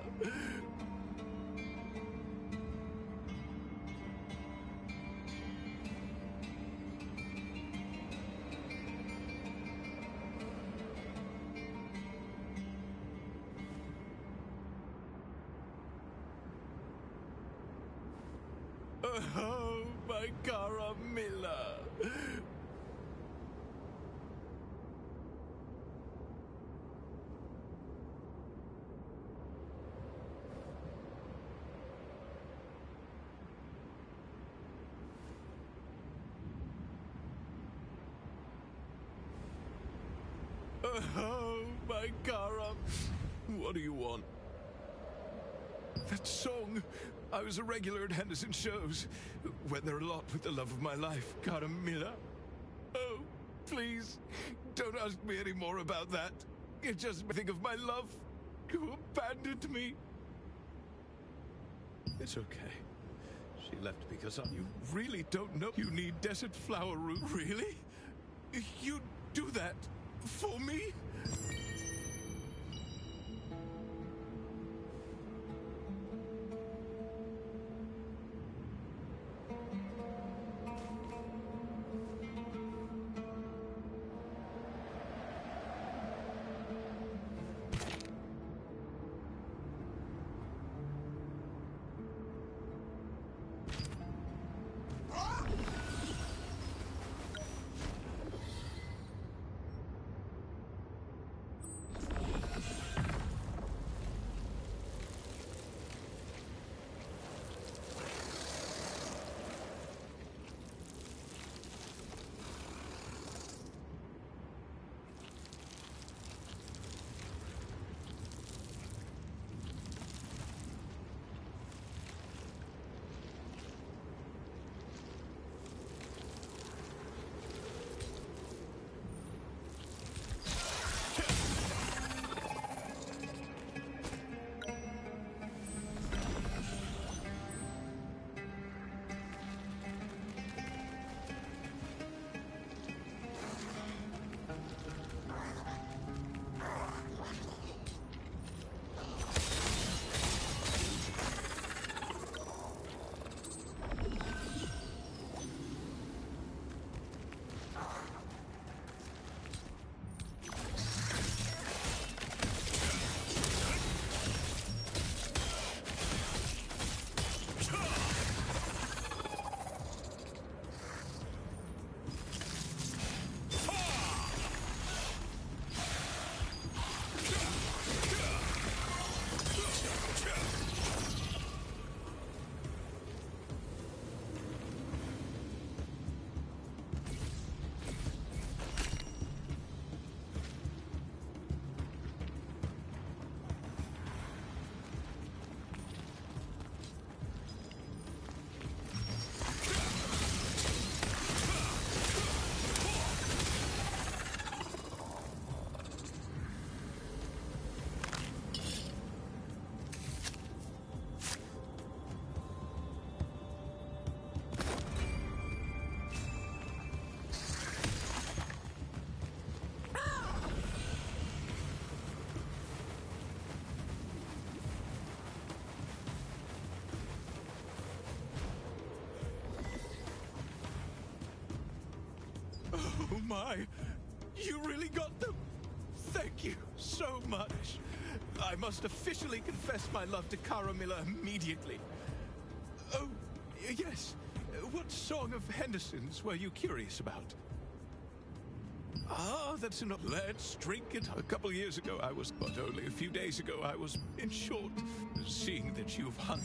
Oh, my caramilla. Oh, my caram. What do you want? That song. I was a regular at Henderson shows. Went there a lot with the love of my life, Caramilla. Oh, please, don't ask me any more about that. It just think of my love, who abandoned me. It's okay. She left because you really don't know you need desert flower root, really? You do that for me? Oh my! You really got them! Thank you so much. I must officially confess my love to Caramilla immediately. Oh, yes. What song of Henderson's were you curious about? Ah, that's enough. Let's drink it. A couple years ago I was, but only a few days ago I was, in short, seeing that you've hunted.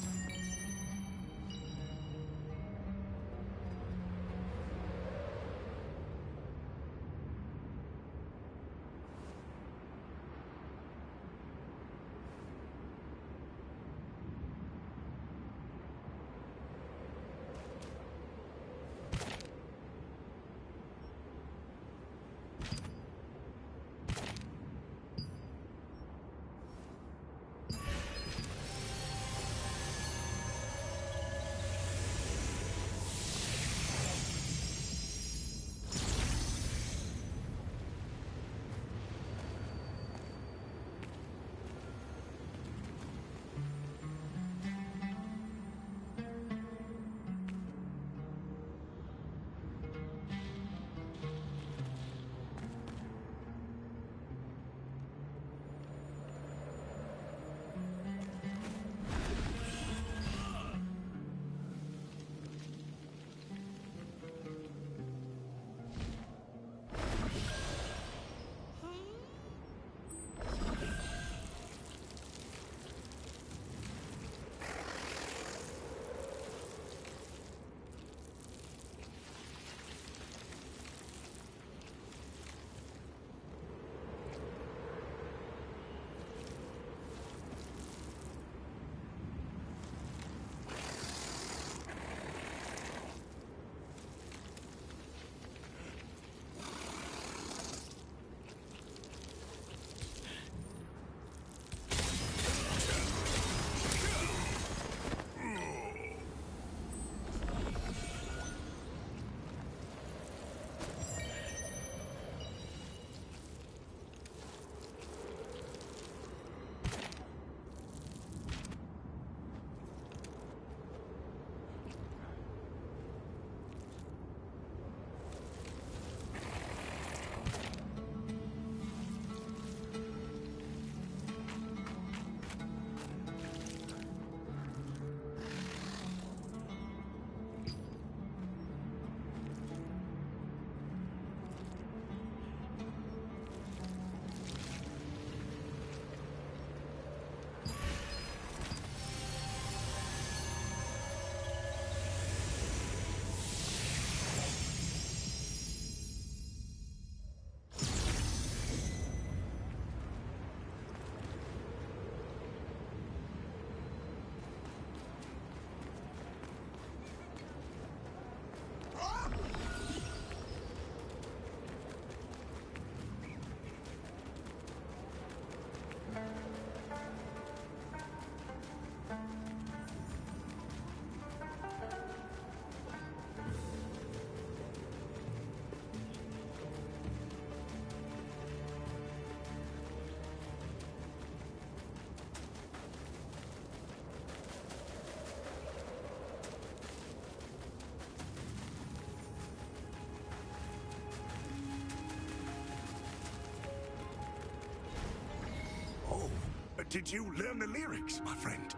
Did you learn the lyrics, my friend?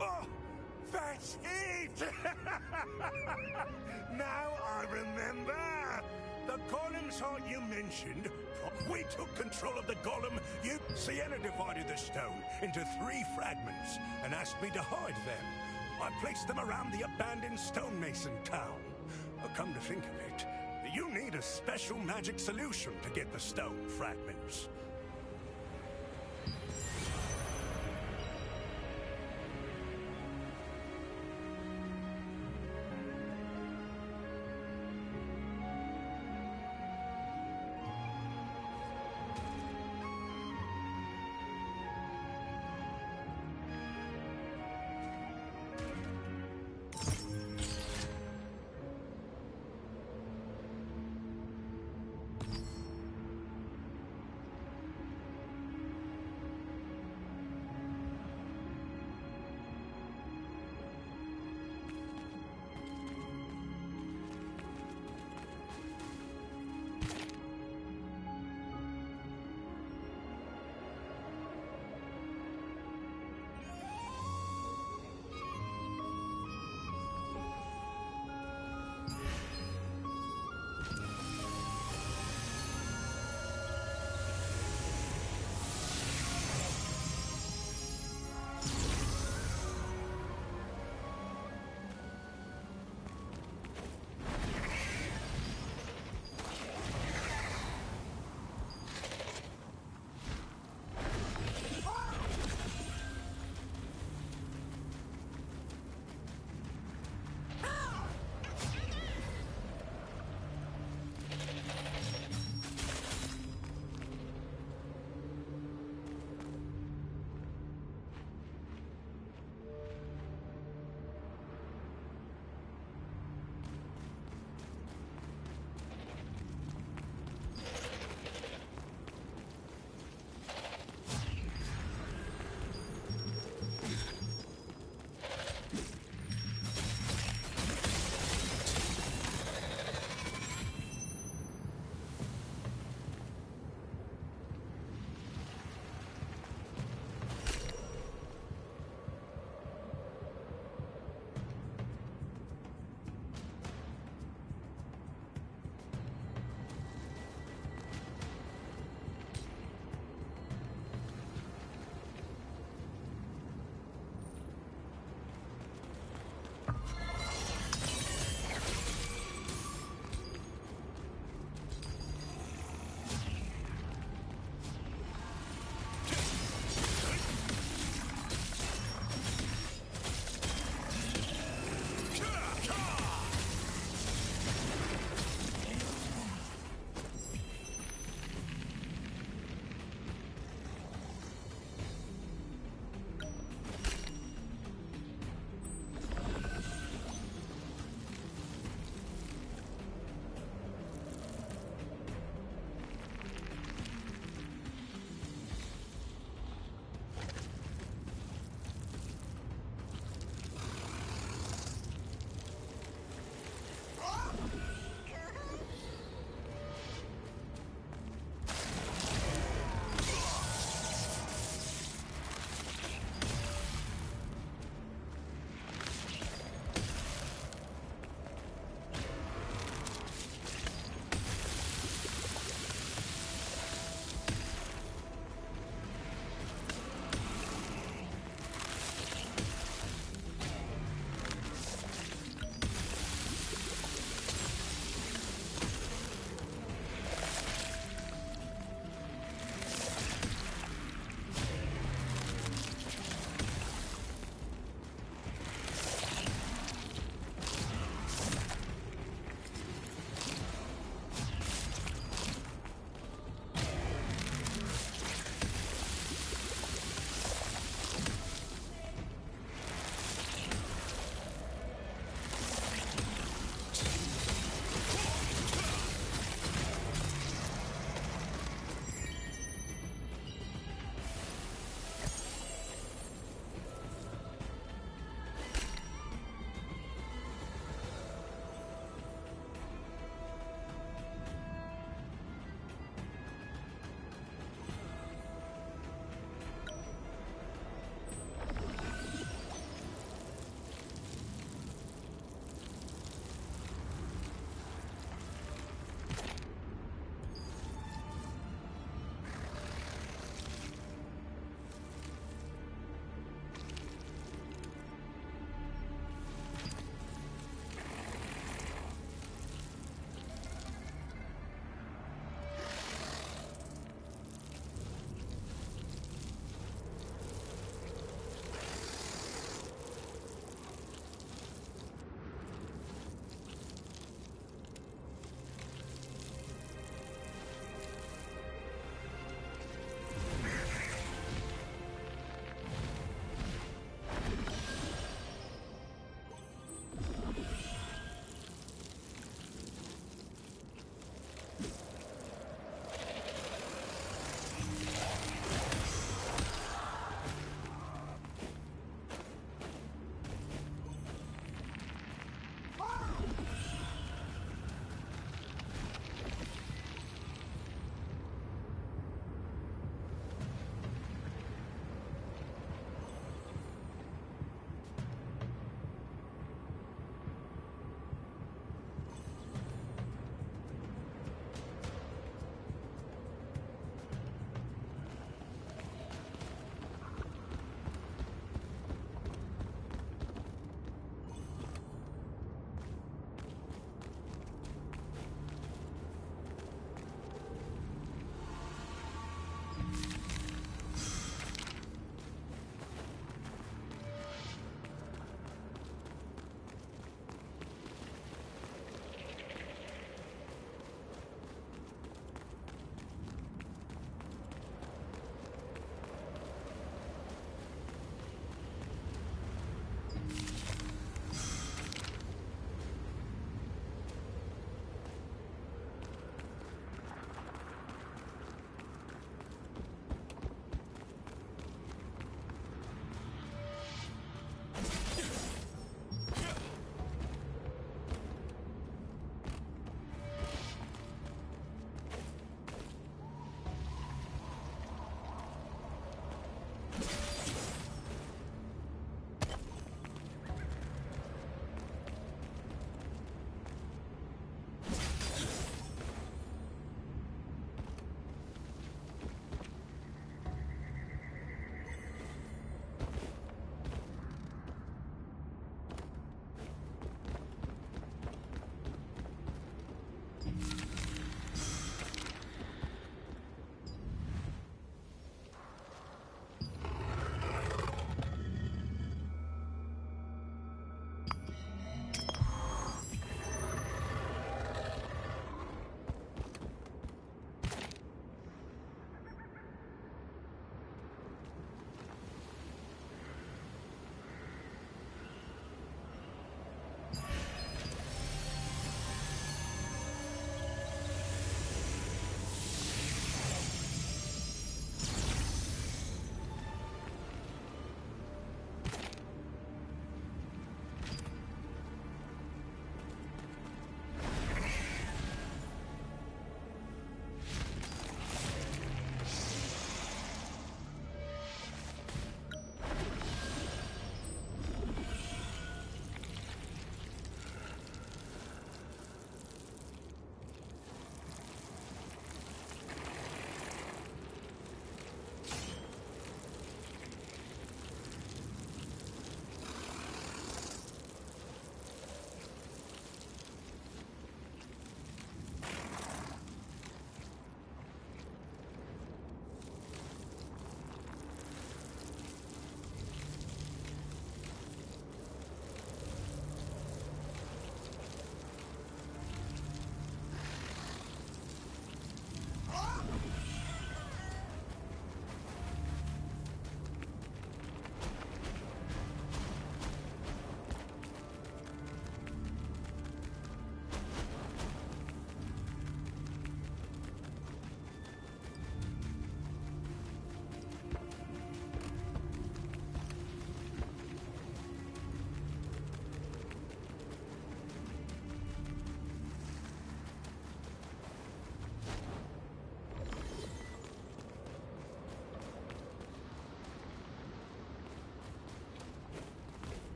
Oh, that's it! Now I remember! The golem's heart you mentioned, we took control of the golem. Sienna divided the stone into 3 fragments and asked me to hide them. I placed them around the abandoned stonemason town. But come to think of it, you need a special magic solution to get the stone fragments.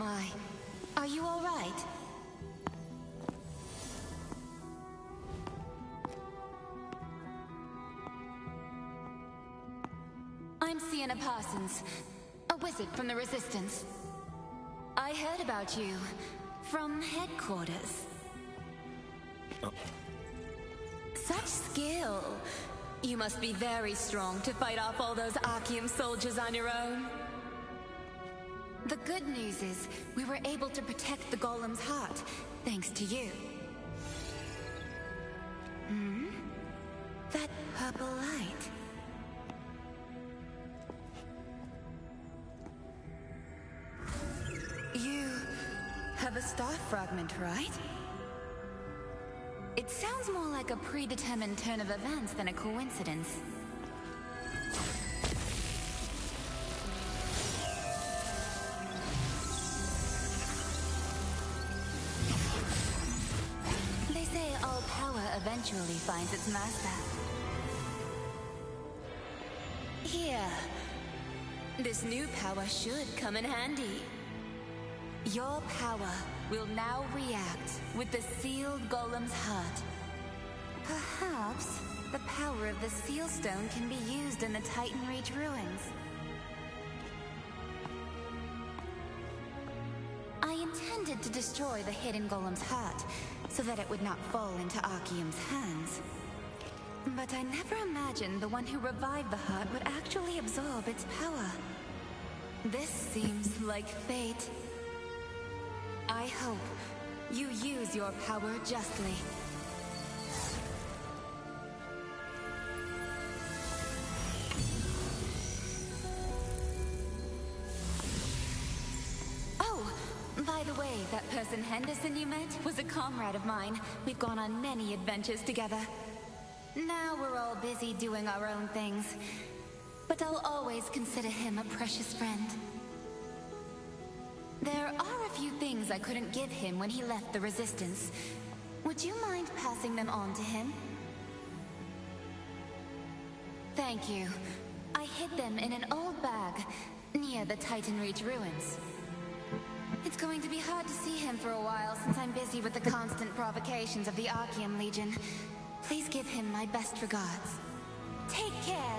my. Are you all right? I'm Sienna Parsons, a wizard from the Resistance. I heard about you from headquarters. Such skill. You must be very strong to fight off all those Archeum soldiers on your own. The good news is, we were able to protect the golem's heart, thanks to you. That purple light. You have a star fragment, right? It sounds more like a predetermined turn of events than a coincidence. They say all power eventually finds its master. Here. This new power should come in handy. Your power will now react with the sealed golem's heart. Perhaps the power of the seal stone can be used in the Titan Reach ruins. I intended to destroy the hidden golem's heart so that it would not fall into Archeum's hands. But I never imagined the one who revived the heart would actually absorb its power. This seems like fate. I hope you use your power justly. Oh, by the way, that person Henderson you met was a comrade of mine. We've gone on many adventures together. Now we're all busy doing our own things. But I'll always consider him a precious friend. There are a few things I couldn't give him when he left the Resistance. Would you mind passing them on to him? Thank you. I hid them in an old bag near the Titan Reach ruins. It's going to be hard to see him for a while since I'm busy with the constant provocations of the Archeum Legion. Please give him my best regards. Take care!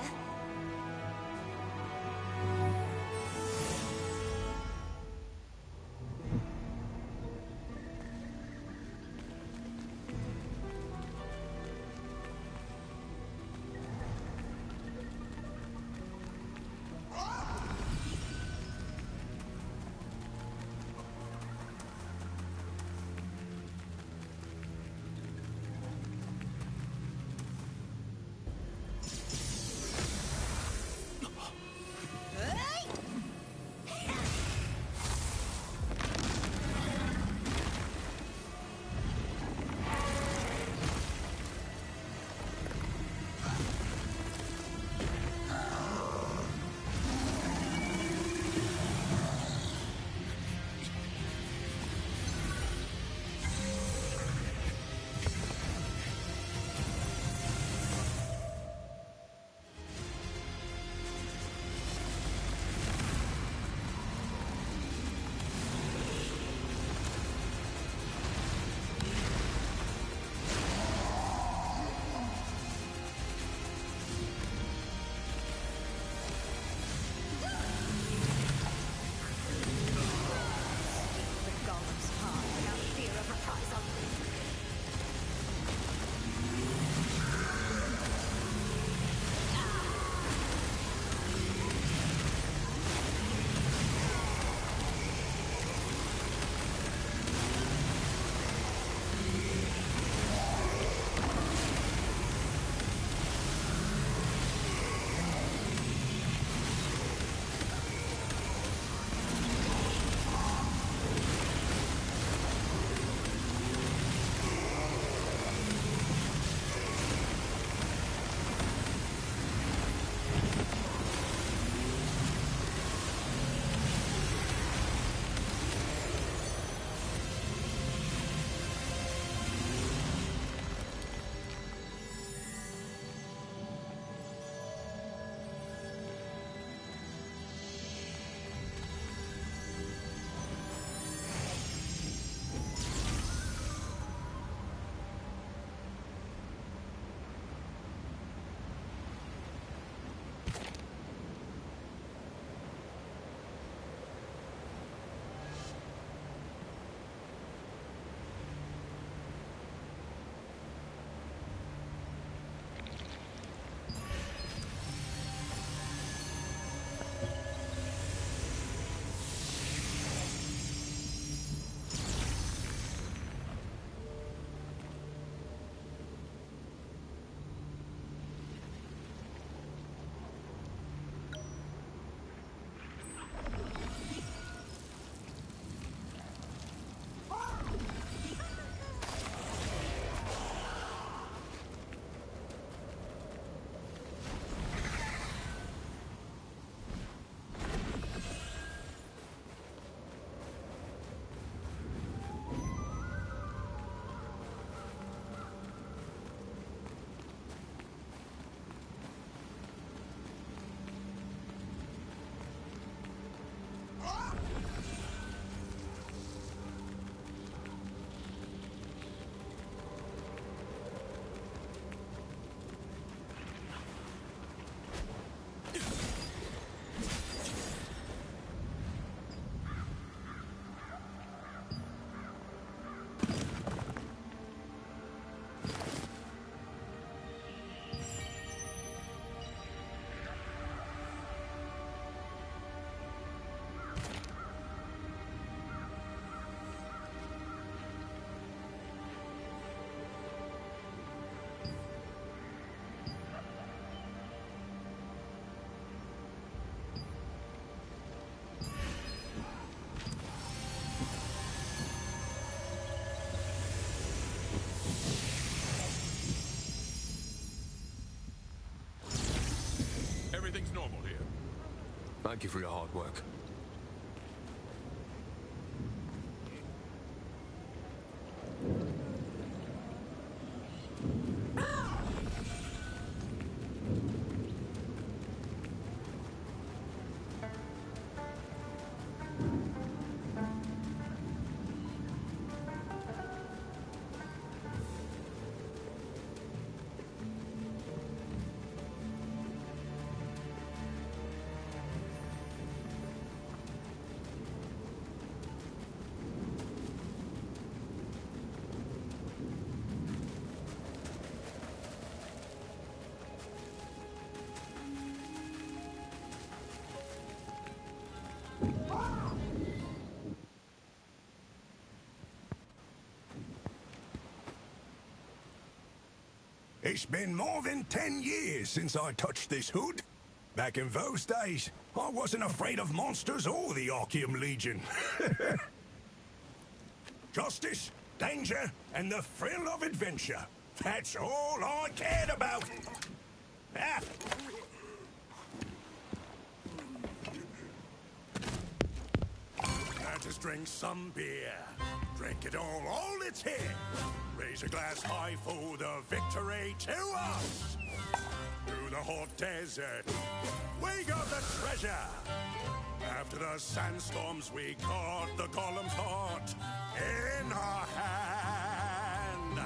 Thank you for your hard work. It's been more than 10 years since I touched this hood. Back in those days, I wasn't afraid of monsters or the Archeum Legion. Justice, danger, and the thrill of adventure. That's all I cared about. Ah. Now just drink some beer. Drink it all it's here. Raise a glass high for the victory to us. Through the hot desert, we got the treasure. After the sandstorms, we caught the golem's heart in our hand.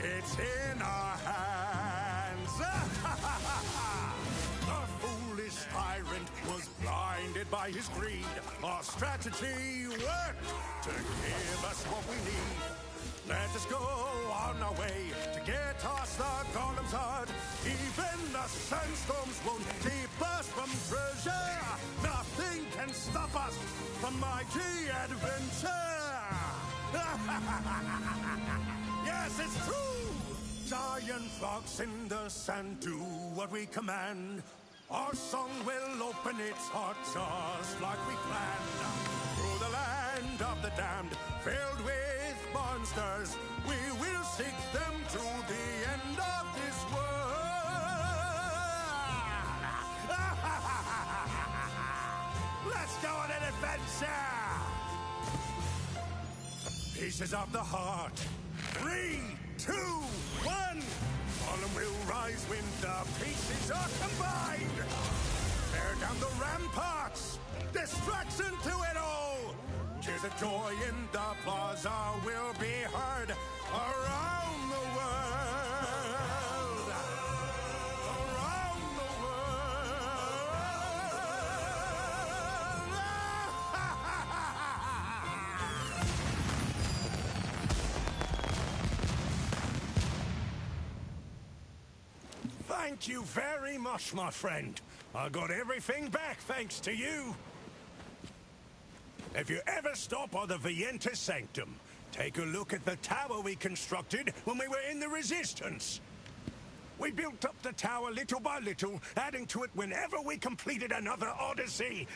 It's in our hands. The foolish tyrant was blinded by his greed. Our strategy worked to give us what we need. Let us go on our way to get us the golem's heart. Even the sandstorms won't keep us from treasure. Nothing can stop us from mighty adventure. Yes, it's true. Giant frogs in the sand do what we command. Our song will open its heart just like we planned. Through the land of the damned, filled with monsters, we will seek them to the end of this world. Let's go on an adventure! Pieces of the heart. 3, 2, 1. Golem will rise when the pieces are combined. Tear down the ramparts. Destruction to it all. Tears of joy in the plaza will be heard around the world. Around the world. Thank you very much, my friend. I got everything back thanks to you. If you ever stop by the Vienta Sanctum, take a look at the tower we constructed when we were in the Resistance. We built up the tower little by little, adding to it whenever we completed another odyssey.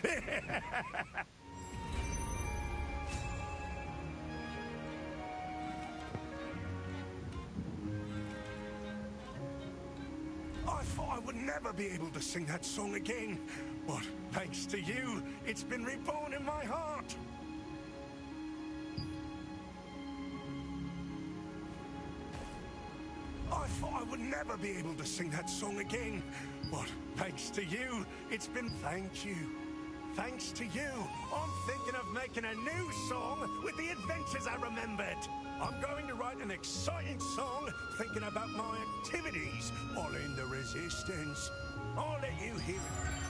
I thought I would never be able to sing that song again. But thanks to you, it's been reborn in my heart. I thought I would never be able to sing that song again. But thanks to you, it's been thank you. Thanks to you, I'm thinking of making a new song with the adventures I remembered. I'm going to write an exciting song thinking about my activities while in the Resistance. I'll let you hear it.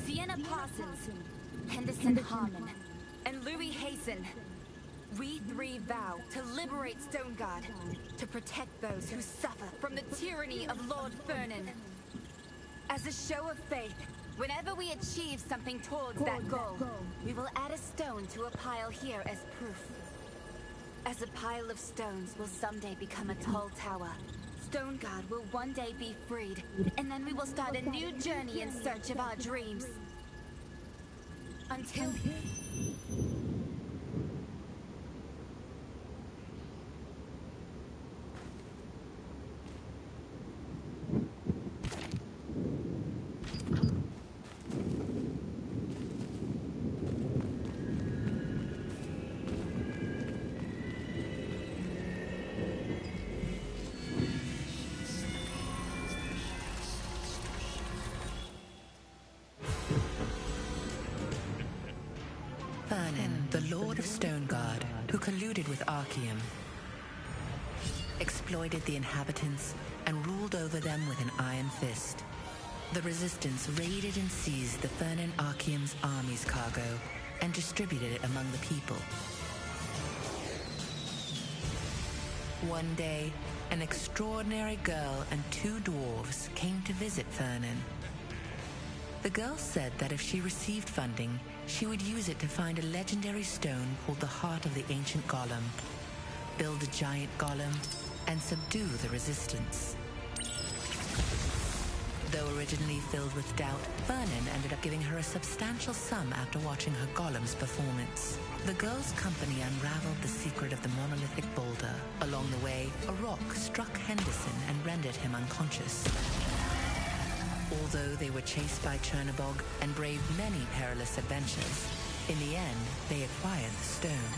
Sienna Parsons, Henderson Harmon, and Louis Hasten. We three vow to liberate Stoneguard, to protect those who suffer from the tyranny of Lord Fernan. As a show of faith, whenever we achieve something towards that goal, we will add a stone to a pile here as proof. As a pile of stones will someday become a tall tower, Stoneguard will one day be freed, and then we will start a new journey in search of our dreams. Until... Fernan, the Lord of Stoneguard, who colluded with Archeum, exploited the inhabitants and ruled over them with an iron fist. The Resistance raided and seized the Fernan Archeum's army's cargo and distributed it among the people. One day, an extraordinary girl and two dwarves came to visit Fernan. The girl said that if she received funding, she would use it to find a legendary stone called the Heart of the Ancient Golem, build a giant golem, and subdue the Resistance. Though originally filled with doubt, Fernan ended up giving her a substantial sum after watching her golem's performance. The girl's company unraveled the secret of the monolithic boulder. Along the way, a rock struck Henderson and rendered him unconscious. Although they were chased by Chernobog and braved many perilous adventures, in the end, they acquired the stone.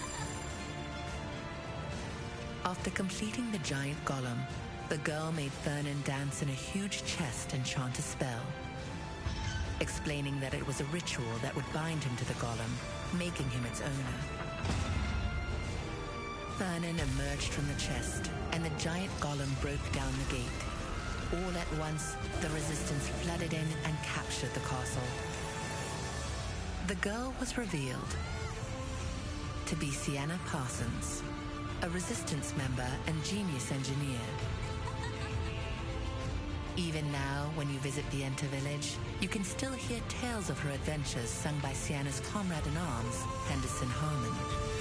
After completing the giant golem, the girl made Fernan dance in a huge chest and chant a spell, explaining that it was a ritual that would bind him to the golem, making him its owner. Fernan emerged from the chest, and the giant golem broke down the gate. All at once, the Resistance flooded in and captured the castle. The girl was revealed to be Sienna Parsons, a Resistance member and genius engineer. Even now, when you visit the Enter village, you can still hear tales of her adventures sung by Sienna's comrade-in-arms, Henderson Harmon.